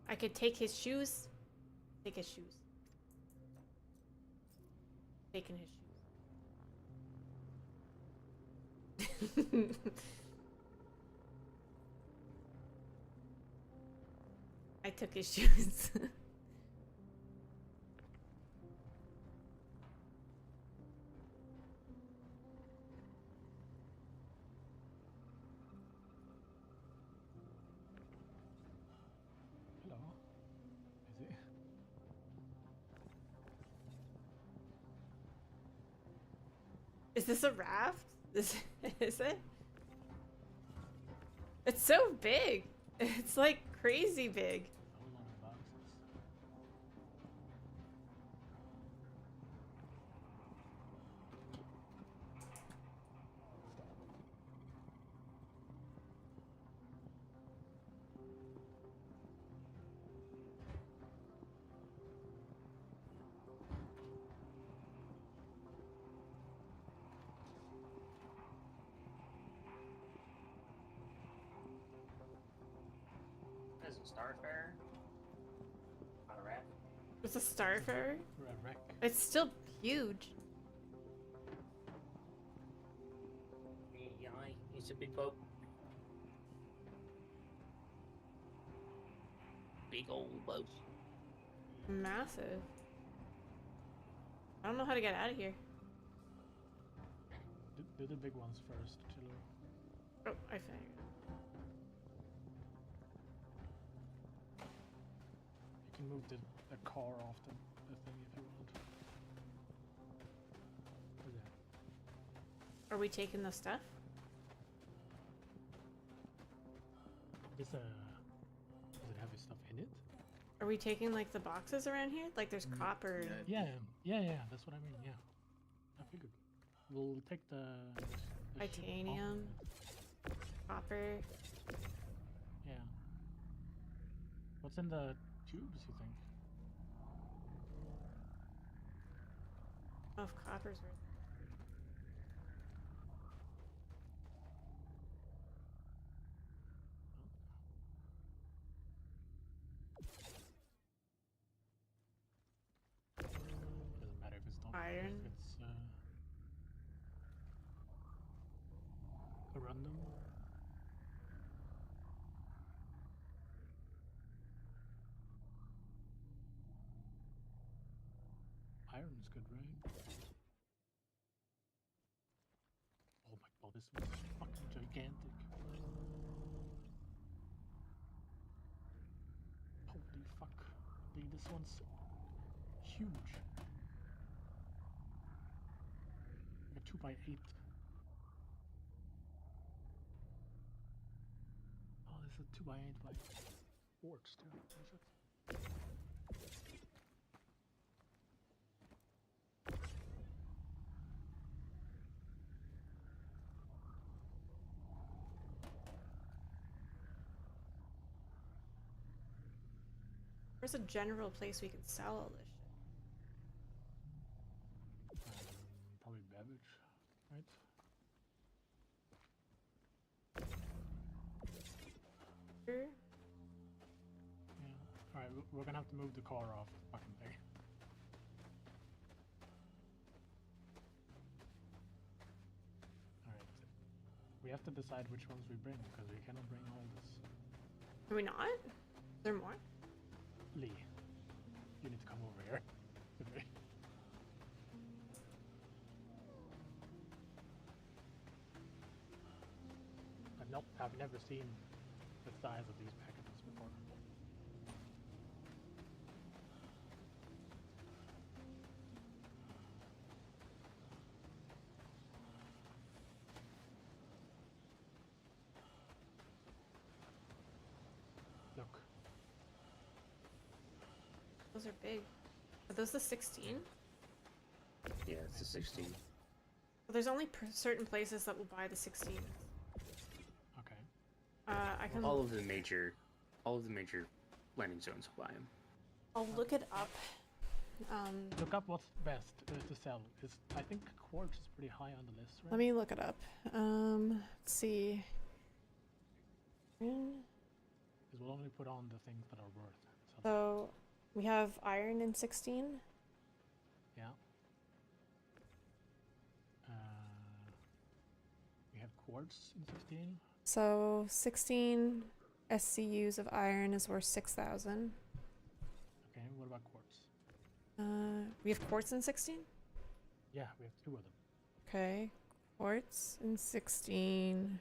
I could take his shoes. Take his shoes. Taking his shoes. I took his shoes. Hello. Is it? Is this a raft? Is it? It's so big. It's like crazy big. A whole lot of boxes. As a Starfarer? On a raft? It's a starfarer. We're a wreck. It's still huge. Yeah, it's a big boat. Big old boat. Massive. I don't know how to get out of here. Do the big ones first, Chilo. Oh, I found it. You can move the car off the thing if you want. Yeah. Are we taking the stuff? Does it have his stuff in it? Are we taking like the boxes around here? Like there's copper. Yeah, that's what I mean, yeah. I figured. We'll take the ship Titanium. Copper. Yeah. What's in the tubes, you think? Oh, if copper's worth. Doesn't matter if it's not Iron. if it's a random. Iron's good, right? Oh my god, this one's fucking gigantic. Holy fuck. This one's huge. Like a 2x8. Oh, this is a 2x8 by boards too. What is it? Where's a general place we can sell all this shit? Probably Babbage, right? Here? Yeah. Alright, we're gonna have to move the car off the fucking thing. Alright. We have to decide which ones we bring, because we cannot bring all this. Are we not? Is there more? Lee, you need to come over here with me. I've never seen the size of these packages before. Look. Those are big. Are those the 16? Yeah, it's a 16. Well, there's only certain places that will buy the 16. Okay. I can. All of the major landing zones will buy them. I'll look it up. Look up what's best to sell. I think quartz is pretty high on the list, right? Let me look it up. Let's see. Because we'll only put on the things that are worth. So we have iron in 16. Yeah. We have quartz in 16. So 16 SCUs of iron is worth 6,000. Okay, what about quartz? We have quartz in 16? Yeah, we have 2 of them. Okay. Quartz in 16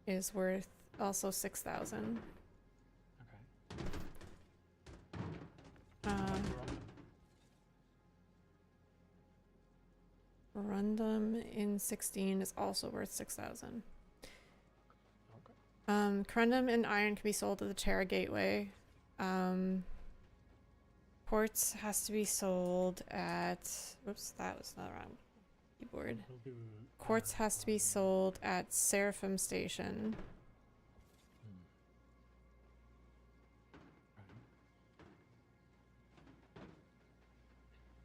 is worth also 6,000. Okay. Corundum in 16 is also worth 6,000. Okay. Corundum and iron can be sold at the Terra Gateway. Quartz has to be sold at... Oops, that was not wrong. Keyboard. We'll do, Quartz has to be sold at Seraphim Station.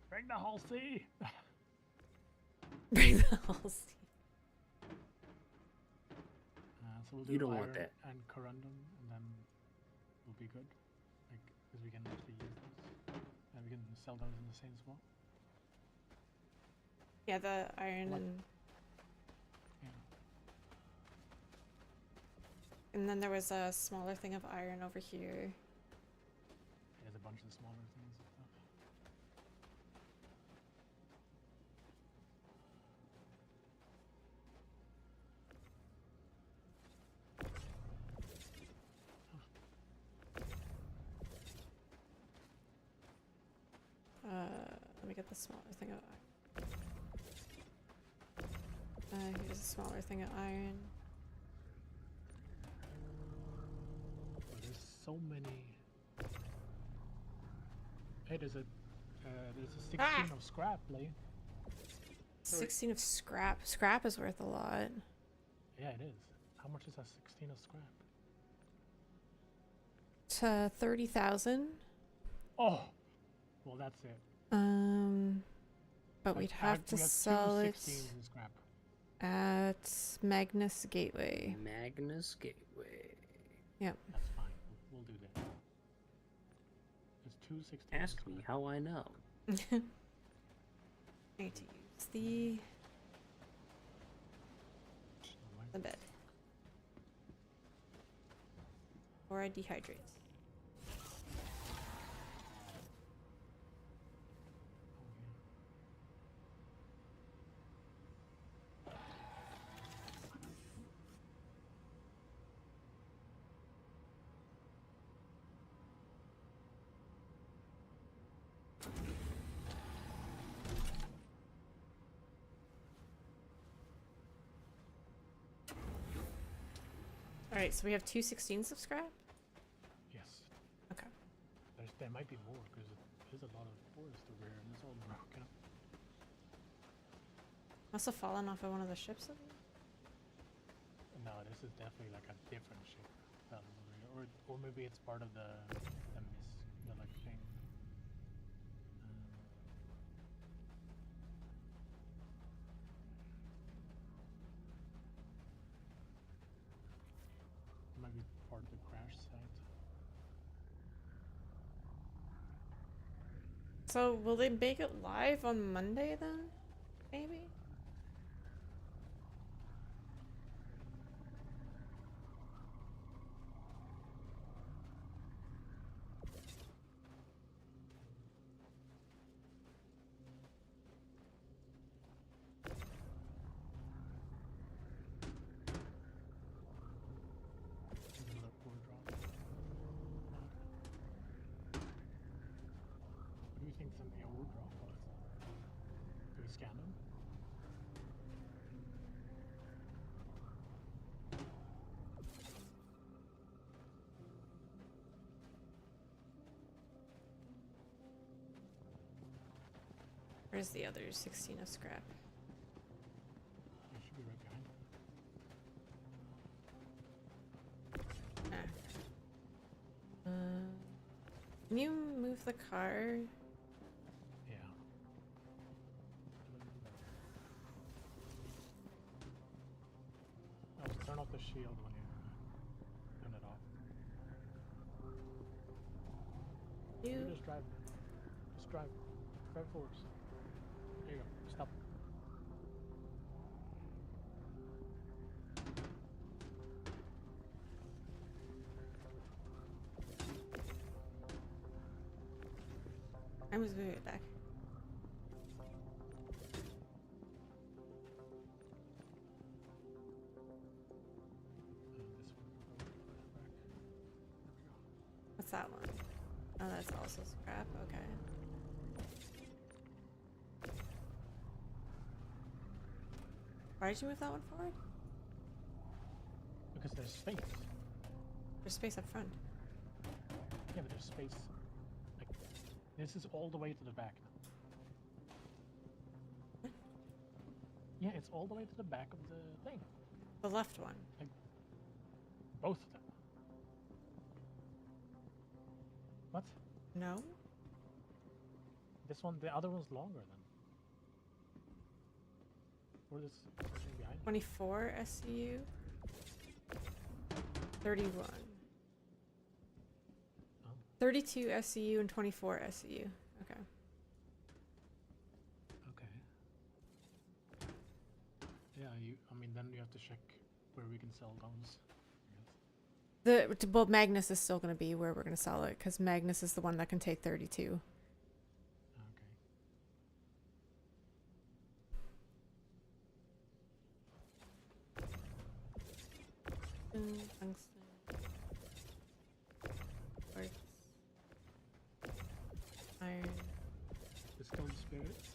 Bring the whole sea! Bring the whole sea. So we'll do You don't iron want that. and corundum, and then we'll be good. Like, because we can actually use those. And we can sell those in the same as well. Yeah, the iron Like- and... Yeah. And then there was a smaller thing of iron over here. There's a bunch of smaller things and stuff. Let me get the smaller thing of iron. Here's a smaller thing of iron. But there's so many. Hey, there's a 16 of scrap, Lee. 16 of scrap. Scrap is worth a lot. Yeah, it is. How much is that 16 of scrap? To 30,000. Oh, well, that's it. But we'd have to sell it 16s in scrap. at Magnus Gateway. Magnus Gateway. Yep. That's fine. We'll do that. There's 2 16s. Ask me how I know. I need to use the bed. Or I dehydrate. Alright, so we have 2 16s of scrap? Yes. Okay. There might be more because there's a lot of forest over here and it's all broken up. Must have fallen off of one of the ships. No, this is definitely like a different ship. That over here. Or maybe it's part of the like thing. Might be part of the crash site. So, will they make it live on Monday then? Maybe? Another poor drop. What do you think the old drop was? Do we scan them? Where's the other 16 of scrap? It should be right behind. Can you move the car? Yeah. Oh, so turn off the shield when you turn it off. You just drive. Just drive. Drive forwards. There you go. Stop. I was way back. This one. Back. What's that one? Oh, that's also scrap. Okay. Why did you move that one forward? Because there's space. There's space up front. Yeah, but there's space. Like, this is all the way to the back now. What? Yeah, it's all the way to the back of the thing. The left one. Like, both of them. What? No? This one, the other one's longer than. Or this something behind me. 24 SCU. 31. Oh. 32 SCU and 24 SCU. Okay. Okay. Yeah, I mean, then you have to check where we can sell those. Well, Magnus is still going to be where we're going to sell it, because Magnus is the one that can take 32. Tungsten. Quartz. Iron. Distilled spirits.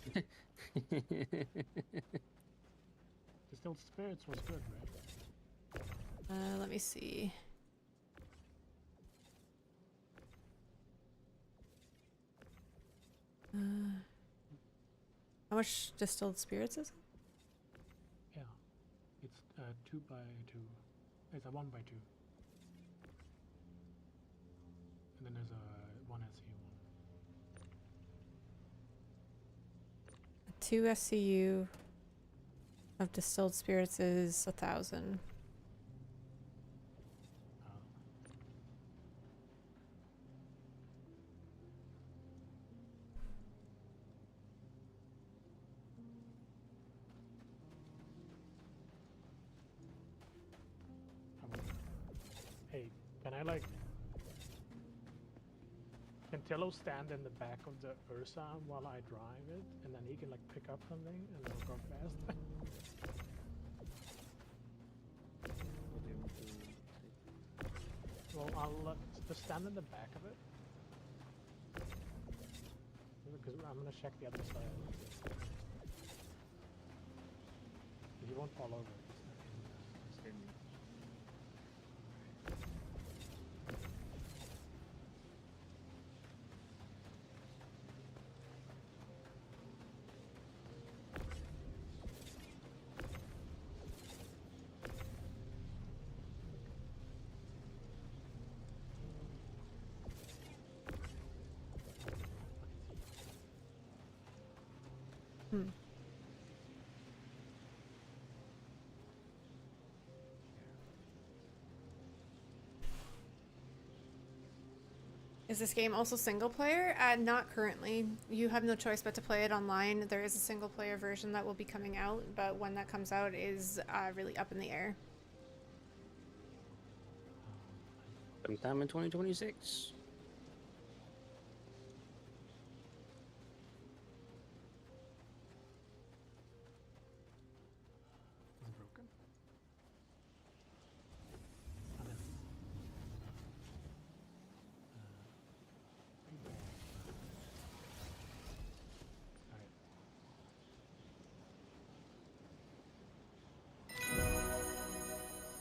Distilled spirits was good, right? Let me see. How much distilled spirits is it? Yeah. It's 2 by 2. It's a 1 by 2. And then there's a 1 SCU one. 2 SCU of distilled spirits is 1,000. Hey, can I like... Can Tillo stand in the back of the Ursa while I drive it? And then he can like pick up something and then go fast? Well, I'll just stand in the back of it. Because I'm gonna check the other side. He won't fall over. Is this game also single player? Not currently. You have no choice but to play it online. There is a single player version that will be coming out, but when that comes out is really up in the air. Sometime in 2026. Is it broken?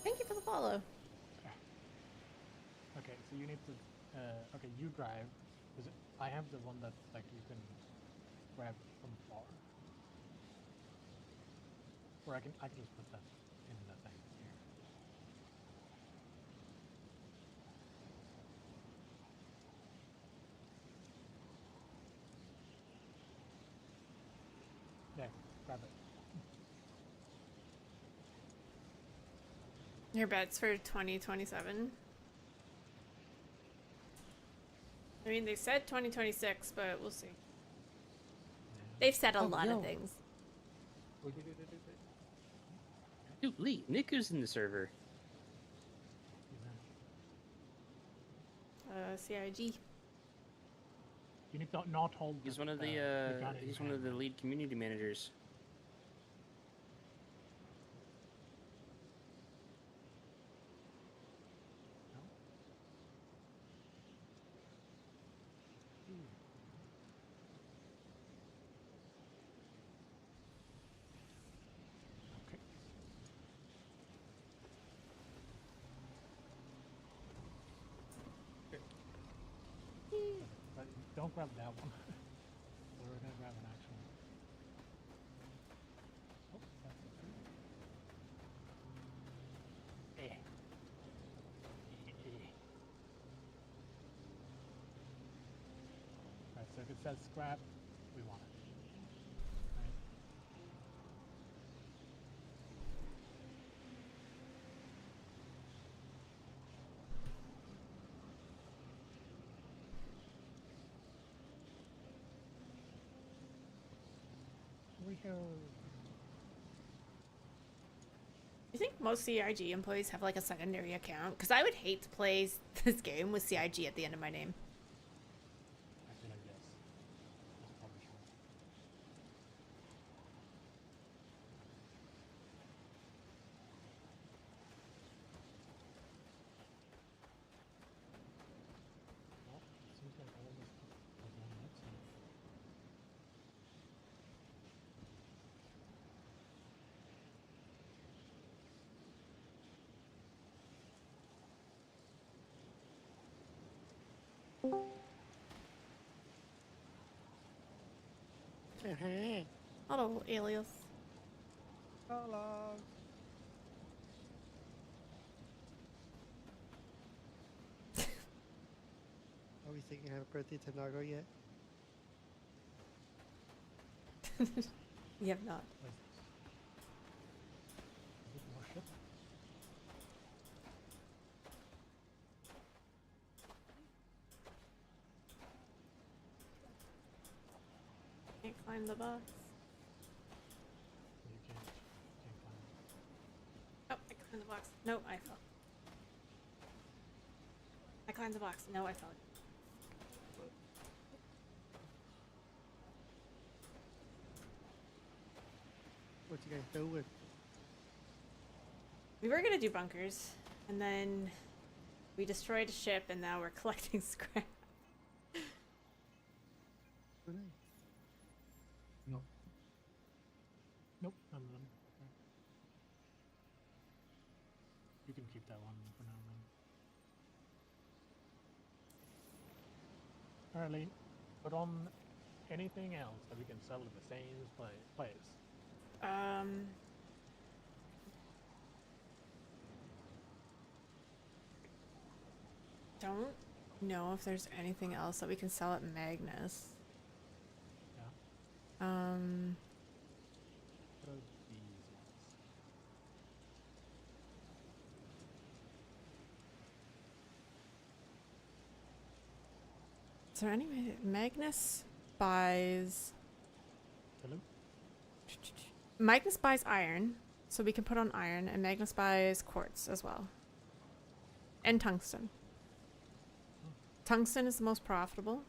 Thank you for the follow. Okay, so you need to... okay, you drive. I have the one that like you can... grab from far. Or I can just put that in the thing here. There, grab it. Your bets for 2027? I mean, they said 2026, but we'll see. They've said a lot of things. Dude, Lee, Nick is in the server. CIG. You need to not hold. He's one of gun the in he's your one of the hand. lead community managers. Okay. But don't grab that one. We're gonna grab an actual. Oh, that's okay. Right, so if it says scrap, we want it. Right. We go. You think most CIG employees have like a secondary account? Because I would hate to play this game with CIG at the end of my name. I feel like yes. That's probably true. Well, it seems like all this stuff is on that side. Hello, alias. Hello. Are we singing happy birthday to Nago yet? You have not. Is it more ship? Can't climb the box. You can't climb it. Oh, I climbed the box. No, I fell. I climbed the box. No, I fell. What you guys doing? We were gonna do bunkers, and then we destroyed a ship, and now we're collecting scrap. Oh, nice. Nope, none of them. Okay. You can keep that one for now, then. Alright, Lee, put on anything else that we can sell at the same place. Don't know if there's anything else that we can sell at Magnus. Yeah. What are these ones? Is there any way Magnus buys? Hello? Magnus buys iron, so we can put on iron, and Magnus buys quartz as well. And tungsten. Tungsten is the most profitable.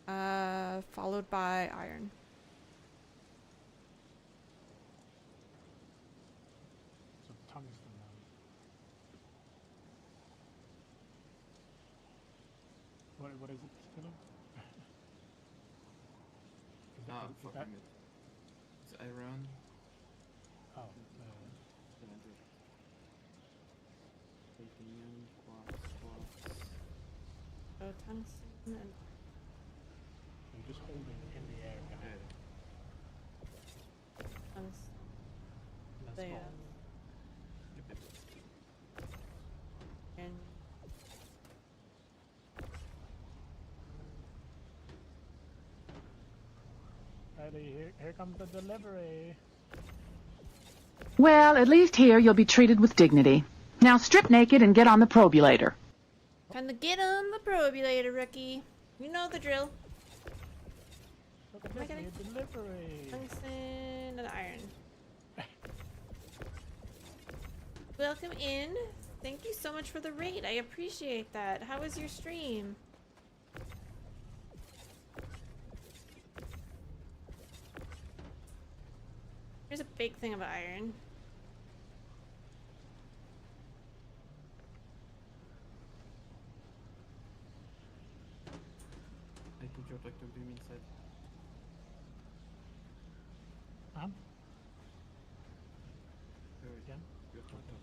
Followed by iron. So tungsten then. What is it, Philip? Fucking it. It's iron. Oh, Titanium, quartz. So tungsten and you're just holding in the area. they, small. and Ready, here comes the delivery. Well, at least here you'll be treated with dignity. Now strip naked and get on the probulator. time to get on the probulator, rookie. You know the drill. Look at Am I this, getting- the delivery. Tungsten and iron. Welcome in. Thank you so much for the raid. I appreciate that. How was your stream? Here's a big thing of iron. I put your tractor beam inside. Um, Yeah. Your tractor.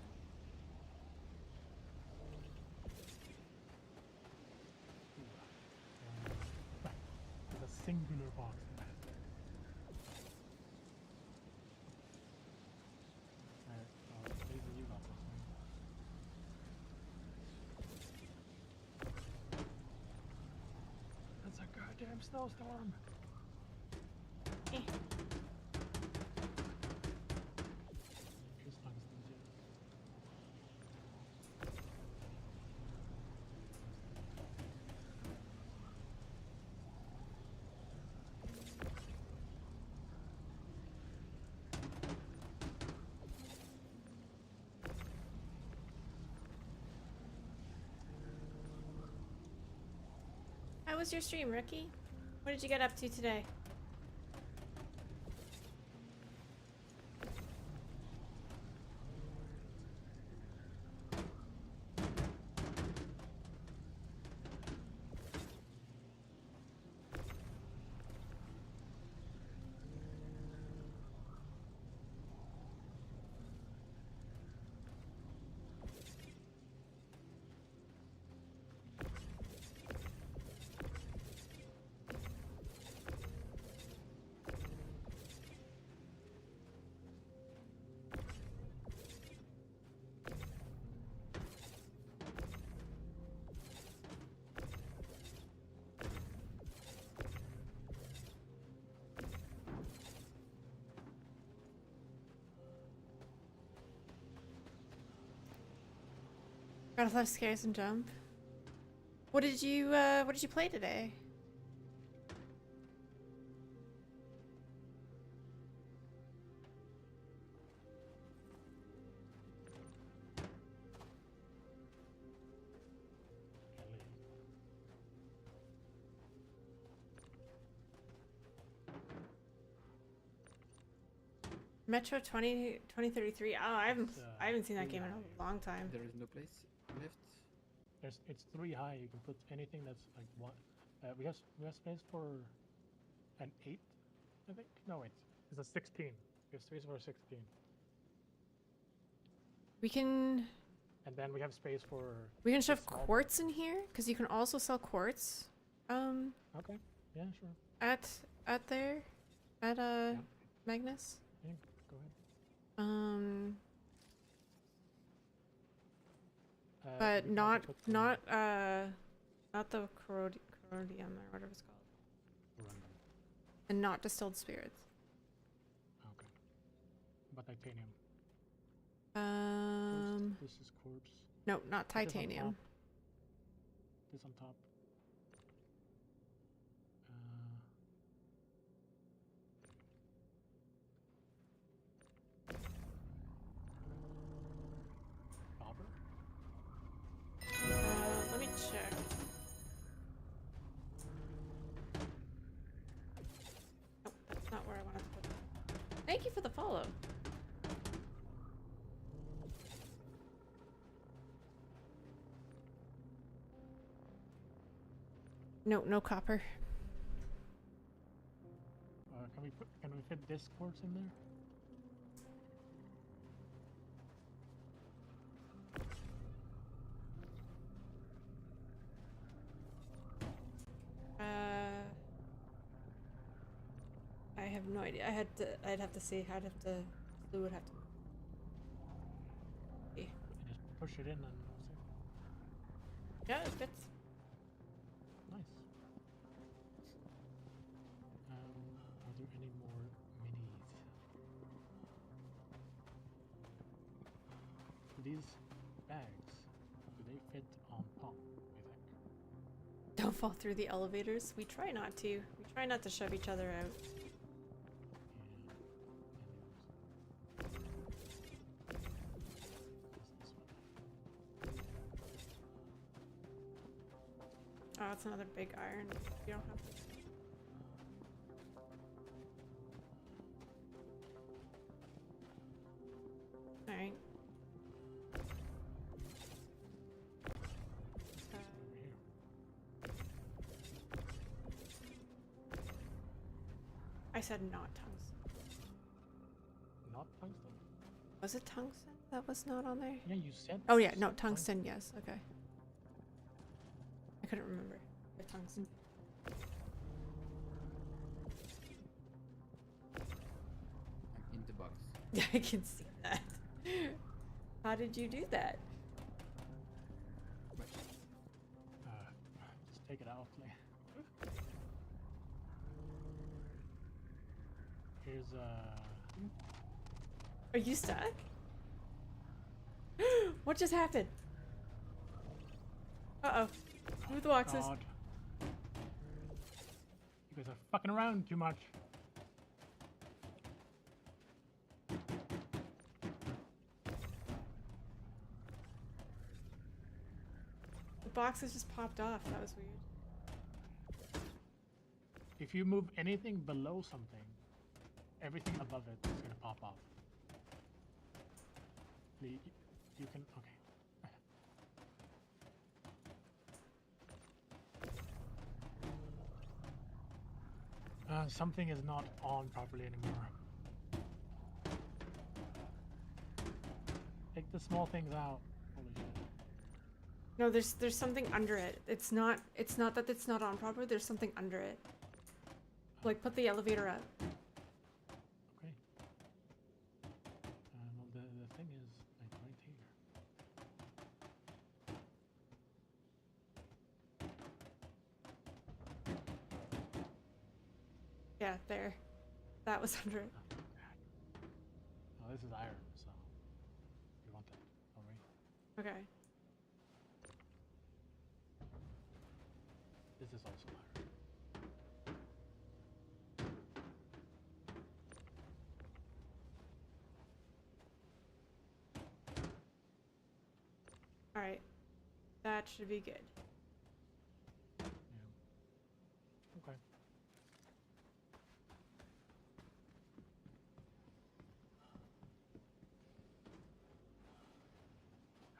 There's a singular box. Maybe you got this one. That's a goddamn snowstorm. Eh. Here's tungsten too. How was your stream, rookie? What did you get up to today? Got a lot of scares and jump. What did you play today? Metro 2033. Oh, I haven't seen that game in a long time. There is no place left. It's 3 high. You can put anything that's like one. We have space for an 8, I think. No, wait, it's a 16. We have space for a 16. We can And then we have space for. shove small quartz in here because you can also sell quartz. Okay. Yeah, sure. At there, at Magnus. Yeah, go ahead. But we can not also put some not the corrodium or whatever it's called, random. and not distilled spirits. Okay. But titanium. This is quartz. No, not This is on titanium. top. This on top. Copper? Let me check. Oh, that's not where I wanted to put that. Thank you for the follow. No, no copper. Can we fit this quartz in there? I have no idea. I'd have to see. I'd have to. Lou would have to. push it in and we'll see. Yeah, it fits. Nice. Are there any more minis? These bags, do they fit on top, you think? Don't fall through the elevators. We try not to. We try not to shove each other out. Oh, that's another big iron. You don't have this. Alright. I said not tungsten. Not tungsten? Was it tungsten that was not on there? Yeah, you said. Oh yeah, no, tungsten, yes, okay. I couldn't remember the tungsten. I'm in the box. Yeah, I can see that. How did you do that? Just take it out, Lee. Here's Are you stuck? What just happened? Uh-oh. Move the boxes. God. You guys are fucking around too much. The boxes just popped off. That was weird. If you move anything below something, everything above it is gonna pop off. You can, okay. Something is not on properly anymore. Take the small things out. Holy shit. No, there's something under it. It's not that it's not on properly. There's something under it. Like put the elevator up. Okay. Well, the thing is like right here. Yeah, there. That was under it. Oh, this is iron, so you want that, alright? Okay. This is also iron. Alright. That should be good. Yeah. Okay.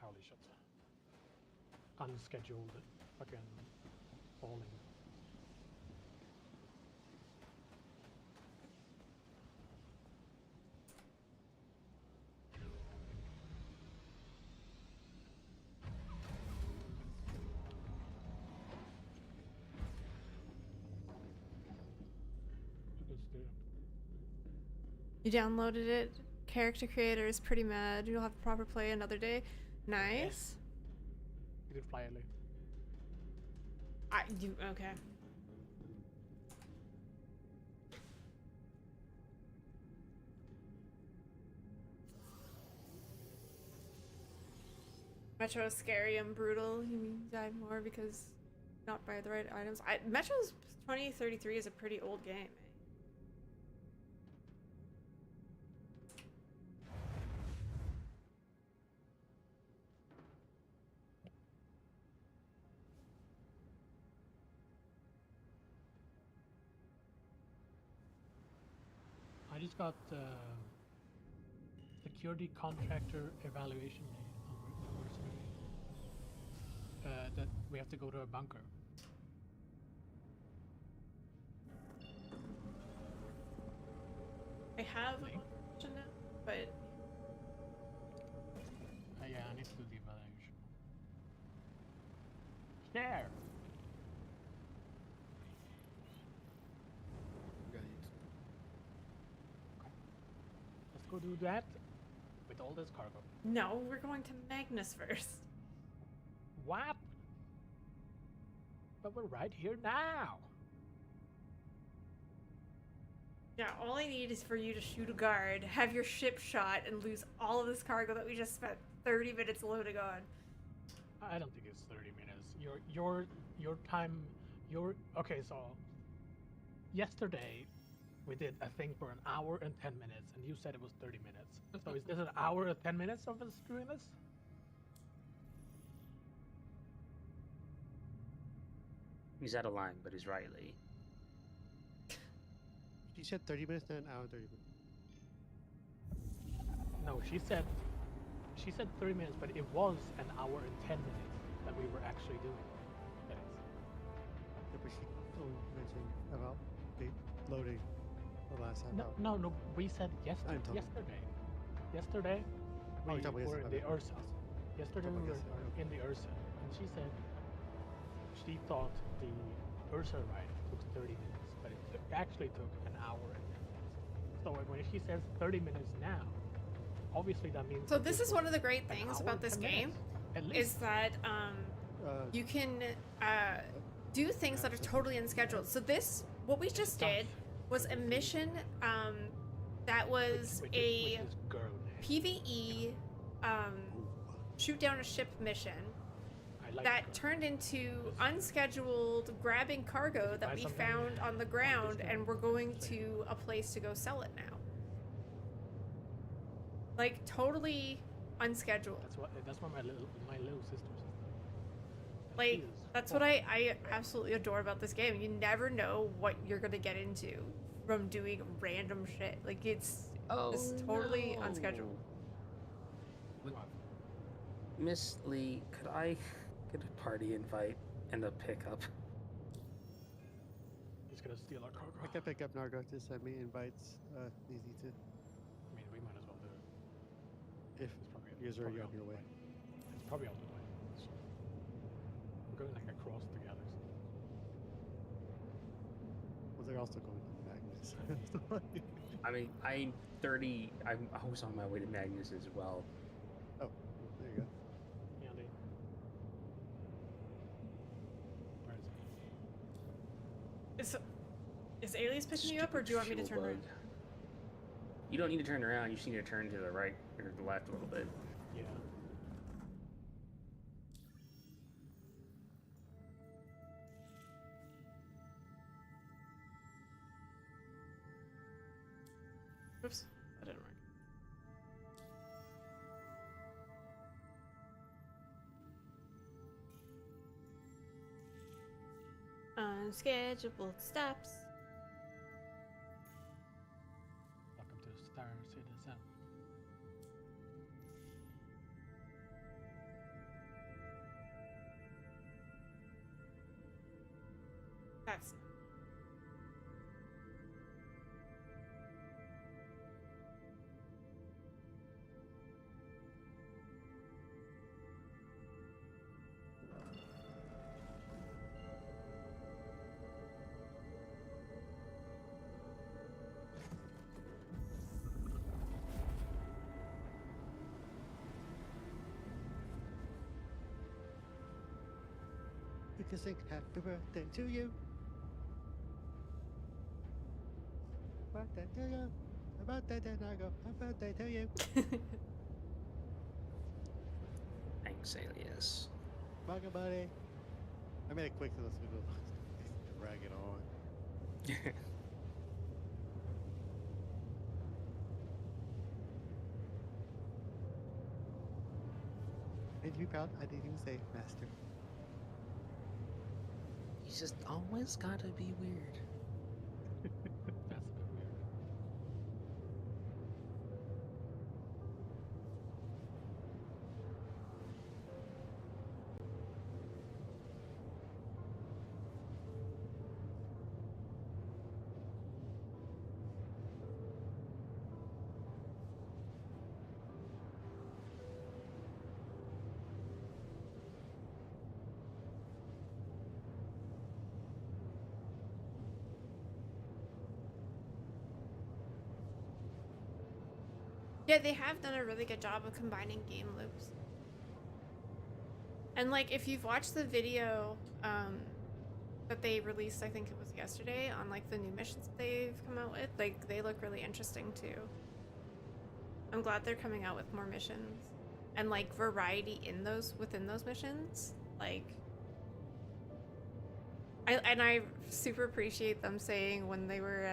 Holy shit. Unscheduled fucking falling. You downloaded it. Character creator is pretty mad. You'll have proper play another day. Nice. You did fly early. Okay. Metro is scary and brutal. You mean die more because not buy the right items. Metro's 2033 is a pretty old game. I just got security contractor evaluation that we have to go to a bunker. I have a question now, but Yeah, I need to do the evaluation. Share. Got it. Let's go do that. with all this cargo. No, we're going to Magnus first. What? But we're right here now. Yeah, all I need is for you to shoot a guard, have your ship shot, and lose all of this cargo that we just spent 30 minutes loading on. I don't think it's 30 minutes. Your time. Okay. So yesterday we did a thing for an hour and 10 minutes, and you said it was 30 minutes. So is this an hour and 10 minutes of us doing this? He's out of line, but he's right, Lee. She said 30 minutes, then an hour and 30 minutes. No, she said 30 minutes, but it was an hour and 10 minutes that we were actually doing it. Yeah, but she only mentioned about the loading the last half hour. No, we said yesterday. Yesterday, Oh, we you're talking were about in the yesterday. Ursa. Yesterday we were in the Ursa, and she said she thought the Ursa ride took 30 minutes, but it actually took an hour and 10 minutes. So when she says 30 minutes now, obviously that means. So this is one of the great things about this game, is that you can do things that are totally unscheduled. So what we just did was a mission that was a PvE shoot down a ship mission that turned into unscheduled grabbing cargo that we found on the ground, and we're going to a place to go sell it now. Like, totally unscheduled. That's what my little sister said. Like, that's what I absolutely adore about this game. You never know what you're gonna get into from doing random shit. Like, it's totally unscheduled. Miss Lee, could I get a party invite and a pickup? He's gonna steal our cargo. I can pick up Nargo. Just send me invites. Easy to. I mean, we might as well do it. If you're already on your way. It's probably on the way. So we're going like across the galaxy. Well, they're also going to Magnus. I mean, I was on my way to Magnus as well. Oh, there you go. Yeah, where is it? Is Alias picking you up, or do you want me to turn around? You don't need to turn around. You just need to turn to the right or the left a little bit. Yeah. Oops, that didn't work. Unscheduled steps. Welcome to Star Citizen. That's We can sing happy birthday to you. Birthday to you. Birthday to Nargo. Birthday to you. Thanks, Alias. Welcome, buddy. I made it quick so let's go drag it on. And to be proud, I didn't even say master. You just always gotta be weird. That's a bit weird. Yeah, they have done a really good job of combining game loops. And like, if you've watched the video that they released, I think it was yesterday, on like the new missions that they've come out with, like they look really interesting too. I'm glad they're coming out with more missions and like variety in within those missions. Like, I super appreciate them saying when they were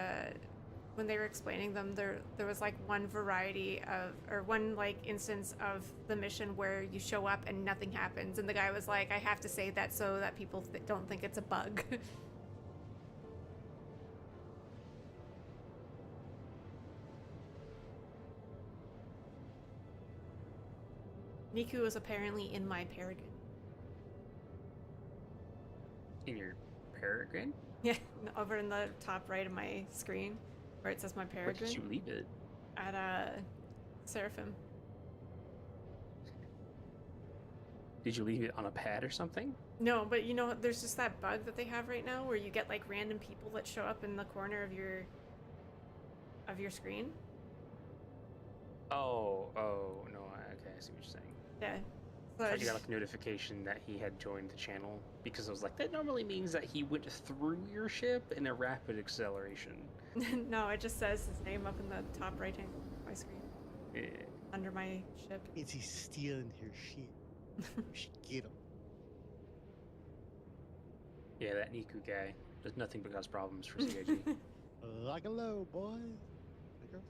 explaining them, there was like one variety of, or one like instance of the mission where you show up and nothing happens, and the guy was like, I have to say that so that people don't think it's a bug. Niku was apparently in my Peregrine. In your Peregrine? Yeah, over in the top right of my screen, where it says my Peregrine. Where did you leave it? At Seraphim. Did you leave it on a pad or something? No, but you know, there's just that bug that they have right now where you get like random people that show up in the corner of your screen. Oh, no, okay, I see what you're saying. Yeah. I thought you got like a notification that he had joined the channel, because I was like, that normally means that he went through your ship in a rapid acceleration. No, it just says his name up in the top right hand of my screen. Yeah. Under my ship. Means he's stealing her shit. We should get him. Yeah, that Niku guy does nothing but cause problems for CIG. Lock and low, boys. Hey, girls.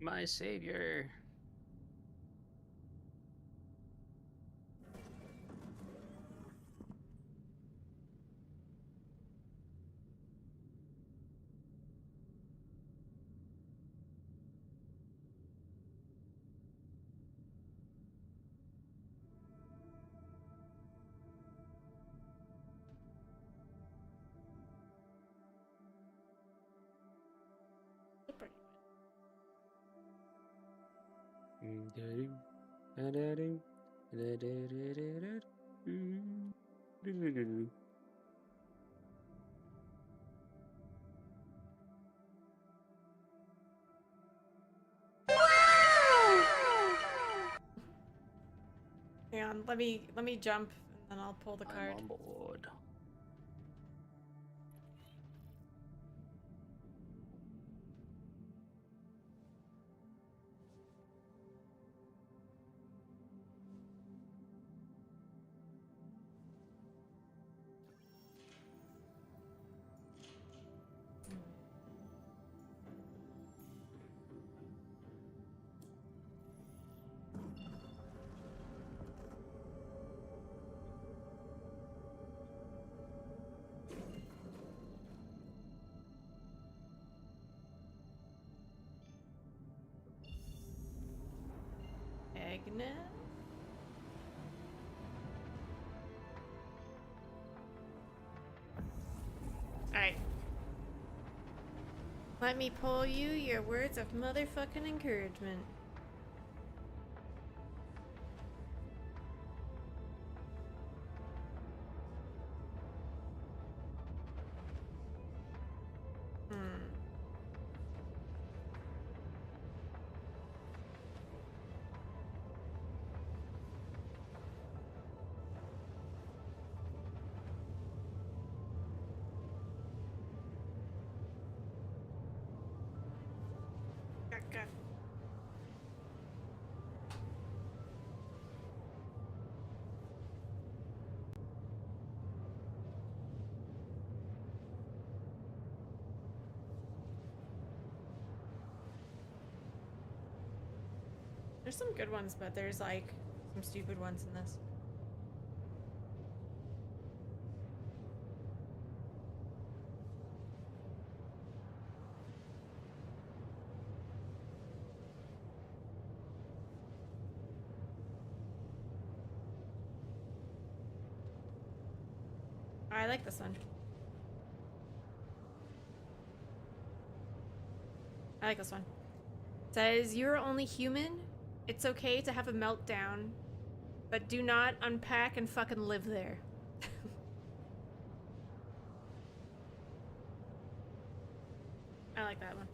My savior. Hang on, let me jump and then I'll pull the card. I'm on board. Agnes? Alright. Let me pull you your words of motherfucking encouragement. There's some good ones, but there's like some stupid ones in this. I like this one. I like this one. It says, you're only human. It's okay to have a meltdown, but do not unpack and fucking live there. I like that one.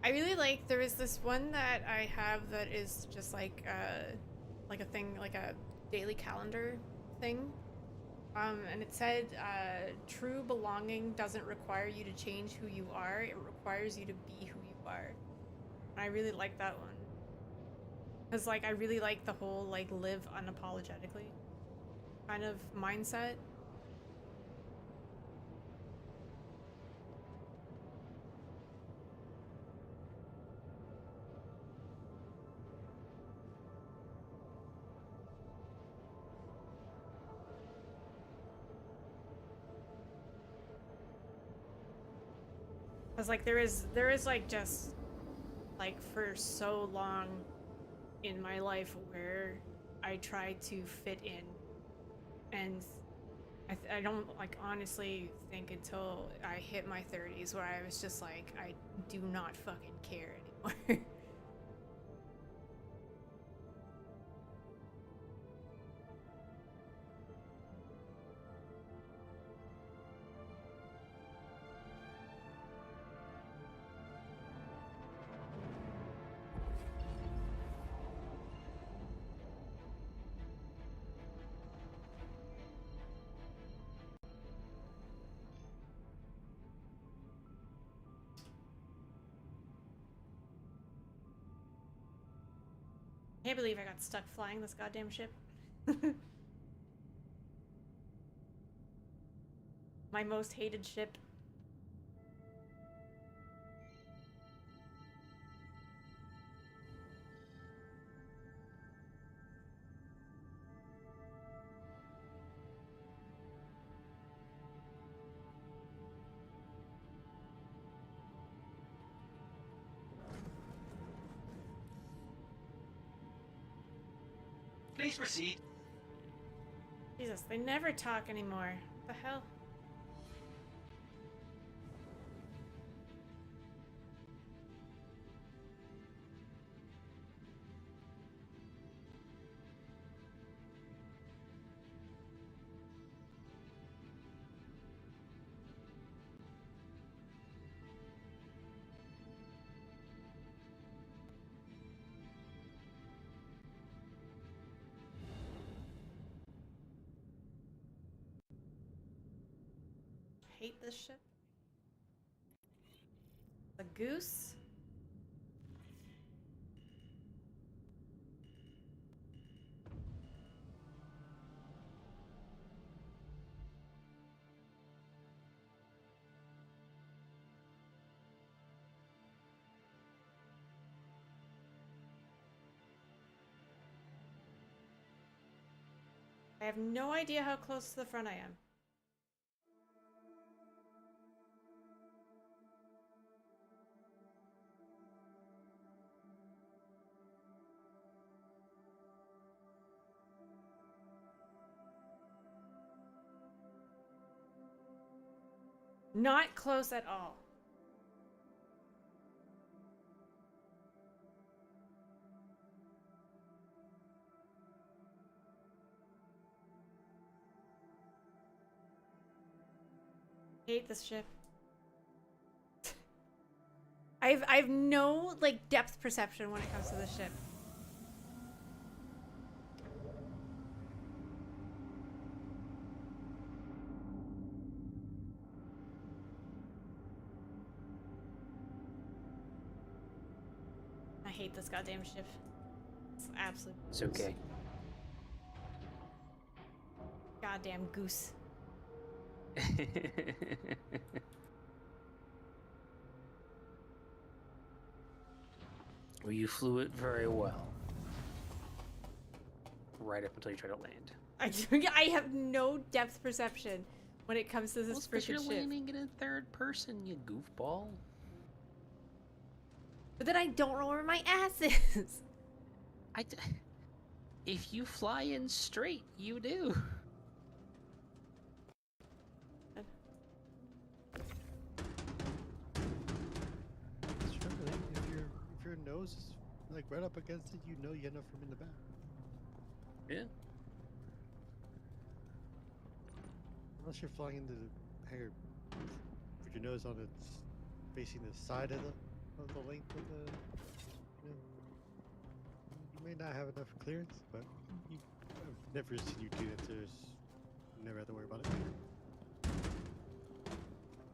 I really like, there is this one that I have that is just like a thing, like a daily calendar thing. And it said, true belonging doesn't require you to change who you are, it requires you to be who you are. And I really like that one. Because, like, I really like the whole, like, live unapologetically kind of mindset. Because, like, there is like just like for so long in my life where I tried to fit in, and I don't like honestly think until I hit my 30s where I was just like, I do not fucking care anymore. I can't believe I got stuck flying this goddamn ship. My most hated ship. Please proceed. Jesus, they never talk anymore. What the hell? Hate this ship. The goose. I have no idea how close to the front I am. Not close at all. Hate this ship. I've no like depth perception when it comes to this ship. I hate this goddamn ship. It's absolute. It's okay. Goddamn goose. Well, you flew it very well. Right up until you tried to land. I have no depth perception when it comes to this Because you're freaking ship. landing in a third person, you goofball. But then I don't know where my ass is. If you fly in straight, you do. Struggling. If your nose is like right up against it, you know you have enough room in the back. Yeah. Unless you're flying into the hangar with your nose on its facing the side of the length of the. You know, you may not have enough clearance, but I've never seen you do that. There's never have to worry about it.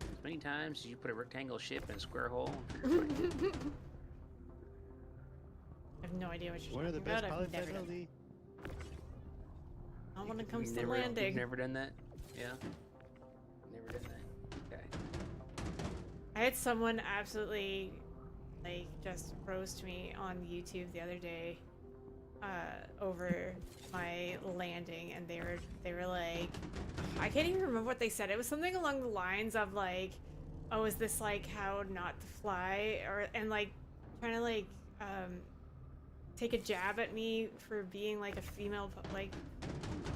As many times as you put a rectangle ship in a square hole. For your flight. I have no idea what you're One of the talking best about. I've pilots never I know, done Lee. Not when it comes to You've landing. never done that? Yeah. Never done that. Okay. I had someone absolutely like just roast me on YouTube the other day over my landing, and they were like, I can't even remember what they said. It was something along the lines of like, oh, is this like how not to fly, or and like trying to like take a jab at me for being like a female like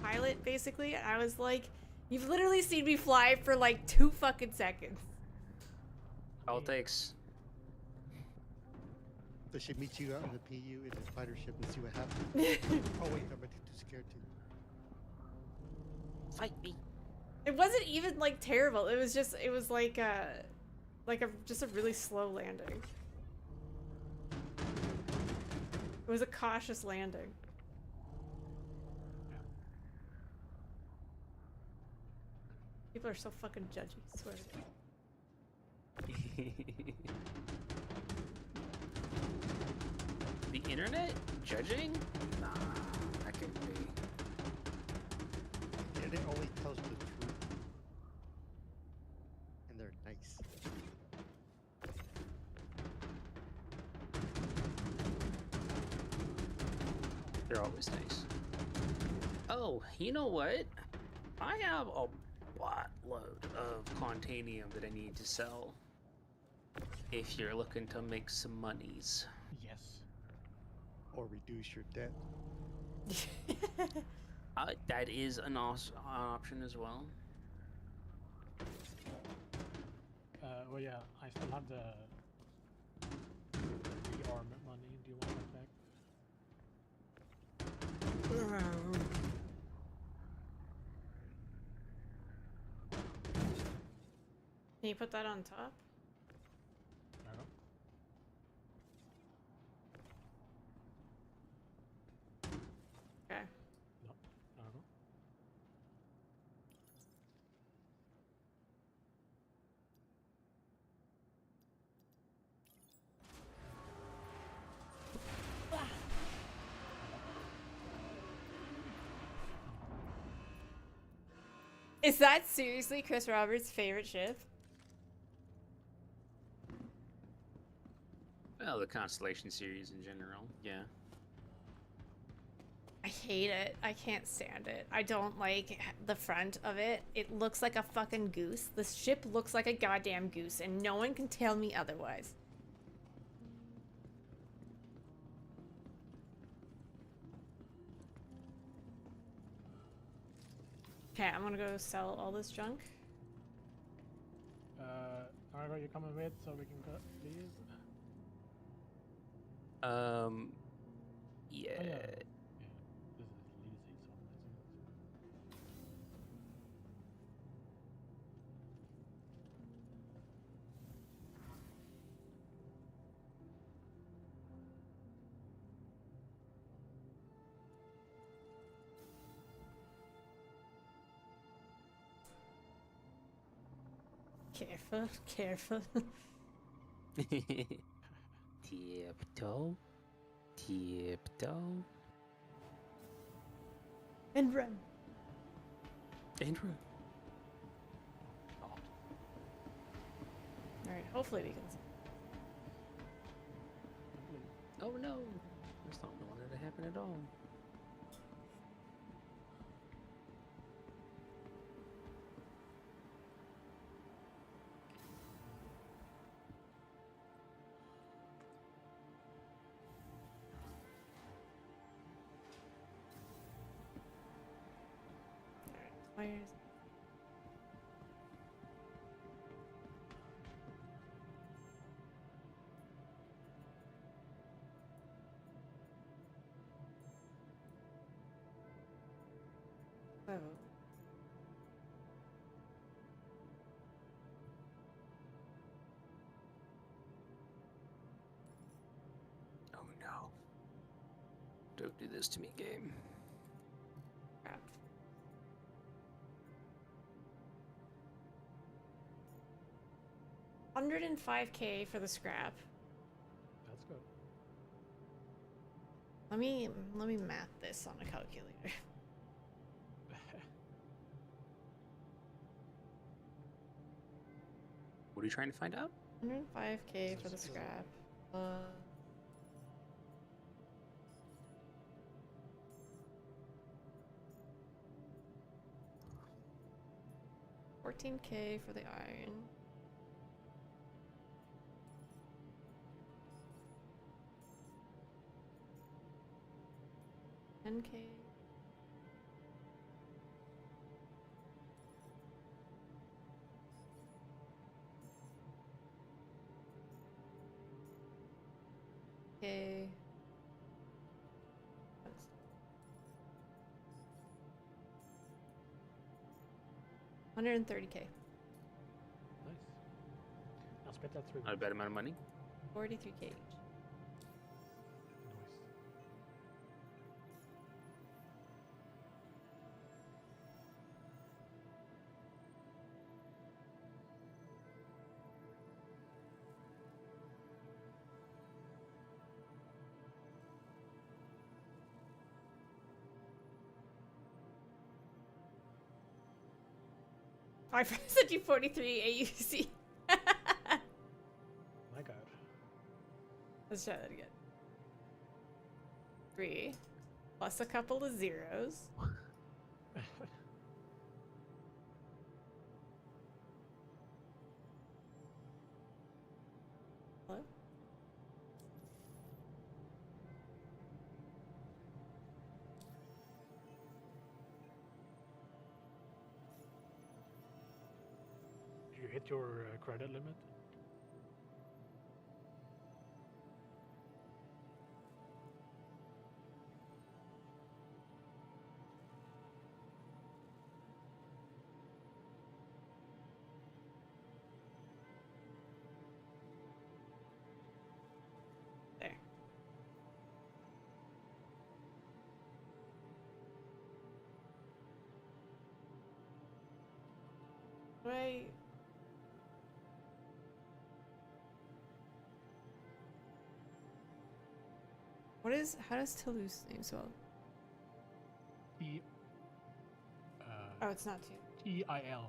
pilot basically. And I was like, you've literally seen me fly for like 2 fucking seconds. All it takes. They should meet you out in the PU in the fighter ship and see what happens. Oh wait, I'm too scared to. Fight me. It wasn't even like terrible. It was like just a really slow landing. It was a cautious landing. People are so fucking judgy, I swear to God. The internet? Judging? Nah, that could be. The internet only tells the truth. And they're nice. They're always nice. Oh, you know what? I have a buttload of Quantanium that I need to sell. If you're looking to make some monies. Yes. Or reduce your debt. That is an option as well. Well, yeah, I still have the rearmament money. Do you want that back? Can you put that on top? I don't know. Okay. No, I don't know. Is that seriously Chris Roberts' favorite ship? Well, the Constellation series in general, yeah. I hate it. I can't stand it. I don't like the front of it. It looks like a fucking goose. This ship looks like a goddamn goose, and no one can tell me otherwise. Okay, I'm gonna go sell all this junk. Argo, you coming with so we can go leave? Yeah. Oh, yeah. Yeah. This is easy, so Careful, careful. Tiptoe. Tiptoe. And run. And run. Alright, hopefully we can. Oh no. That's not wanted to happen at all. Wires. Oh. Oh no. Don't do this to me, game. Crap. $105K for the scrap. That's good. Let me math this on a calculator. What are you trying to find out? 105K for the scrap. 14K for the iron. $10K. Okay. 130K. Nice. I'll split that through. Not a bad amount of money. 43K each. Nice. 543 AUC. My god. Let's try that again. 3 plus a couple of zeros. Hello? Did you hit your credit limit? There. Right. How does Toulouse name spell? T. Oh, it's not two. TIL.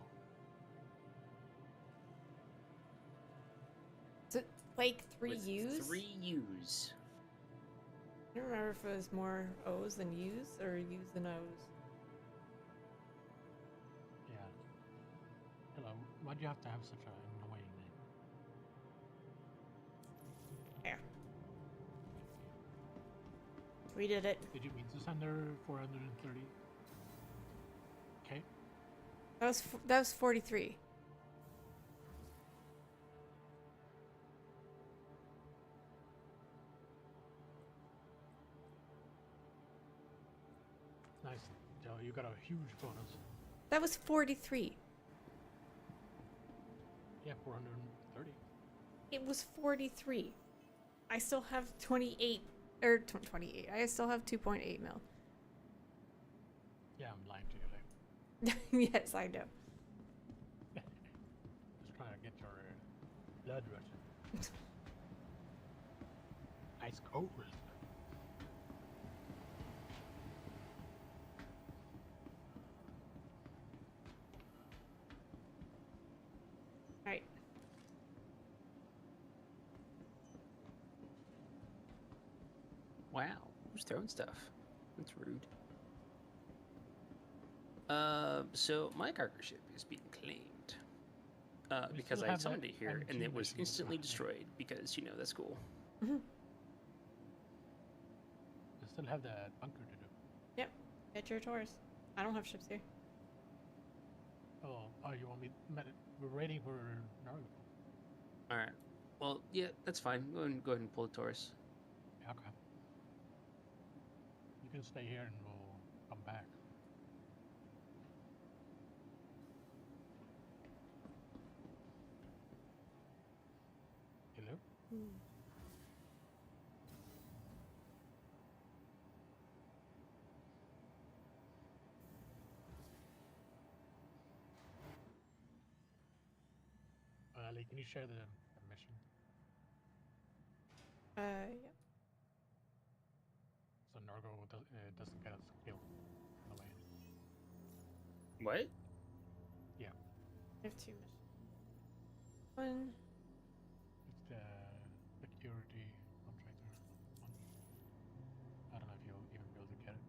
Is it like three With U's? 3 U's. I don't remember if it was more O's than U's or U's than O's. Yeah. Hello. Why'd you have to have such an annoying name? There. We did it. Did you mean to send her 430? Okay. That was 43. Nice. Joe, you got a huge bonus. That was 43. Yeah, 430. It was 43. I still have 28 or 28. I still have 2.8 mil. Yeah, I'm lying to you. Like. Yes, I know. Just trying to get your blood rushing. Ice cold. Alright. Wow, who's throwing stuff? That's rude. So my cargo ship is being claimed. Because I summoned it here and it was instantly destroyed because, you know, that's cool. Mm-hmm. You still have that bunker to do. Yep. Get your tours. I don't have ships here. Oh, you want me? We're waiting for Naruto. All right. Well, yeah, that's fine. Go ahead and pull the Taurus. Okay. You can stay here and we'll come back. Hello? Ali, can you share the mission? Yeah. So Nargo doesn't get us killed on the way. What? I Yeah. have 2 missions. One. It's the security contractor one. I don't know if you'll even be able to get it.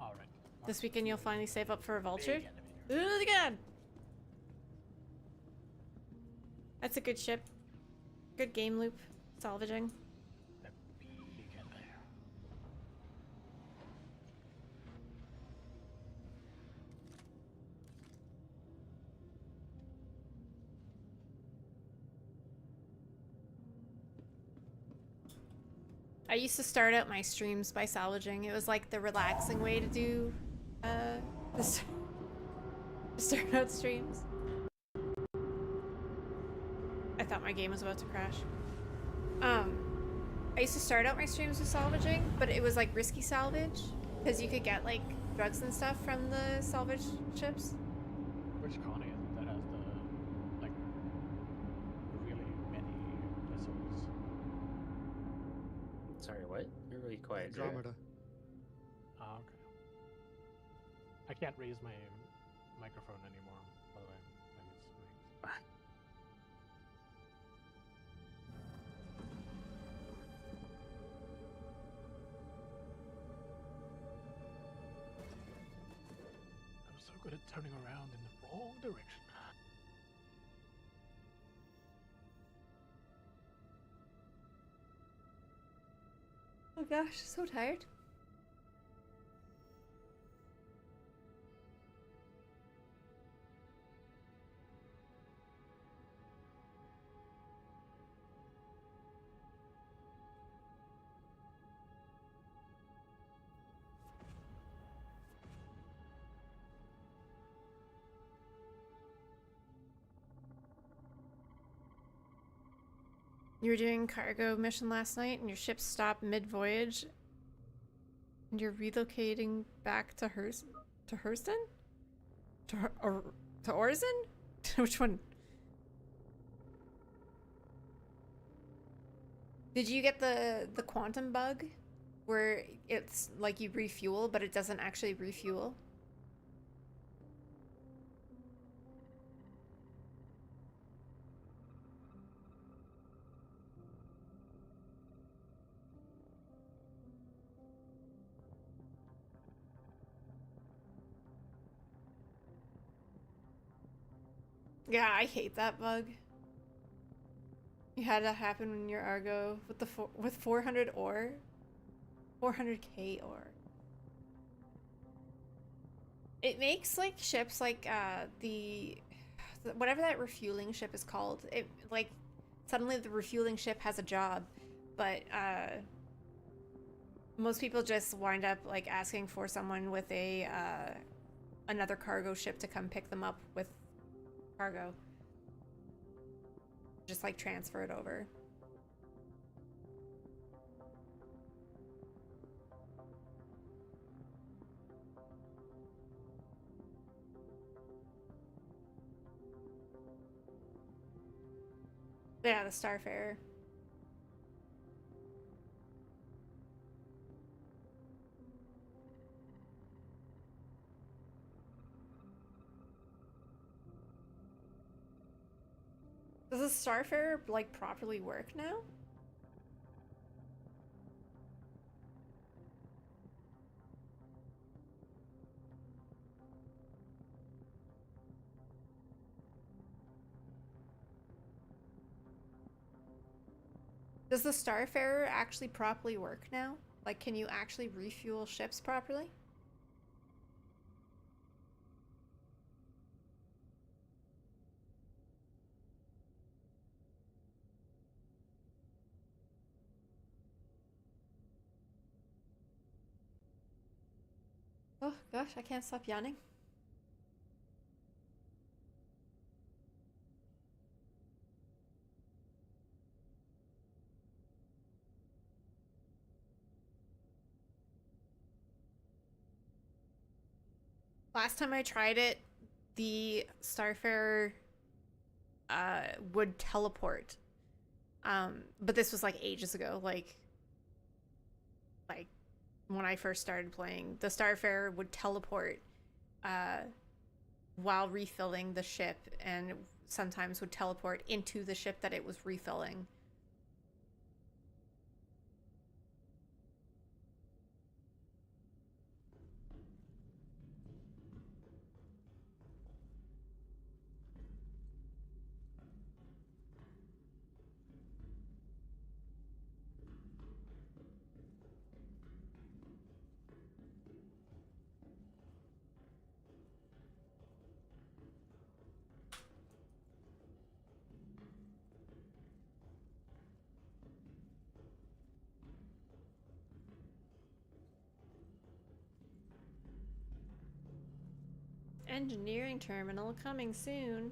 Alright. This weekend you'll finally save up for a vulture? Do it again! That's a good ship. Good game loop. Salvaging. I used to start out my streams by salvaging. It was like the relaxing way to do start out streams. I thought my game was about to crash. I used to start out my streams with salvaging, but it was like risky salvage because you could get like drugs and stuff from the salvage ships. Which colony is it that has the like really many missiles? Sorry, what? You're really quiet. Jared. Andromeda. Ah, okay. I can't raise my microphone anymore, by the way. Like it's I'm so good at turning around in the wrong direction. Oh gosh, so tired. You were doing cargo mission last night and your ship stopped mid-voyage and you're relocating back to Hurston? To Orzen? Which one? Did you get the quantum bug where it's like you refuel but it doesn't actually refuel? Yeah, I hate that bug. You had that happen when you're Argo with the with 400 ore, 400k ore. It makes like ships like the whatever that refueling ship is called. It like suddenly the refueling ship has a job, but most people just wind up like asking for someone with a another cargo ship to come pick them up with cargo. Just like transfer it over. Yeah, the Starfarer. Does the Starfarer like properly work now? Does the Starfarer actually properly work now? Like, can you actually refuel ships properly? Oh gosh, I can't stop yawning. Last time I tried it, the Starfarer would teleport. But this was like ages ago, like when I first started playing. The Starfarer would teleport while refilling the ship, and sometimes would teleport into the ship that it was refilling. Engineering terminal coming soon.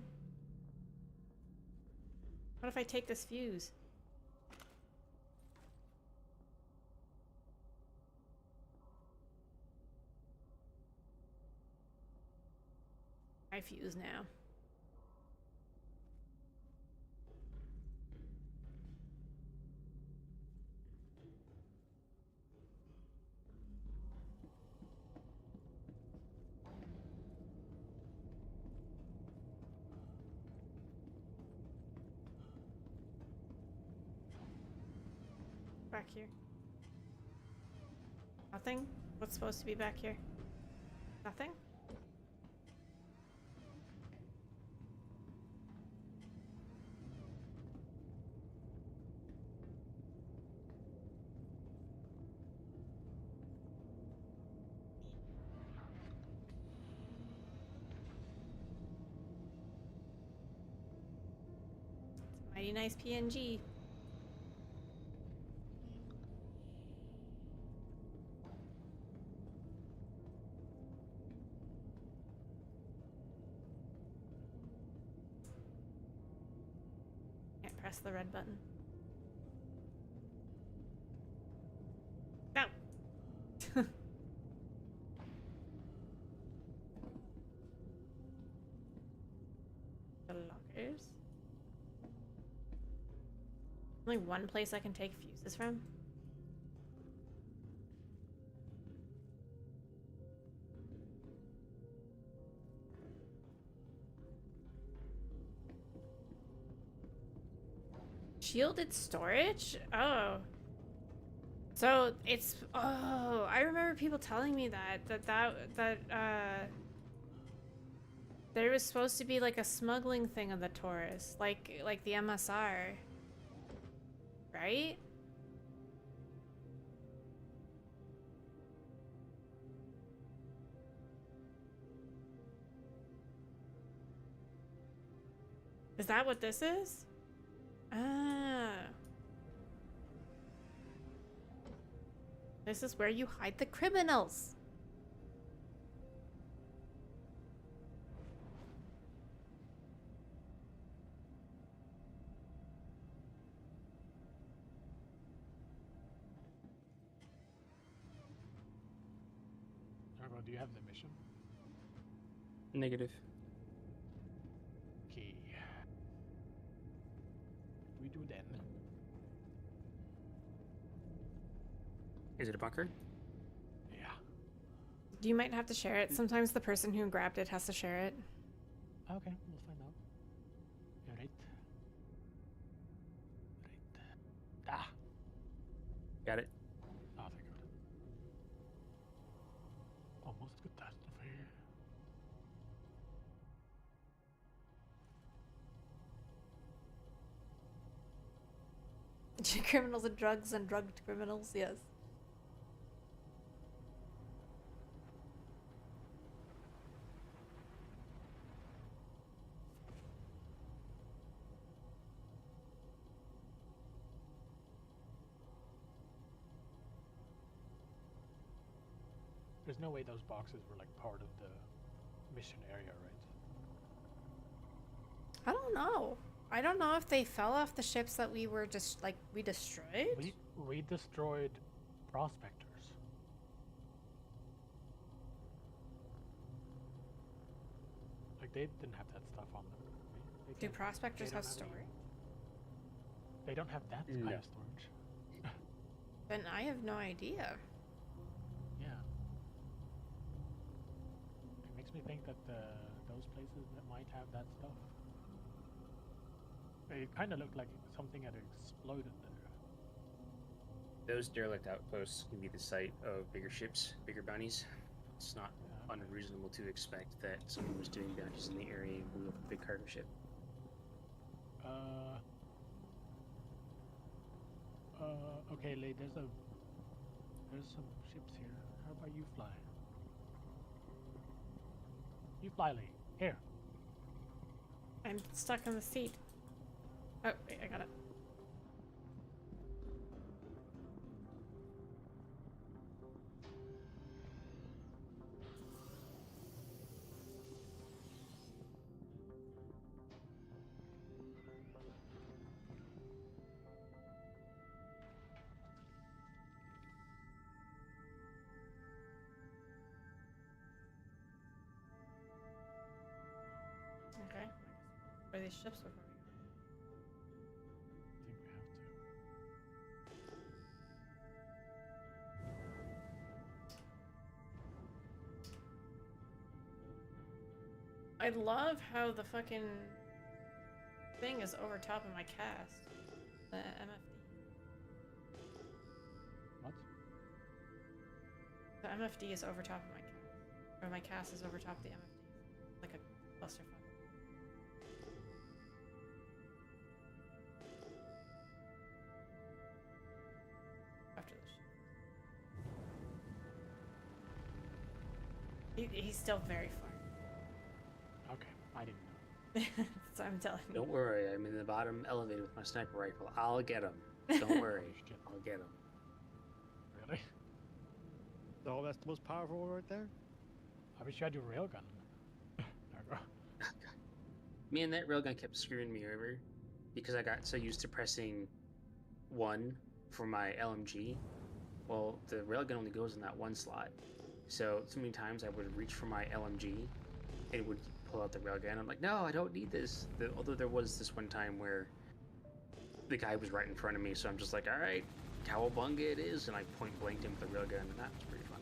What if I take this fuse? I fuse now. Back here. Nothing? What's supposed to be back here? Nothing? It's a mighty nice PNG. Press the red button. No. The lockers. Only one place I can take fuses from. Shielded storage? Oh. So it's, oh, I remember people telling me that there was supposed to be like a smuggling thing on the Taurus, like the MSR. Right? Is that what this is? Ah. This is where you hide the criminals. Argo, do you have the mission? Negative. Okay. We do then. Is it a bunker? Yeah. You might have to share it. Sometimes the person who grabbed it has to share it. Okay, we'll find out. Alright. Right. Ah! Got it. Oh, thank God. Almost catastrophe. Criminals and drugs and drugged criminals, yes. There's no way those boxes were like part of the mission area, right? I don't know. I don't know if they fell off the ships that we were just we destroyed. We destroyed prospectors. Like they didn't have that stuff on them. Right? Do prospectors have storage? They don't have that kind of storage. Then I have no idea. Yeah. It makes me think that those places that might have that stuff. It kind of looked like something had exploded there. Those derelict outposts can be the site of bigger ships, bigger bounties. It's not unreasonable to expect that someone was doing bounties in the area and blew up a big cargo ship. Okay, Lee, there's some ships here. How about you fly? You fly, Lee. Here. I'm stuck in the seat. Oh, wait, I got it. Okay. Where these ships before we I think we have to. I love how the fucking thing is over top of my cast. The MFD. What? The MFD is over top of my cast. Or my cast is over top of the MFD. Like a clusterfuck. After this. He's still very far. Okay, I didn't know. So I'm telling you. Don't worry, I'm in the bottom elevator with my sniper rifle. I'll get him. Don't worry, I'll get him. Really? Oh, that's the most powerful one right there? I wish you had your railgun. There you go. Me and that railgun kept screwing me over because I got so used to pressing 1 for my LMG. Well, the railgun only goes in that one slot. So many times I would reach for my LMG, it would pull out the railgun. I'm like, no, I don't need this. Although there was this one time where the guy was right in front of me, so I'm just like, all right, cowabunga it is, and I point blanked him with the railgun, and that was pretty funny.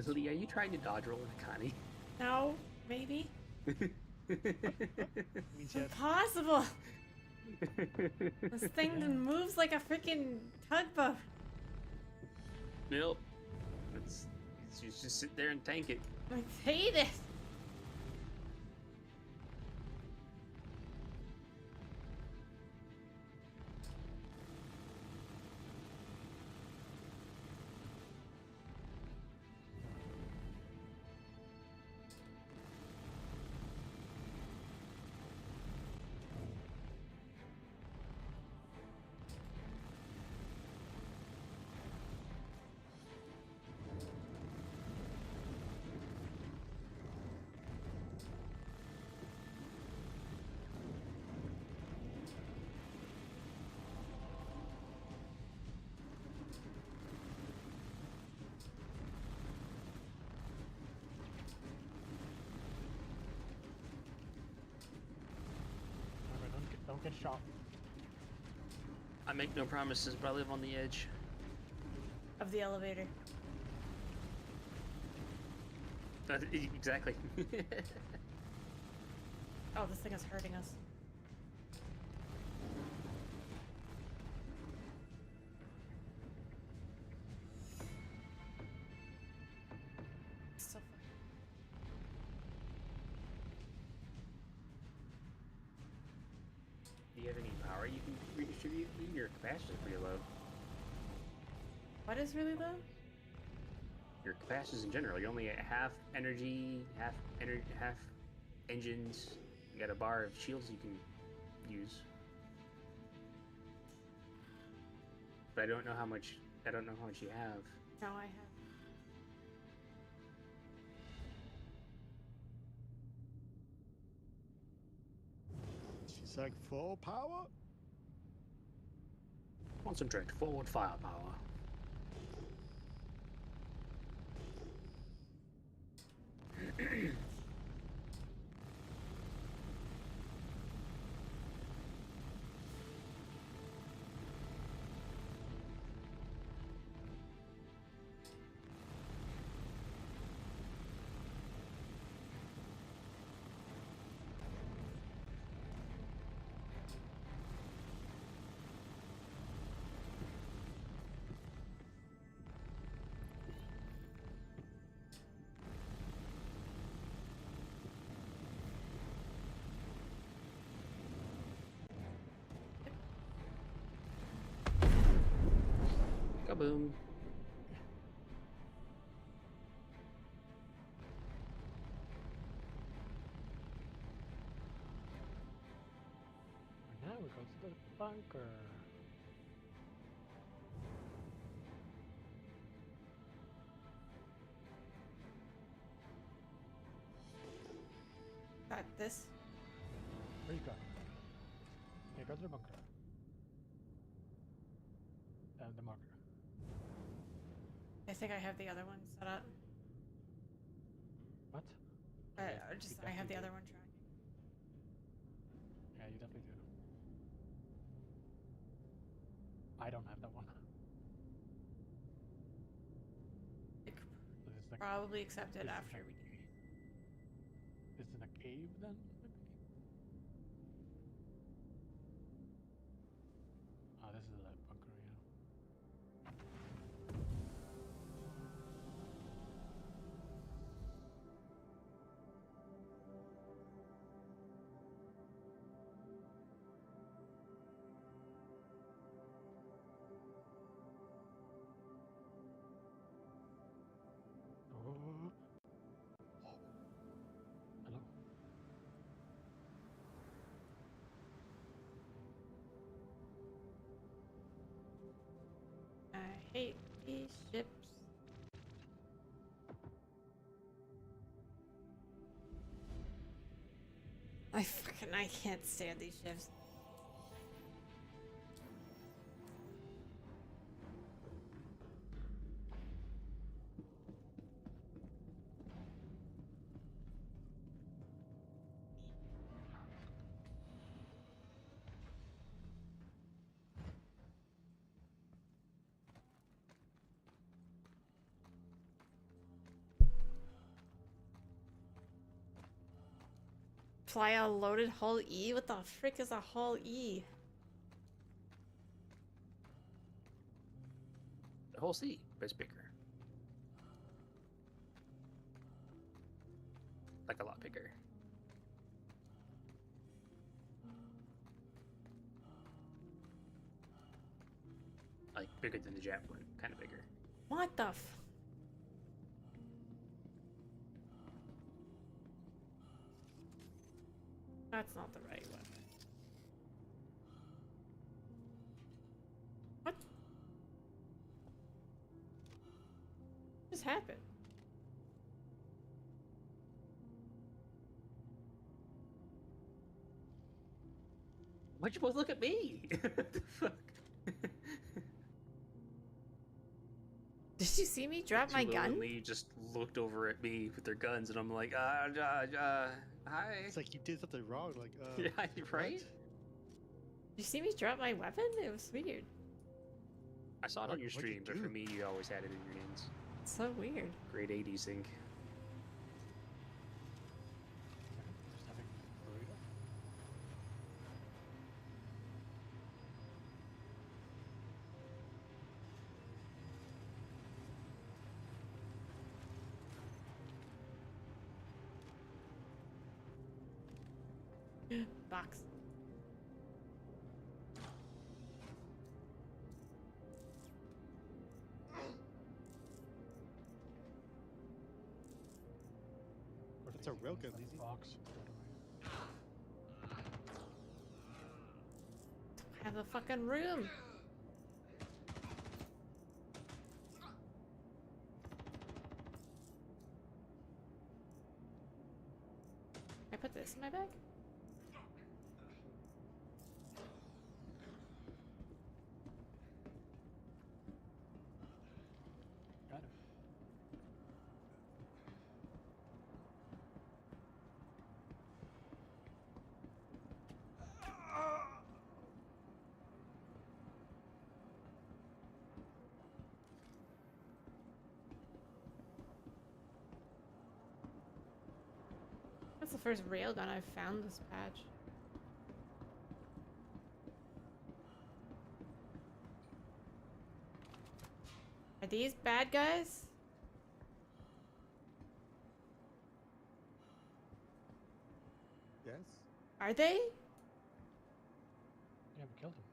Lee, are you trying to dodge roll with Connie? No, maybe. Means you have Impossible. This thing moves like a freaking tugboat. Nope. You just sit there and tank it. I hate it. Don't get shot. I make no promises, but I live on the edge. Of the elevator. Exactly. Oh, this thing is hurting us. you have any power you can redistribute? Your capacity is pretty low. What is really low? Your capacities in general. You're only at half energy, half engines. You got a bar of shields you can use. But I don't know how much you have. No, I have. She's like full power. Concentrate forward firepower. Kaboom. Now we go to the bunker. Got this. Where you go? Yeah, go to the bunker. The marker. I think I have the other one set up. What? I You have the definitely other do. one tracking. Yeah, you definitely do. I don't have that one. It could So this is like, probably accept it this is after like- we do. This is in a cave then, maybe? Oh, this is a bunker, yeah. Oh. Hello? I hate these ships. I can't stand these ships. Fly a loaded hull E? What the frick is a hull E? The whole sea, but it's bigger. Like a lot bigger. Like bigger than the Jap one, kind of bigger. What the f- That's not the right one. What just happened? Why'd you both look at me? What the fuck? Did you see me drop my Tula gun? and Lee just looked over at me with their guns, and I'm like, hi. It's like you did something wrong. Like, Yeah, right? Did you see me drop my weapon? It was weird. I saw it on your What'd you stream, but for do? me, you always had it in your hands. It's so weird. Great 80s thing. Just having burrito. Box. That's a railgun, Lizzie. Box. Have the fucking room. I put this in my bag? Got it. That's the first railgun I've found this patch. Are these bad guys? Yes. Are they? Yeah, we killed him.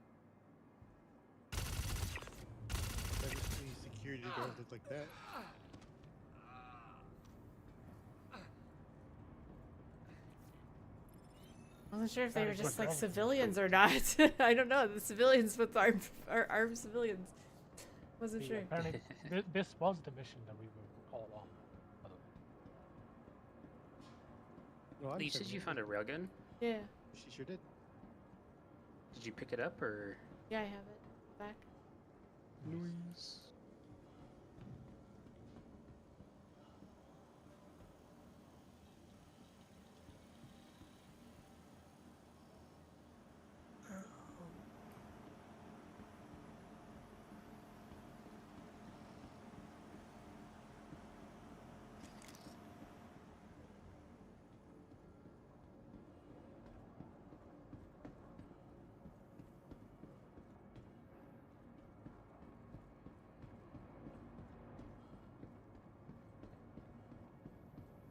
Never seen security guards look like that. I wasn't sure if they That were is just what like they're- civilians or not. I don't know. The civilians with armed civilians. Wasn't See, sure. apparently, this was the mission that we were all on. by the way. No, I'm You said you found a railgun? Yeah. She sure did. Did you pick it up or? Yeah, I have it. Back. Nice.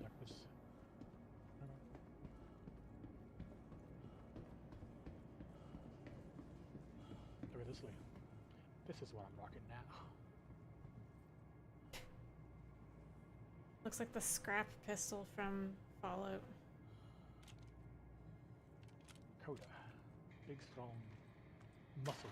Darkness. Look at this, Lee. This is what I'm rocking now. Looks like the scrap pistol from Fallout. Coda. Big, strong muscle.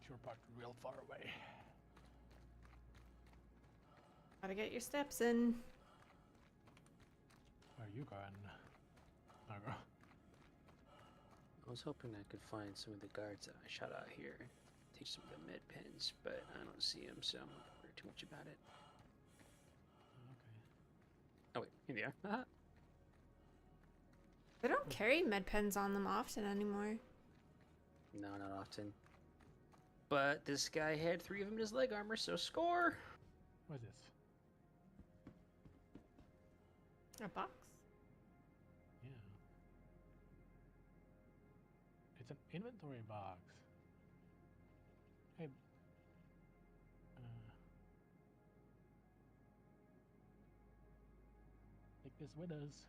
You're parked real far away. Gotta get your steps in. Where are you going? Margo? I was hoping I could find some of the guards that I shot out here. Take some of the med pens, but I don't see them, so I'm not gonna worry too much about it. Okay. Oh wait, here they are. Haha. They don't carry med pens on them often anymore. No, not often. But this guy had 3 of them in his leg armor, so score! What is this? A box? Yeah. It's an inventory box. Hey. Take this with us.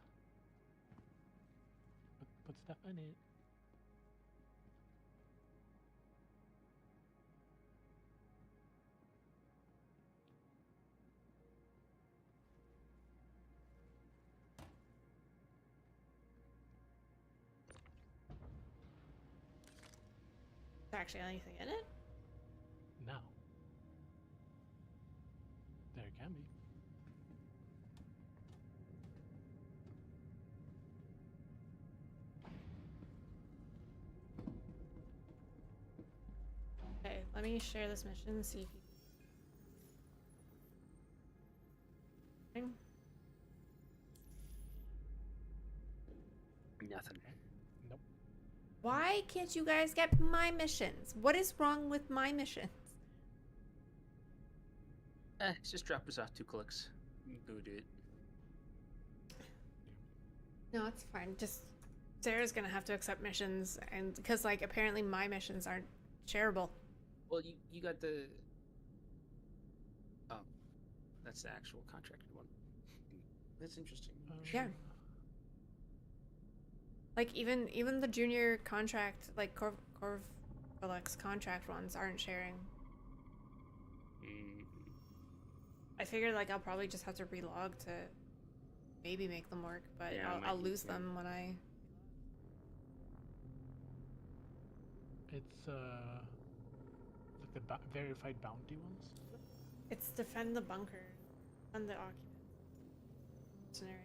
Put stuff in it. Is there actually anything in it? No. There can be. Okay, let me share this mission and see if you. Nothing. Nope. Why can't you guys get my missions? What is wrong with my missions? Just drop us off 2 clicks. boot it. No, it's fine. Just Sarah's gonna have to accept missions, and because like apparently my missions aren't shareable. Well, you got the. Oh, that's the actual contracted one. That's interesting. Yeah. Like even the junior contract, like Corvalex contract ones aren't sharing. I figured like I'll probably just have to relog to maybe make them work, but Yeah, I'll lose them when I. It's like the verified bounty ones. It's defend the bunker, defend the occupant scenario.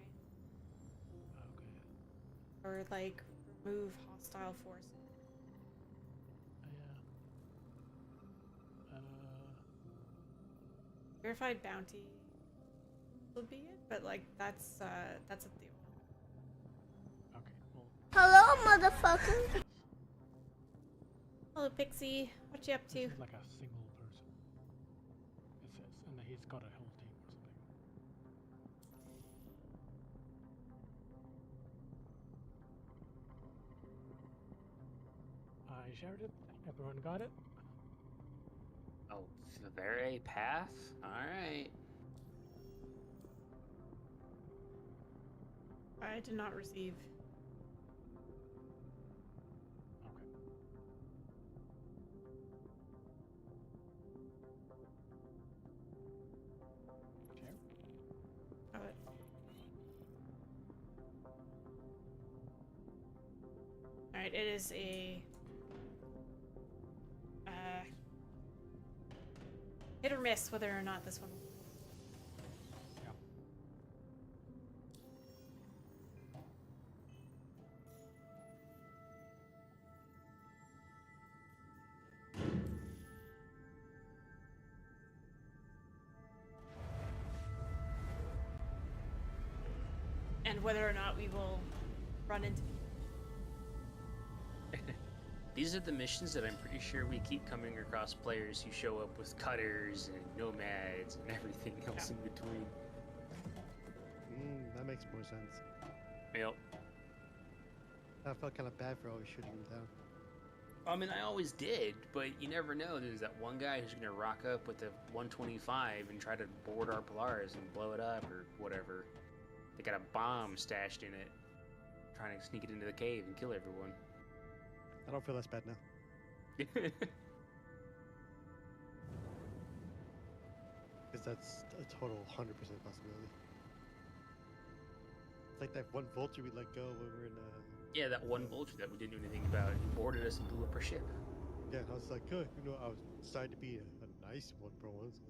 Okay. Or like remove hostile forces. Yeah. Verified bounty would be it, but like that's a deal. Okay. Well. Hello, motherfucker. Hello, Pixie. What you up to? This is like a single person. It says, and he's got a whole team or something. I shared it. Everyone got it? Oh, the very path? Alright. I did not receive. Alright, it is a hit or miss whether or not this one will. And whether or not we will run into. These are the missions that I'm pretty sure we keep coming across players who show up with cutters and nomads and everything else in between. That makes more sense. Yep. I felt kind of bad for always shooting him down. I mean, I always did, but you never know. There's that one guy who's gonna rock up with a 125 and try to board our Polaris and blow it up or whatever. They got a bomb stashed in it, trying to sneak it into the cave and kill everyone. I don't feel less bad now. Because that's a total 100% possibility. It's like that one vulture we let go when we were in Yeah, that one vulture that we didn't do anything about. He boarded us and blew up our ship. Yeah, I was like, I was decided to be a nice one for once.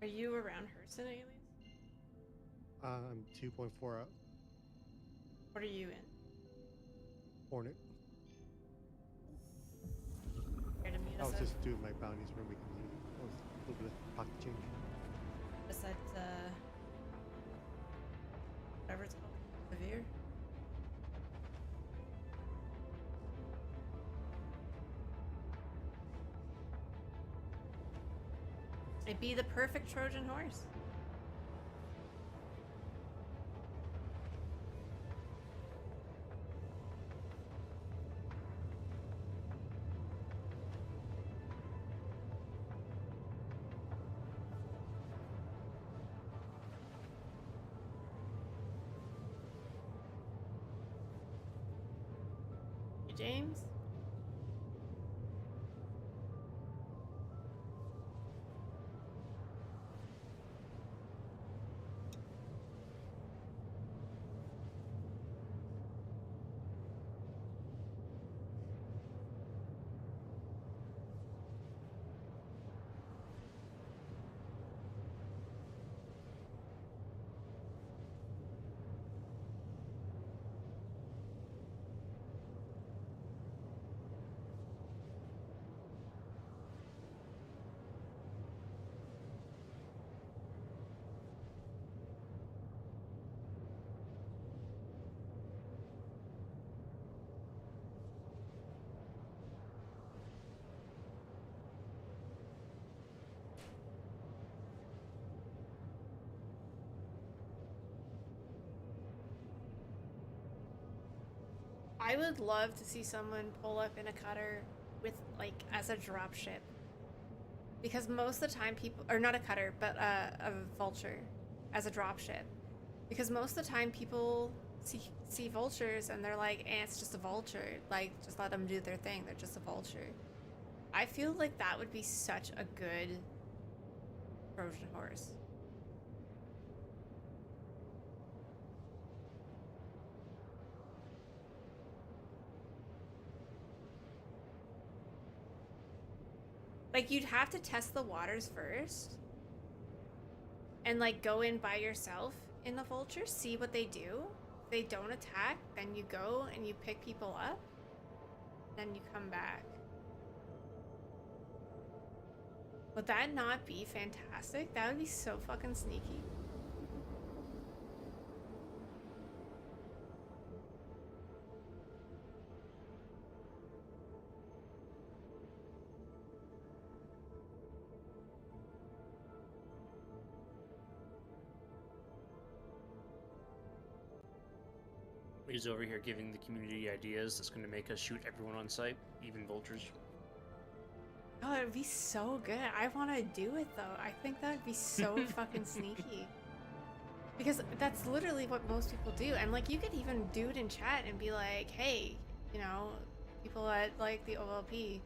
Are you around Hurston, alias? I'm 2.4 out. What are you in? Hornet. Here to meet I us was at? just doing my bounties for making money. I was a little bit of pocket change. Is that whatever it's called? Severe? It'd be the perfect Trojan horse. Hey, James? I would love to see someone pull up in a cutter with, like, as a drop ship. Because most of the time people, or not a cutter, but a vulture as a drop ship. Because most of the time people see vultures and they're like, eh, it's just a vulture. Like, just let them do their thing. They're just a vulture. I feel like that would be such a good Trojan horse. Like, you'd have to test the waters first. And, like, go in by yourself in the vulture, see what they do. If they don't attack, then you go and you pick people up. Then you come back. Would that not be fantastic? That would be so fucking sneaky. He's over here giving the community ideas that's going to make us shoot everyone on site, even vultures. Oh, it would be so good. I want to do it, though. I think that would be so fucking sneaky. Because that's literally what most people do. And, like, you could even do it in chat and be like, hey, you know, people at, like, the OLP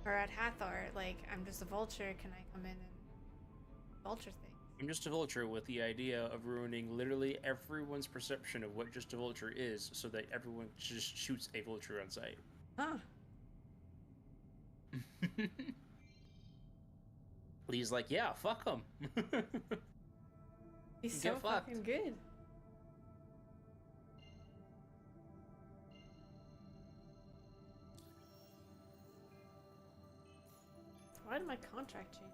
or at Hathor, like, I'm just a vulture. Can I come in and vulture things? I'm just a vulture with the idea of ruining literally everyone's perception of what just a vulture is so that everyone just shoots a vulture on sight. Huh. Lee's like, yeah, fuck them. He's so fucking good. Why did my contract change?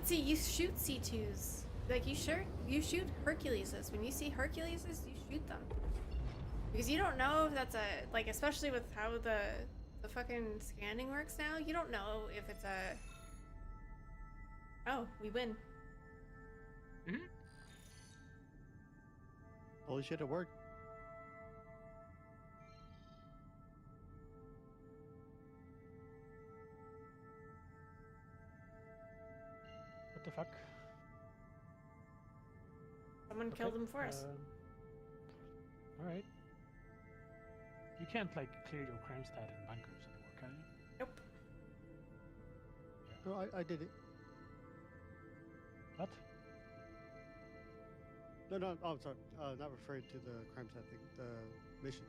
See, you shoot C2s. Like, you shoot Herculeses. When you see Herculeses, you shoot them. Because you don't know if that's a, like, especially with how the fucking scanning works now, you don't know if it's a... Oh, we win. Mm-hmm. Holy shit, it worked. What the fuck? Someone killed him for us. Alright. You can't, like, clear your crime stat in bunkers anymore, can you? Nope. No, I did it. What? No, oh, sorry. Not referring to the crime stat thing, the mission.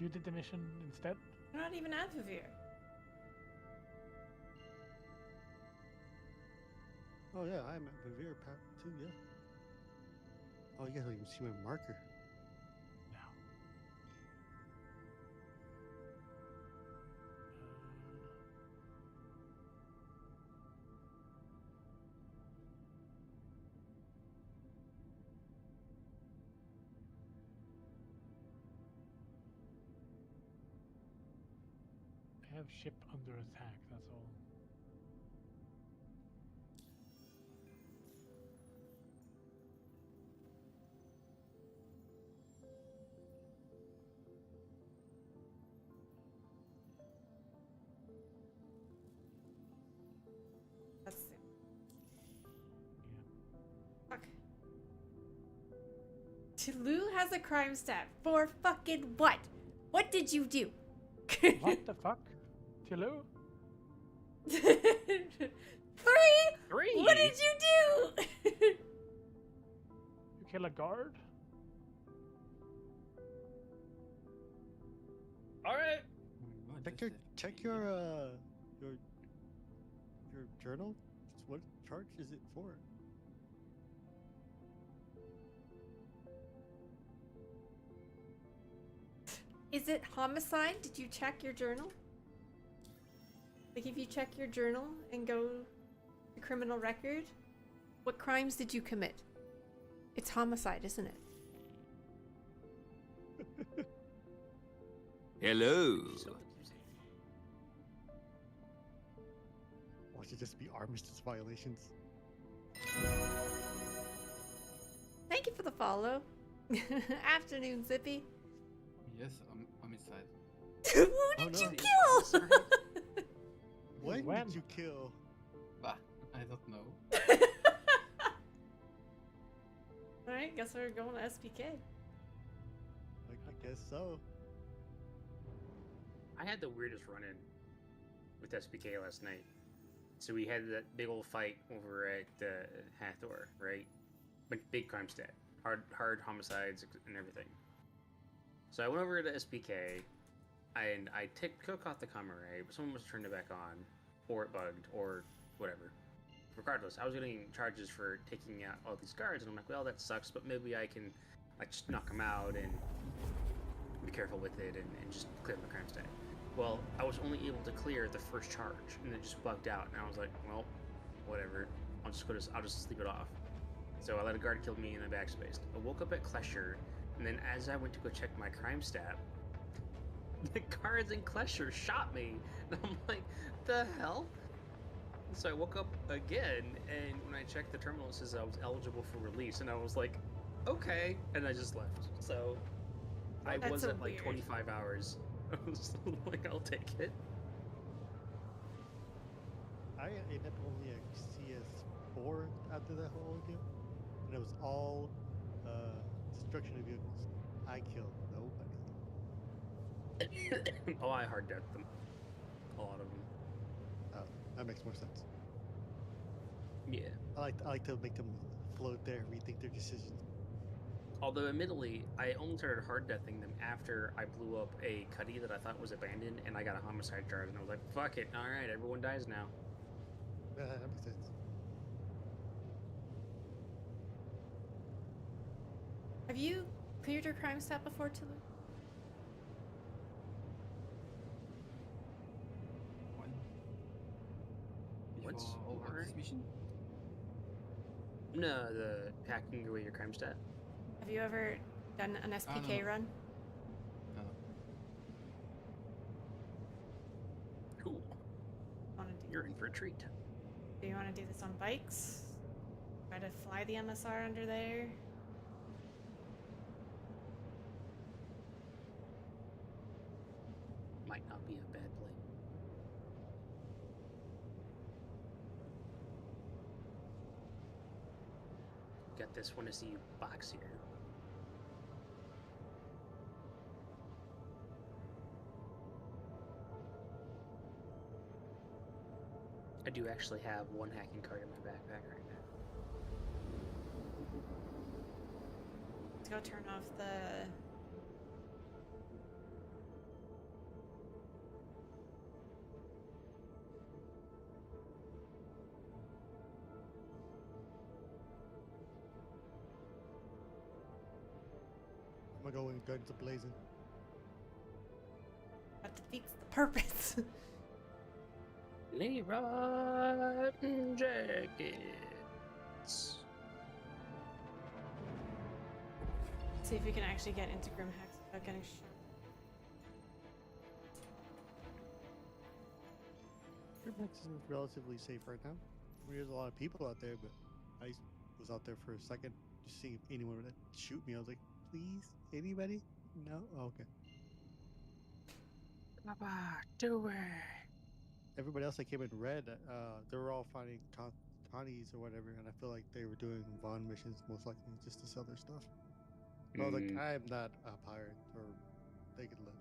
You did the mission instead? You're not even Advavir. Oh yeah, I'm at Bavir too, yeah. Oh yeah, you can see my marker. No. I have ship under attack, that's all. That's it. Fuck. Tulu has a crime stat for fucking what? What did you do? What the fuck? Tilu? Three? What did you do? You kill a guard? Alright. Check your journal. What charge is it for? Is it homicide? Did you check your journal? Like, if you check your journal and go to criminal record, what crimes did you commit? It's homicide, isn't it? Hello. Or should just be armistice violations. Thank you for the follow. Afternoon, Zippy. Yes, I'm inside. Who Oh, did no. you kill? When When? did you kill? Bah, I don't know. Alright, guess we're going to SPK. I guess so. I had the weirdest run-in with SPK last night. So we had that big old fight over at Hathor, right? Big crime stat, hard homicides and everything. So I went over to SPK, and I took off the camera array, but someone must have turned it back on, or it bugged, or whatever. Regardless, I was getting charges for taking out all these guards, and I'm like, well, that sucks, but maybe I can like just knock them out and be careful with it and just clear up the crime stat. Well, I was only able to clear the first charge, and it just bugged out, and I was like, well, whatever. I'll just sleep it off. So I let a guard kill me, and I backspaced. I woke up at Klesher, and then as I went to go check my crime stat, the guards in Klesher shot me, and I'm like, the hell? So I woke up again, and when I checked the terminal, it says I was eligible for release, and I was like, okay, and I just left. So I That's was so at like weird. 25 hours. I was like, I'll take it. I ended up only a CS4 after that whole deal. And it was all destruction of vehicles. I killed nobody. Oh, I hard death them. A lot of them. Oh, that makes more sense. Yeah. I like to make them float there, rethink their decisions. Although, admittedly, I only started hard deathing them after I blew up a cuddy that I thought was abandoned, and I got a homicide charge, and I was like, fuck it, alright, everyone dies now. Yeah, that makes sense. Have you cleared your crime stat before, Tulu? Once? All Alright. this mission? No, the hacking away your crime stat. Have you ever done an SPK no. run? No. Cool. Wanna do, You're in for a treat. do you want to do this on bikes? Try to fly the MSR under there? Might not be a bad play. Got this one to see you box here. I do actually have one hacking card in my backpack right now. Let's go turn off the... I'm gonna go in guns a-blazing. That defeats the purpose. Leroy Jackets. See if we can actually get into Grimhex without getting shot. Fairfax is relatively safe right now. I mean, there's a lot of people out there, but I was out there for a second just seeing if anyone would shoot me. I was like, please, anybody? No? Oh, okay. Papa, do it. Everybody else that came in red, they were all finding Connie's or whatever, and I feel like they were doing Vaughn missions most likely just to sell their stuff. So I was like, I am not a pirate, or they could live.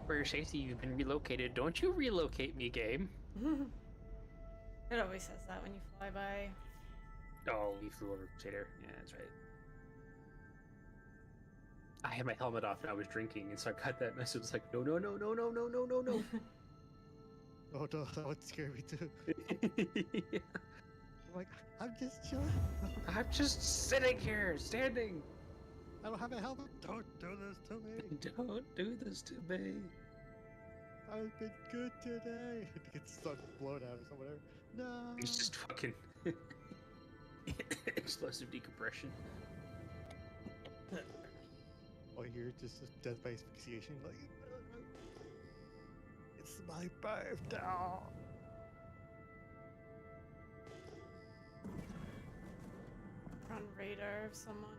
For your safety, you've been relocated. Don't you relocate me, game. It always says that when you fly by. Oh, he flew over Tater. Yeah, that's right. I had my helmet off and I was drinking, and so I got that message. It was like, no, no, no, no, no, no, no, no, no. Oh no, that would scare me too. Yeah. I'm like, I'm just chilling. I'm just sitting here, standing. I don't have a helmet. Don't do this to me. Don't do this to me. I've been good today. It gets stuck, blown out or something. No. It's just fucking explosive decompression. Oh, you're just death by asphyxiation. Like, it's my birthday. We're on radar of someone.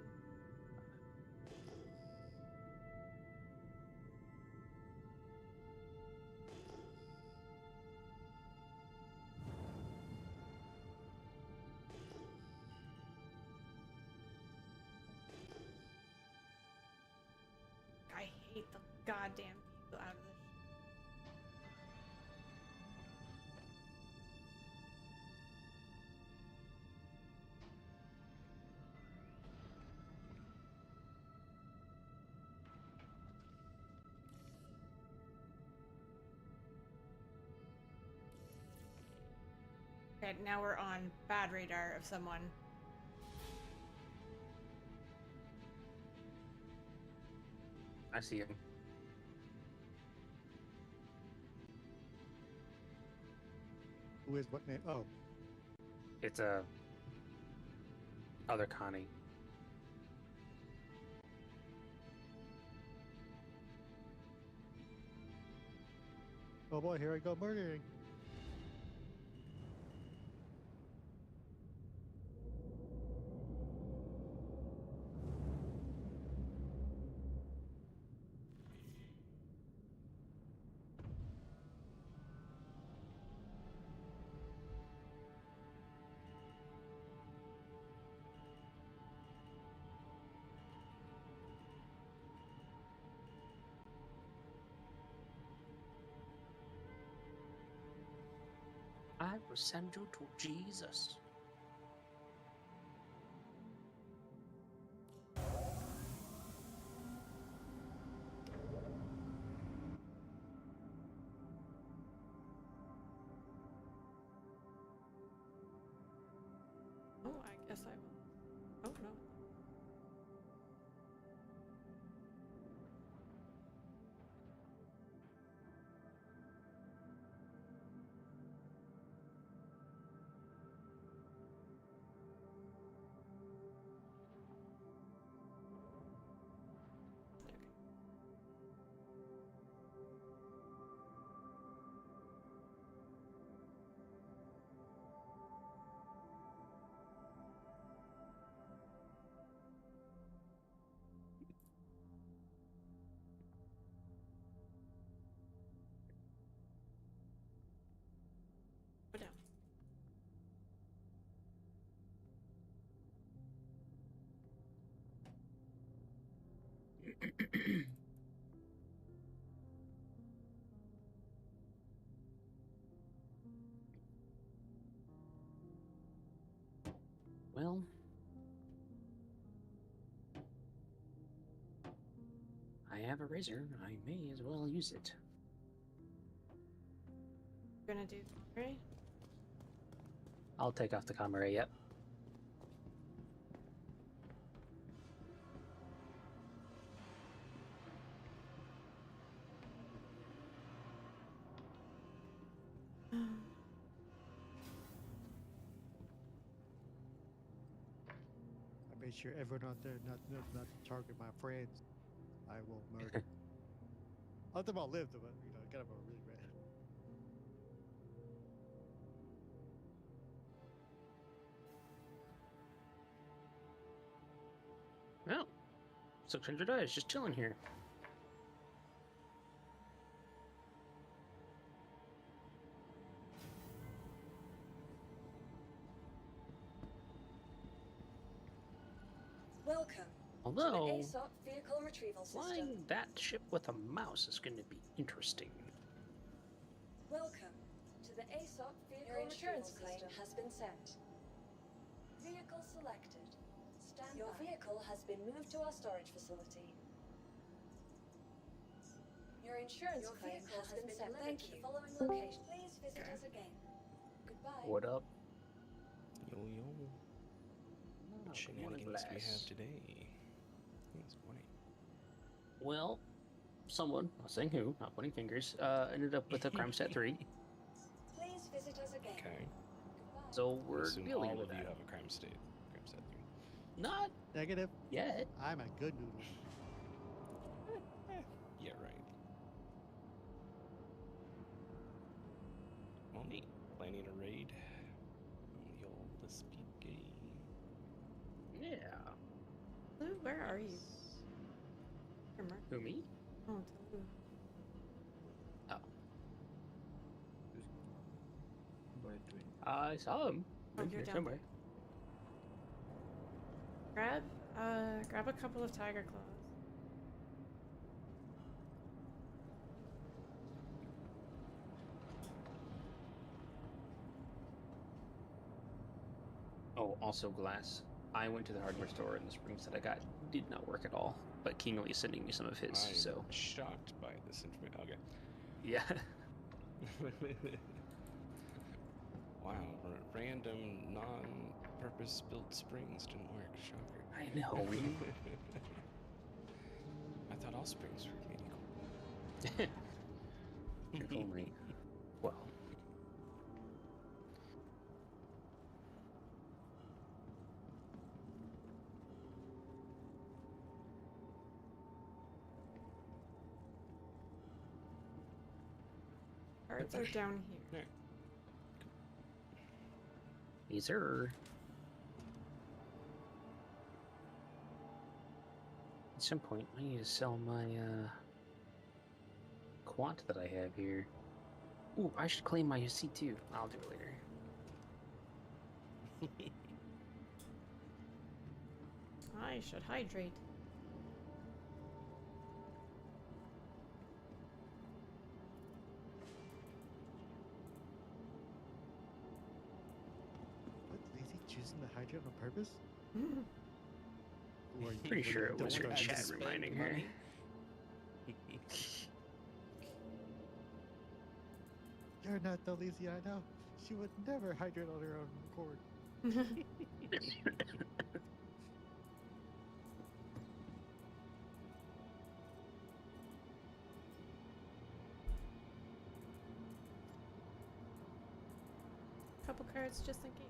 I hate the goddamn view out of this. Okay, now we're on bad radar of someone. I see him. Who is what name? Oh, It's other Connie. oh boy, here I go murdering. I will send you to Jesus. Oh, I guess I will. Oh no. Go down. Well, I have a razor. I may as well use it. You're gonna do right? I'll take off the camera, yep. I made sure everyone out there not to target my friends. I will murder. Let them all live, but get them really red. Well, 600 eyes just chilling here. Welcome to Although, the ASOP vehicle retrieval system. flying that ship with a mouse is going to be interesting. Welcome to to the ASOP vehicle. Your insurance claim has been sent. Vehicle selected. Stand Your vehicle has been moved to our storage facility. Your insurance claim has been sent. Thank you. Following location. Please visit us again. Goodbye. What up? Yo, yo. What shenanigans we have today? It's morning. Well, someone, not saying who, not pointing fingers, ended up with a crime set 3. Please visit us again. Okay. So we're Assume dealing all with of you that. have a crime set 3. Not negative yet. I'm a good noodle. Yeah, right. Well, neat. Planning a raid on the old Lispy game. Yeah. Lou, where are you? Remember? Who, me? Oh, Lou. Oh. What are you doing? I saw him. Oh, In you're here down somewhere. Grab a couple of tiger claws. Oh, also glass. I went to the hardware store and the springs that I got did not work at all. But Kingsley is sending me some of his, I'm so. shocked by this information. Okay. Yeah. Wow, random non-purpose built springs didn't work. Shocker. I know. I thought all springs were made equal. Only. Well. Cards are down here. These are. At some point, I need to sell my quant that I have here. Ooh, I should claim my C2. I'll do it later. I should hydrate. What, Lazy choosing to hydrate on purpose? Or you Pretty sure really it was don't her want to chat spend reminding her. money? You're not the lazy I know. She would never hydrate on her own accord. Couple cards just in case.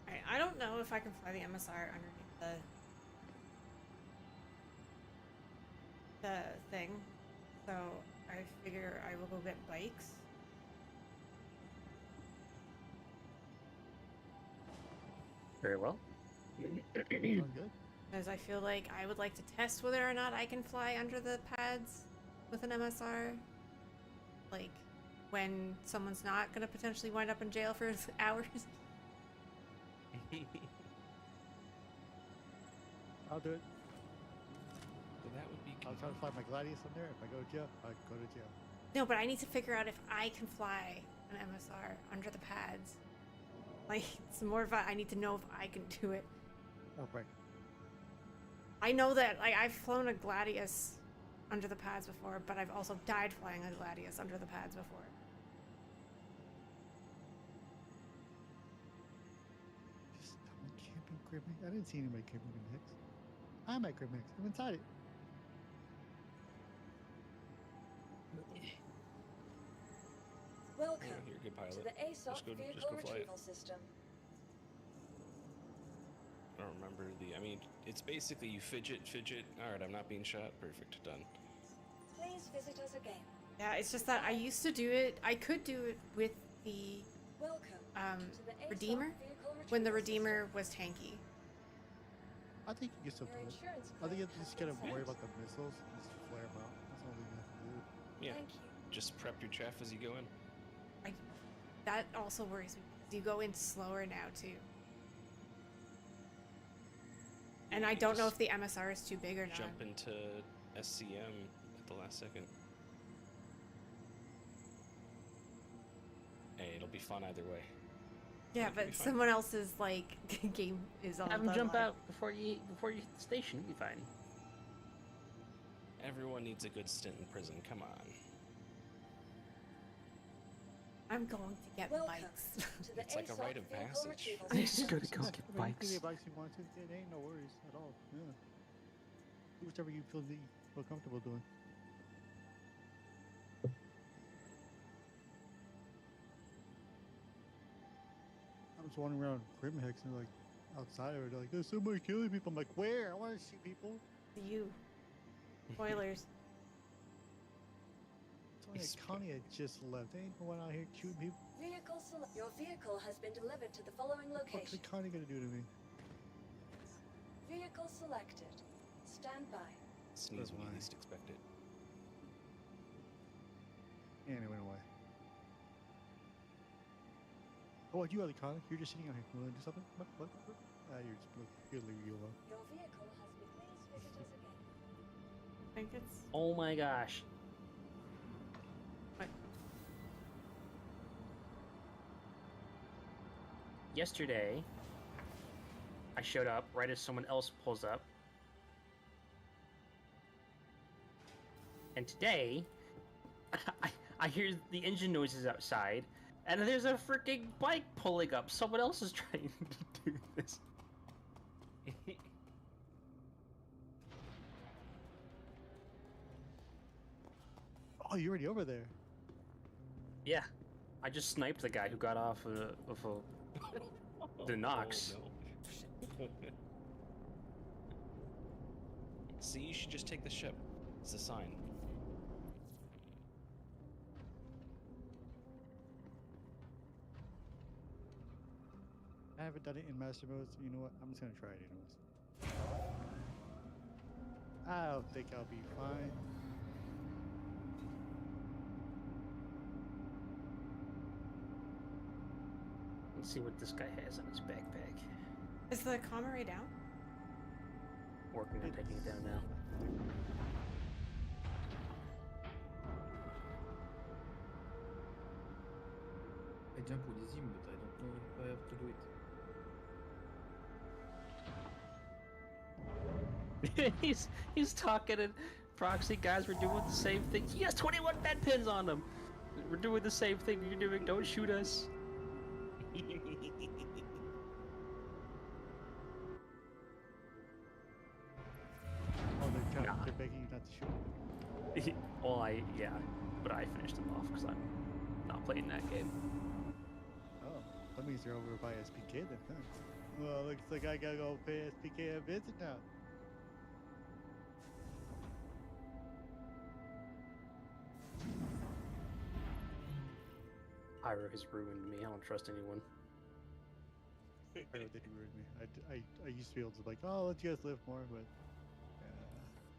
Alright, I don't know if I can fly the MSR underneath the thing, so I figure I will go get bikes. Very well. Good. Because I feel like I would like to test whether or not I can fly under the pads with an MSR. Like, when someone's not gonna potentially wind up in jail for hours. I'll do it. That would be. I'll try to fly my Gladius on there. If I go to jail, I go to jail. No, but I need to figure out if I can fly an MSR under the pads. Like, it's more of a, I need to know if I can do it. Oh, right. I know that, like, I've flown a Gladius under the pads before, but I've also died flying a Gladius under the pads before. Just camping Crib Mix. I didn't see anybody camping Crib Mix. I'm at Crib Mix. I'm inside it. Welcome You're a good pilot. to the ASOC vehicle fly it. retrieval system. I don't remember the. I mean, it's basically you fidget. All right, I'm not being shot. Perfect. Done. Please visit us again. Yeah, it's just that I used to do it. I could do it with the Welcome to the ASOC Redeemer vehicle when the retrieval Redeemer was tanky. I think you can still do it. I think you just gotta worry about the missiles and just flare them out. That's all you have to do. Yeah. Thank you. Just prep your chaff as you go in. That also worries me. You go in slower now too. And I You don't know just if the MSR is too big or not. Jump into SCM at the last second. Hey, it'll be fun either way. Yeah, It'll be but fine. someone else's like game is on. Have him the jump line. out before you hit the station. You'll be fine. Everyone needs a good stint in prison. Come on. I'm going to get Welcome bikes. to the It's like a ASOC rite of vehicle passage. retrieval I just system. gotta go get I mean, you bikes. can get bikes if you want to. It ain't no worries at all. Yeah. Do whatever you feel comfortable doing. I was wandering around Grimhex and like outside of it, like there's somebody killing people. I'm like, where? I want to see people. You. Spoilers. It's only a Connie had just left. There ain't no one out here shooting people. Your vehicle has been delivered to the following What's location. the Connie gonna do to me? Vehicle selected. Stand by. Sneeze when you Why? least expect it. And it went away. Oh, what you are, Connie? You're just sitting out here. You wanna do something? What? You're just you're leave you alone. Your vehicle has been. Please visit us again. I think it's. Oh my gosh. What? Yesterday, I showed up right as someone else pulls up. And today, I hear the engine noises outside, and there's a freaking bike pulling up. Someone else is trying to do this. Oh, you're already over there. Yeah, I just sniped the guy who got off of the Nox. Oh, no. See, you should just take the ship. It's a sign. I haven't done it in master mode, so you know what? I'm just gonna try it anyways. I don't think I'll be fine. Let's see what this guy has in his backpack. Is the comm array down? Working on taking it down now. I jump with him, but I don't know if I have to do it. he's talking and proxy guys, we're doing the same thing. He has 21 med pins on him. We're doing the same thing you're doing. Don't shoot us. Oh, they're begging you not to shoot. Well, yeah, but I finished him off because I'm not playing that game. Oh, that means you're over by SPK then, huh? Well, looks like I gotta go pay SPK a visit now. Pyro has ruined me. I don't trust anyone. I know they ruined me. I used to be able to like, oh, let you guys live more, but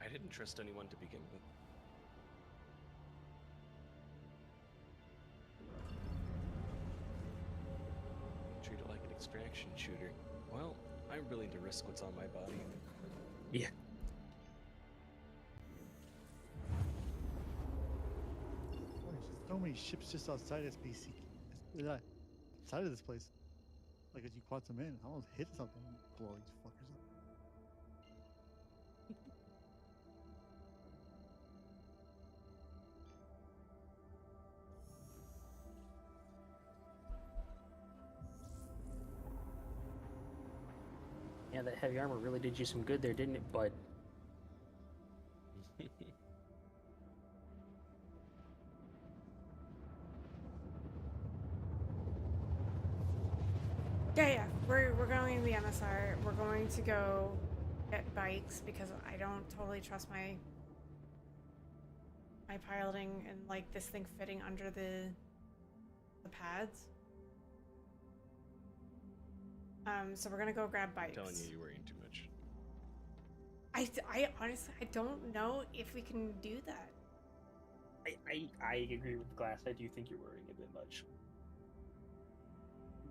I didn't trust anyone to begin with. Treat it like an extraction shooter. Well, I'm willing to risk what's on my body. Yeah. so many ships just outside SBC. Outside of this place. Like as you quantum in, I almost hit something and blow these fuckers up. Yeah, that heavy armor really did you some good there, didn't it, bud? Yeah, we're going to the MSR. We're going to go get bikes because I don't totally trust my piloting and like this thing fitting under the pads. So we're gonna go grab bikes. I'm telling you, you're worrying too much. I honestly I don't know if we can do that. I agree with Glass. I do think you're worrying a bit much.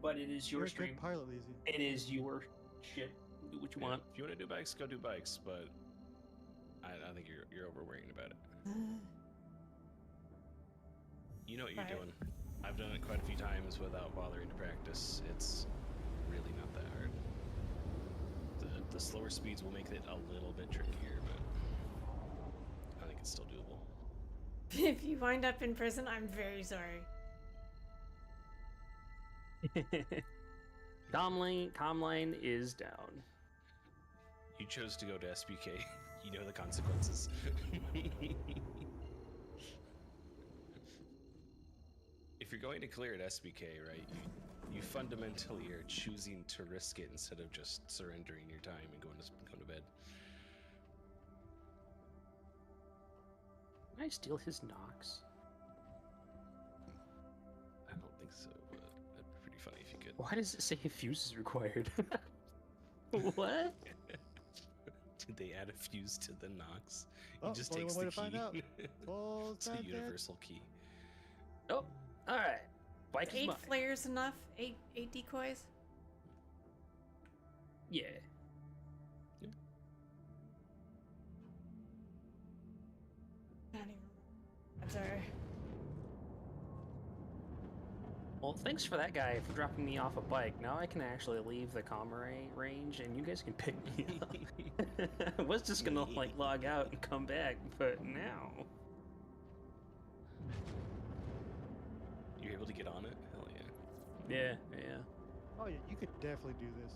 But it is your You're a stream. good pilot, Lazy. It is your shit. Do what you want. If you want to do bikes, go do bikes. But I think you're over worrying about it. You know what you're doing. I've done it quite a few times without bothering to practice. It's really not that hard. The slower speeds will make it a little bit trickier, but I think it's still doable. If you wind up in prison, I'm very sorry. Comline is down. You chose to go to SBK. You know the consequences. If you're going to clear at SBK, right, you fundamentally are choosing to risk it instead of just surrendering your time and going to bed. Can I steal his Nox? I don't think so, but that'd be pretty funny if you could. Why does it say a fuse is required? What? Did they add a fuse to the Nox? Oh, He just only takes one the way to find out. key. Oh, It's a universal key. Oh, alright. Bike is 8 mine. flares enough? 8 decoys? Yeah. I don't even remember. I'm sorry. Well, thanks for that guy for dropping me off a bike. Now I can actually leave the Comrade range and you guys can pick me up. I was just gonna like log out and come back, but now. You're able to get on it? Hell yeah. Yeah, yeah. Oh yeah, you could definitely do this.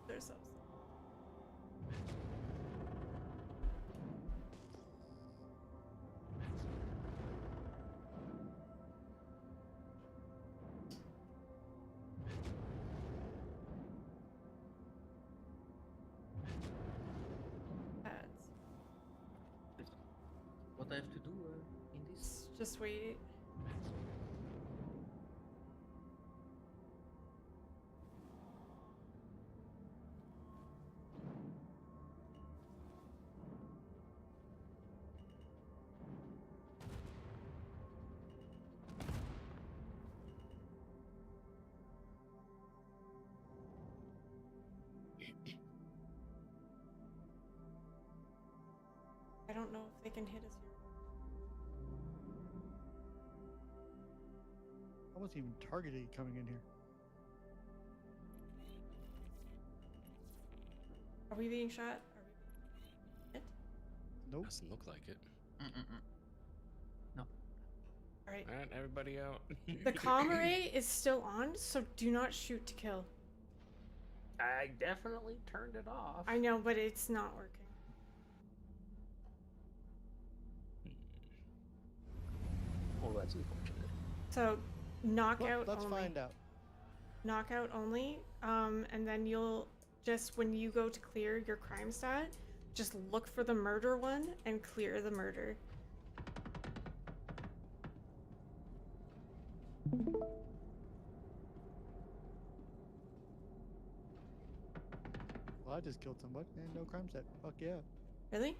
There's those. What I have to do in this? Just wait. I don't know if they can hit us here. I wasn't even targeted coming in here. Are we being shot? Are we hit? Nope. Doesn't look like it. No. Alright. Alright, everybody out. The comm array is still on, so do not shoot to kill. I definitely turned it off. I know, but it's not working. Oh, that's unfortunate. So, knockout Let's only. find out. Knockout only. And then you'll just, when you go to clear your crime stat, just look for the murder one and clear the murder. Well, I just killed somebody and no crime set. Fuck yeah. Really?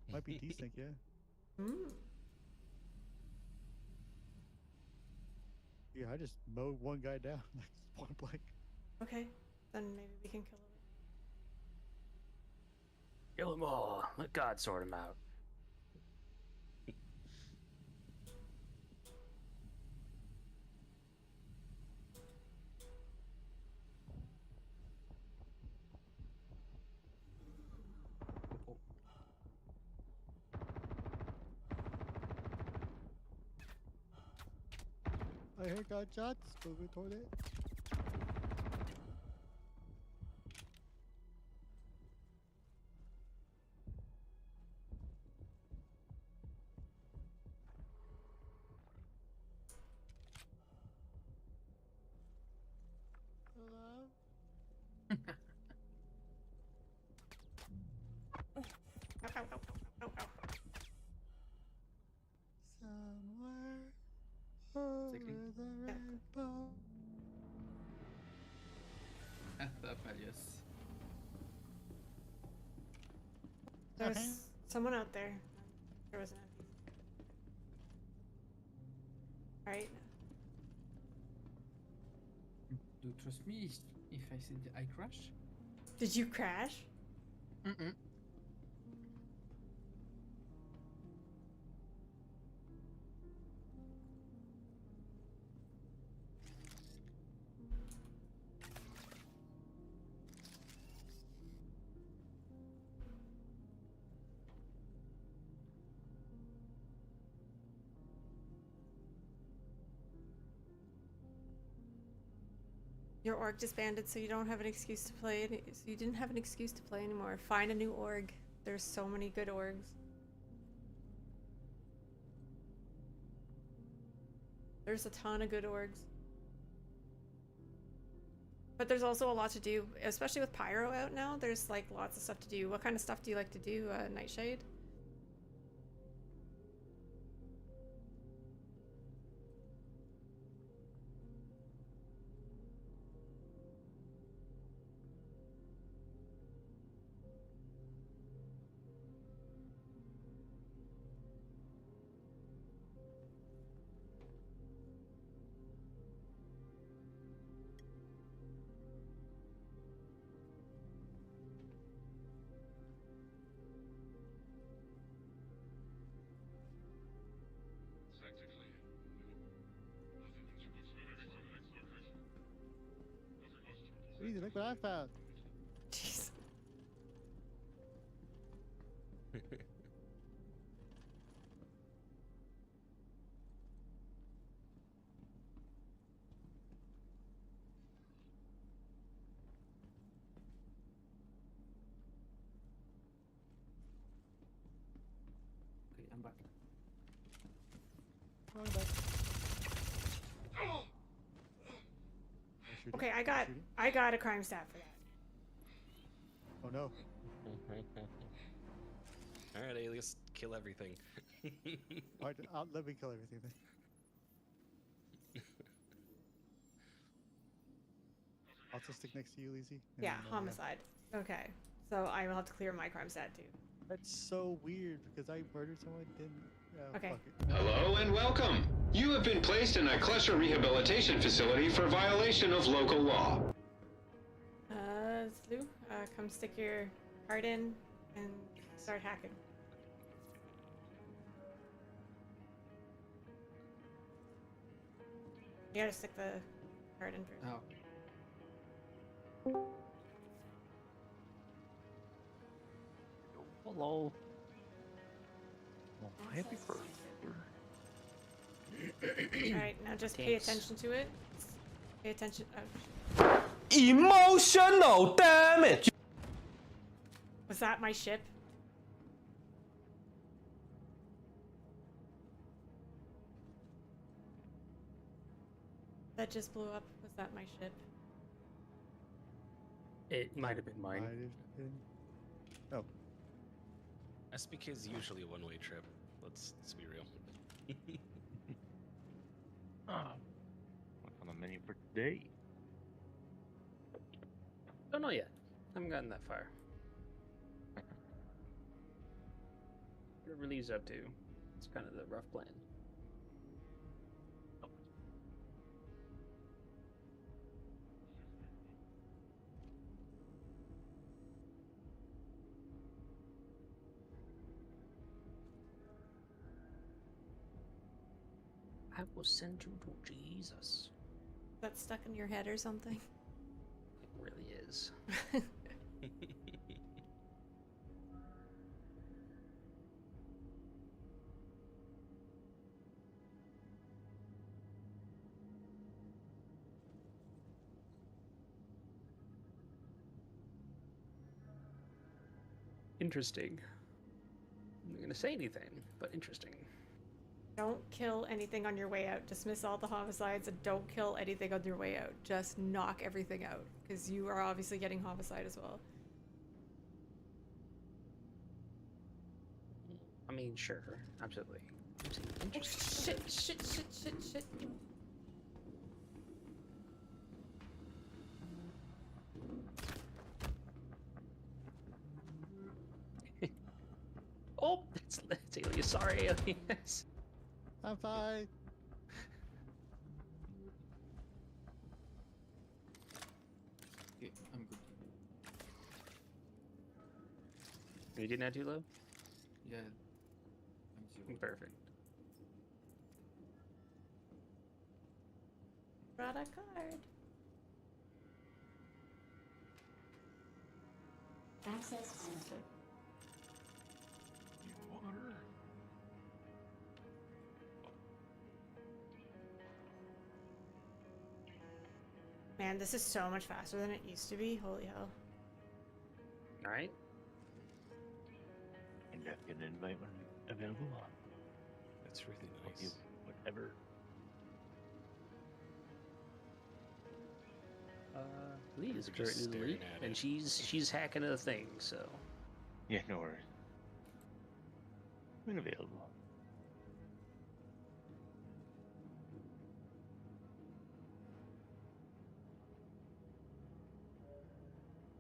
Might be decent, yeah. Hmm. Yeah, I just mowed one guy down, like point blank. Okay, then maybe we can kill him. Kill them all. Let God sort them out. I heard gunshots moving toward it. Hello? Somewhere over the rainbow. Alias. There's someone out there. There was an NPC. Alright. Do you trust me if I said I crash? Did you crash? Mm-mm. Your org disbanded, so you don't have an excuse to play. So you didn't have an excuse to play anymore. Find a new org. There's so many good orgs. There's a ton of good orgs. But there's also a lot to do, especially with Pyro out now. There's like lots of stuff to do. What kind of stuff do you like to do, Nightshade? Easy, look what I found. Jeez. Okay, I'm back. Going back. Okay, I got a crime stat for that. Oh no. Alright, Alias, kill everything. Alright, let me kill everything then. I'll just stick next to you, Lizzie. Yeah, homicide. Okay, so I will have to clear my crime stat too. That's so weird because I murdered someone. Didn't. Okay. Fuck it. Hello and welcome. You have been placed in a cluster rehabilitation facility for violation of local law. Zlu, come stick your card in and start hacking. You gotta stick the card in first. Oh. Hello. Happy birthday. Alright, now just pay Thanks. attention to it. Pay attention. Emotional damage. Was that my ship? That just blew up. Was that my ship? It might have been mine. Might have been. Oh. SBK is usually a one-way trip. Let's be real. What's on the menu for today? Don't know yet. Haven't gotten that far. Whatever Lee's up to. It's kind of the rough plan. I will send you to Jesus. That's stuck in your head or something? It really is. Interesting. I'm not gonna say anything, but interesting. Don't kill anything on your way out. Dismiss all the homicides and don't kill anything on your way out. Just knock everything out, because you are obviously getting homicide as well. I mean, sure, absolutely. Oh, shit, shit, shit, shit, shit. Oh, it's Alias. Sorry, Alias. I'm fine. Okay, I'm good. Are you getting that too low? Yeah. I'm 0. Perfect. Brought a card. Access granted. Water. Man, this is so much faster than it used to be. Holy hell. Alright. And get an invite when available. That's really I'll nice. give whatever. Lee is We're just currently the lead, staring at and it. she's hacking the thing, so. Yeah, no worries. When available.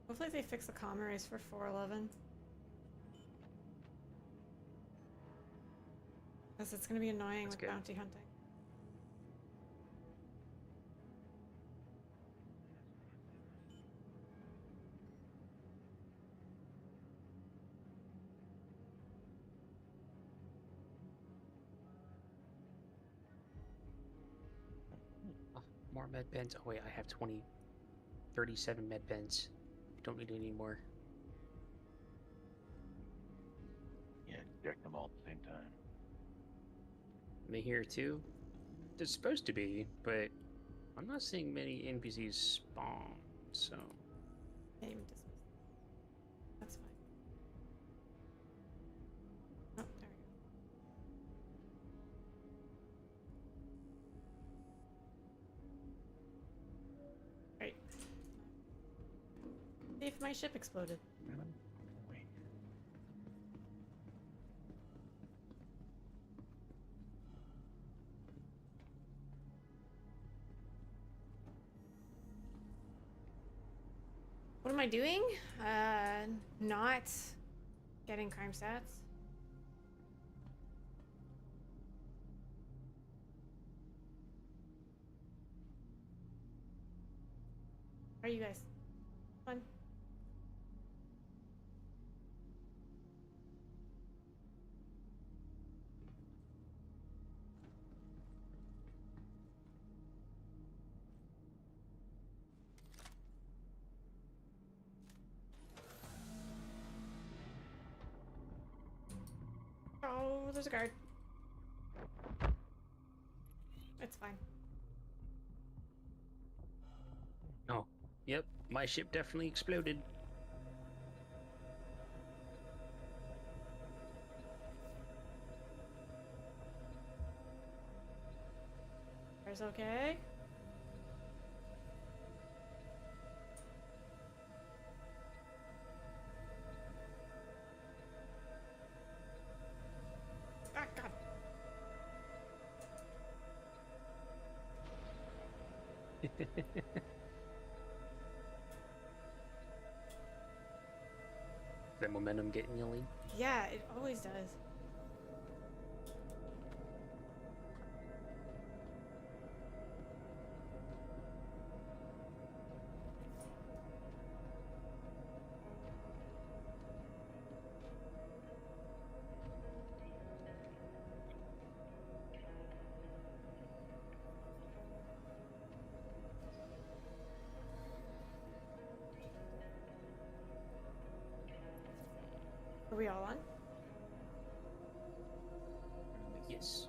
Hopefully they fix the comma race for 411. Because it's going to be annoying That's with good. bounty hunting. More med bends. Oh wait, I have 37 med bends. Don't need any more. Yeah, check them all at the same time. Am I here too? There's supposed to be, but I'm not seeing many NPCs spawn, so. Name dismiss. That's fine. Oh, there we go. Right. See if my ship exploded. Wait. What am I doing? Not getting crime stats. How are you guys? Fun. Oh, there's a guard. It's fine. Oh, yep. My ship definitely exploded. There's okay. Ah, God. That momentum getting you, Lee? Yeah, it always does. Are we all on? Yes.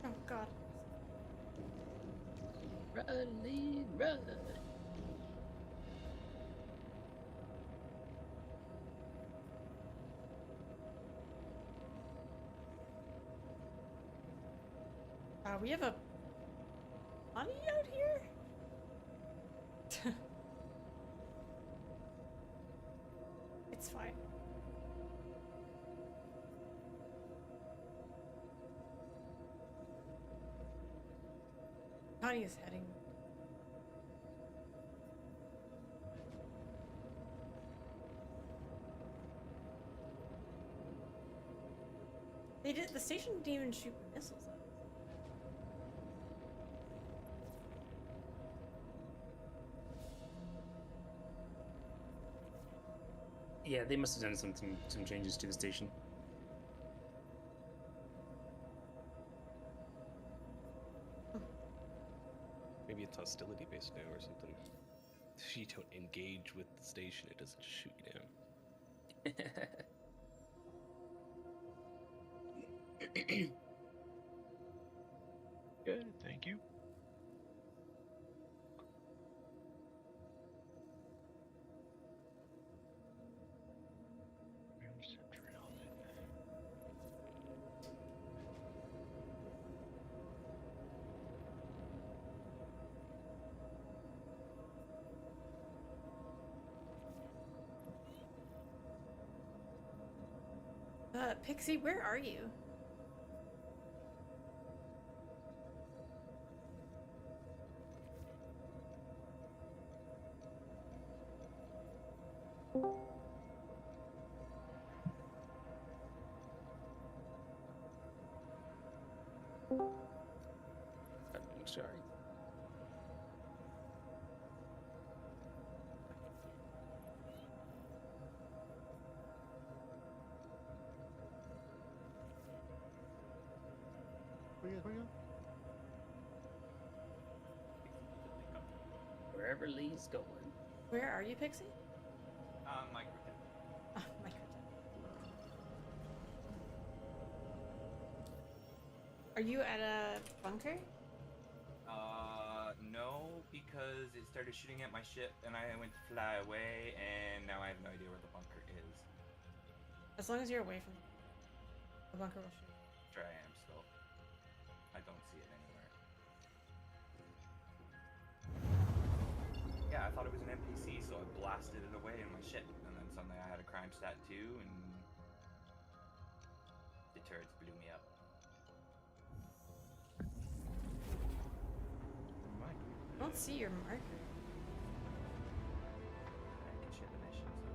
Oh God. Run, lead, run. We have a bunny out here? It's fine. Connie is heading. The station didn't even shoot missiles at us. Yeah, they must have done some changes to the station. Maybe it's hostility based now or something. If you don't engage with the station, it doesn't shoot you down. Good, thank you. Pixie, where are you? I'm sorry. Where you? Wherever Lee's going. Where are you, Pixie? Micro. Oh, micro. Are you at a bunker? No, because it started shooting at my ship and I went to fly away and now I have no idea where the bunker is. As long as you're away from the bunker will shoot. Sure I am still. I don't see it anywhere. Yeah, I thought it was an NPC, so I blasted it away in my ship, and then suddenly I had a crime stat 2, and the turrets blew me up. I don't see your marker. I can share the mission, so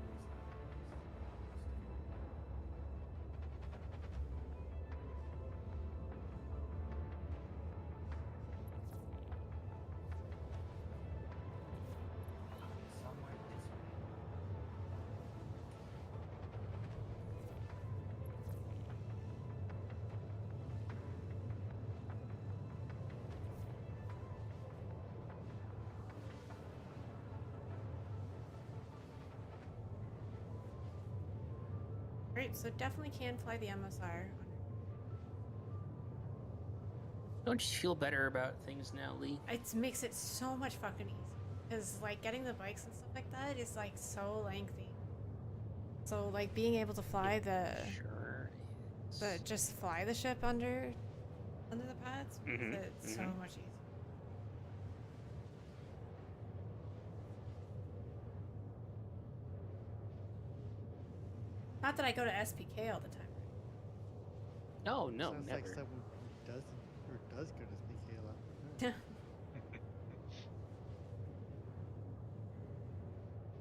at least somewhere this way. Great, so definitely can fly the MSR. Don't you feel better about things now, Lee? It makes it so much fucking easy. Because, like, getting the bikes and stuff like that is, like, so lengthy. So, like, being able to fly just fly the ship under the pads makes it so much easier. Not that I go to SPK all the time. No, no, Sounds never. like someone who doesn't or does go to SPK a lot.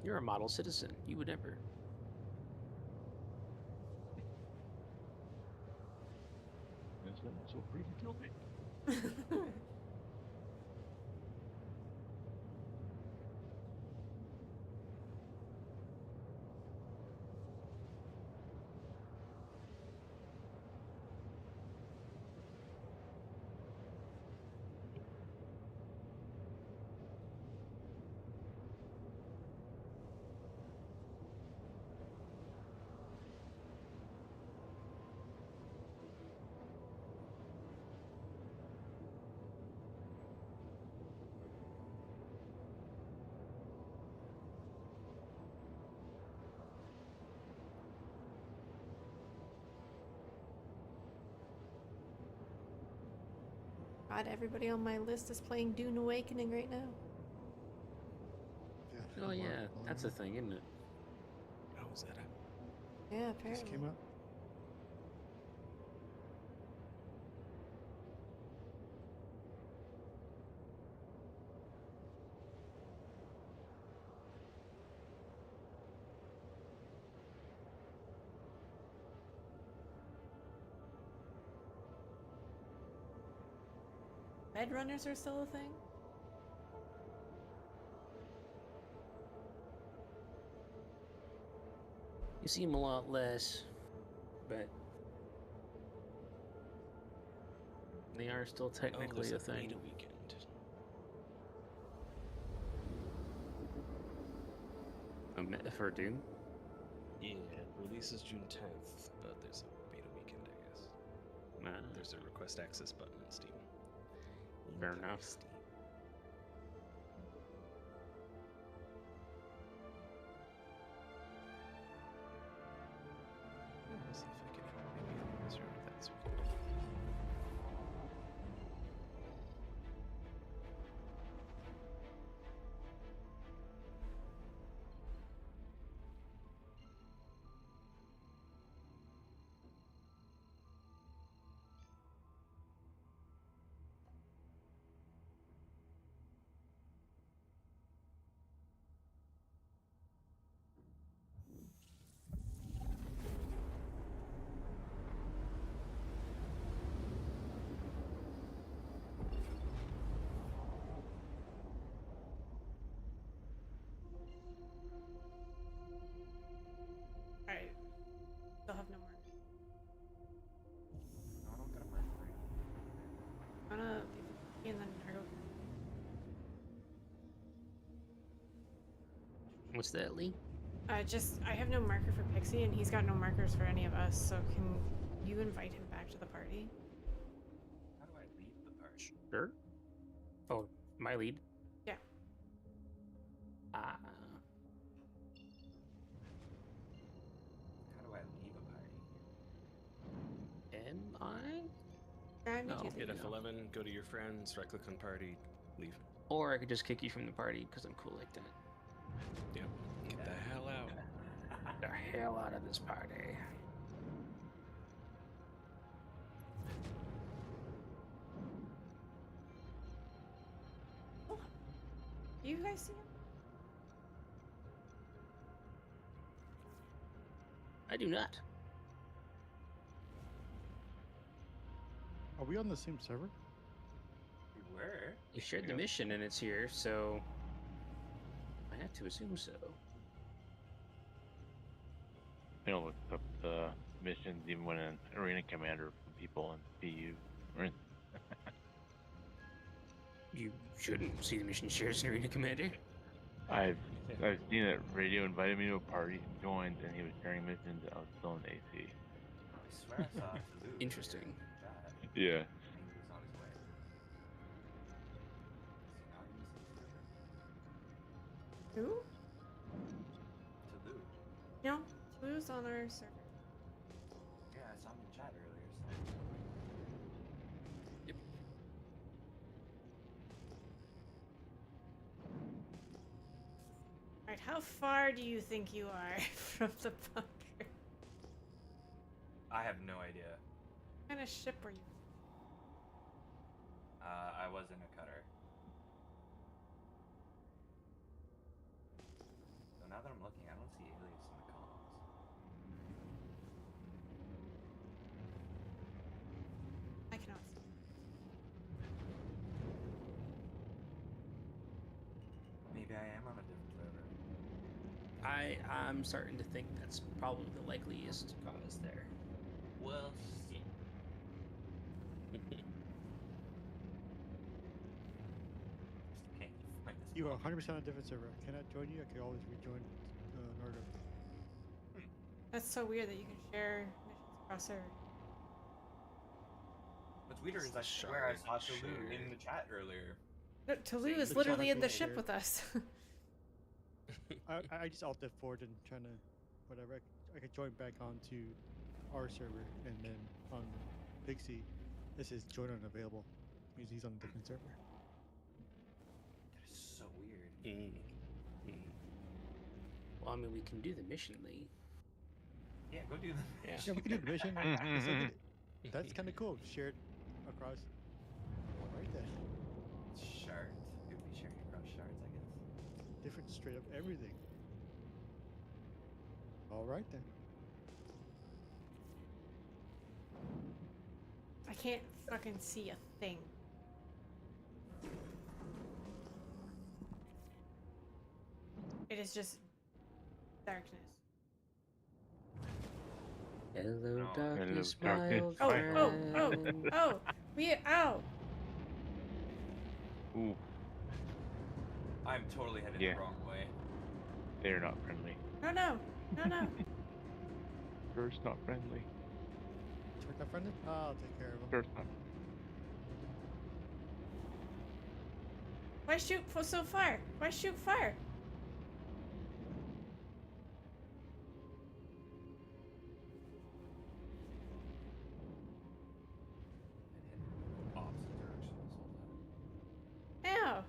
You're a model citizen. You would never. So free to kill me. God, everybody on my list is playing Dune Awakening right now. Yeah, Oh yeah, that's a thing, isn't it? Oh, is that a... Yeah, Just apparently. came out. Bed runners are still a thing? You seem a lot less, but they are still technically there's a thing. beta weekend. For Doom? Yeah, it releases June 10th, but there's a beta weekend, I guess. There's a request access button in Steam. Fair enough. Steam. Let's see if I can maybe mess around with that so we can... Alright. Still have no mark. I don't got a mark for you. I'm gonna leave and then I go. What's that, Lee? I have no marker for Pixie and he's got no markers for any of us, so can you invite him back to the party? How do I leave the party? Sure. Oh, my lead? Yeah. How do I leave a party? Am I? I No. Hit F11, go to your friends, right click on party, leave. Or I could just kick you from the party because I'm cool like that. Yep. Get the hell out. The hell out of this party. Oh. You guys see him? I do not. Are we on the same server? We were. You shared the mission and it's here, so I have to assume so. You know, look up the missions even when an arena commander from people in PU. You shouldn't see the mission shares an arena commander. I've seen that Radio invited me to a party, joined, and he was sharing missions. I was still in AC. I swear I saw Toulouse. Interesting. Chat. Yeah. He was on his way. Is he not in the same server? Who? Toulouse. No, Toulouse on our server. Yeah, I saw him in chat earlier. So. Yep. Alright, how far do you think you are from the bunker? I have no idea. What kind of ship were you? I was in a cutter. So now that I'm looking, I don't see Alias in the columns. I cannot see. Maybe I am on a different server. I'm starting to think that's probably the likeliest cause there. Well, shit. You are 100% on a different server. I cannot join you. I can always rejoin Nardo. That's so weird that you can share missions across server. What's weirder is I swear I saw Toulouse in the chat earlier. No, Toulouse is The literally chat in the is ship here. with us. I just alt F4 and trying to whatever. I could join back onto our server and then on Pixie, this is join unavailable. means he's on a different server. That is so weird. Well, I mean, we can do the mission, Lee. Yeah, go do the Yeah. Yeah, we can do the mission. Just look at it. That's kind of cool. Shared across. Right there. Shards. It would be sharing across shards, I guess. Different straight up everything. All right then. I can't fucking see a thing. It is just darkness. Hello, No. darkness, Hello, my darkness, old Oh, my oh, friend. oh, oh! Ow! Ooh, I'm totally headed Yeah. the wrong way. they're not friendly. No, no, no, no. Bird's not friendly. Check that friendly. I'll take care of him. Bird's not. Why shoot for so far? Why shoot fire? Opposite direction this whole time. Ow!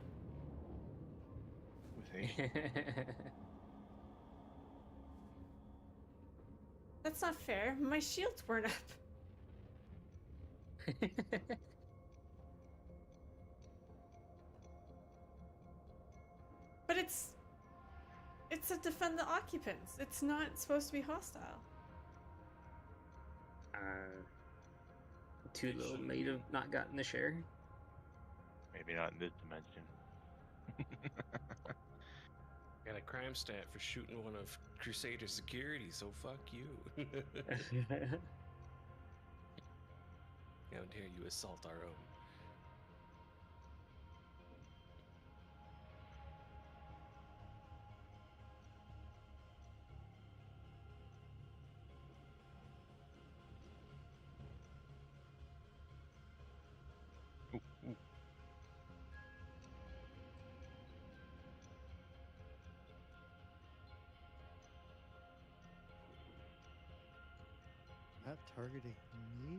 With a. That's not fair. My shields weren't up. But it's to defend the occupants. It's not supposed to be hostile. Too little may have not gotten the share. Maybe not in this dimension. Got a crime stat for shooting one of Crusader security, so fuck you. How dare you assault our own? Not targeting me,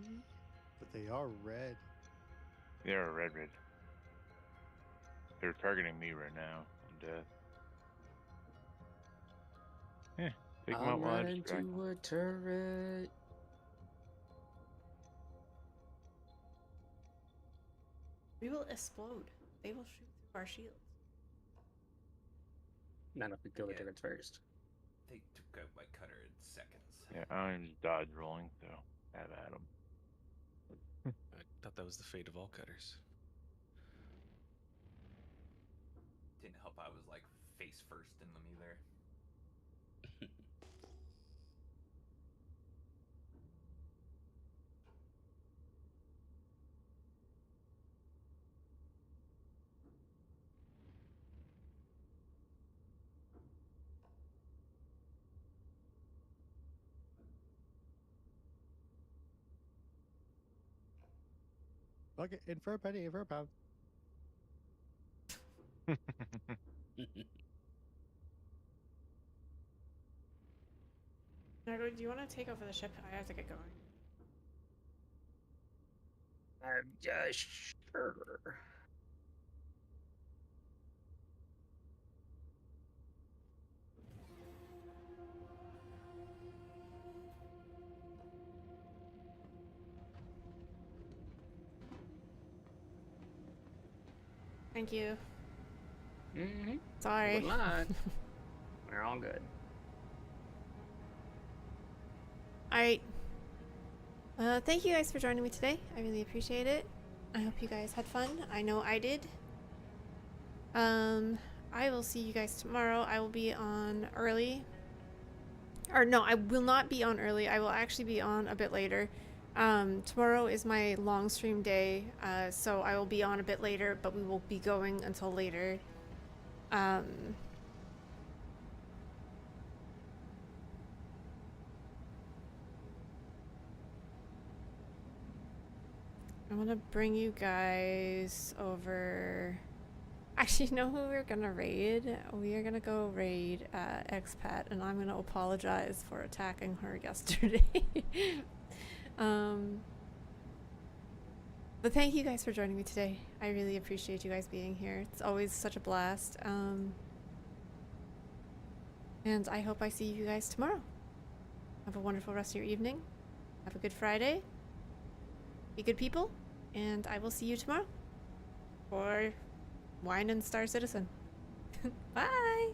but they are red. They're red. They're targeting me right now. On death. Yeah, take them I'll out while I run distract into a turret. We will explode. They will shoot through our shields. Not if we kill the turrets first. They took out my cutter in seconds. Yeah, I'm dodge rolling, so have at them. I thought that was the fate of all cutters. Didn't help I was like face first in them either. Okay, in for a penny, in for a pound. Nago, do you want to take over the ship? I have to get going. Sure. Thank you. Mm-hmm. Sorry. Good luck. We're all good. Alright. Thank you guys for joining me today. I really appreciate it. I hope you guys had fun. I know I did. I will see you guys tomorrow. I will be on early. Or no, I will not be on early. I will actually be on a bit later. Tomorrow is my long stream day, so I will be on a bit later, but we will be going until later. I'm gonna bring you guys over. Actually, you know who we're gonna raid? We are gonna go raid Expat, and I'm gonna apologize for attacking her yesterday. But thank you guys for joining me today. I really appreciate you guys being here. It's always such a blast. And I hope I see you guys tomorrow. Have a wonderful rest of your evening. Have a good Friday. Be good people. And I will see you tomorrow for Wine and Star Citizen. Bye!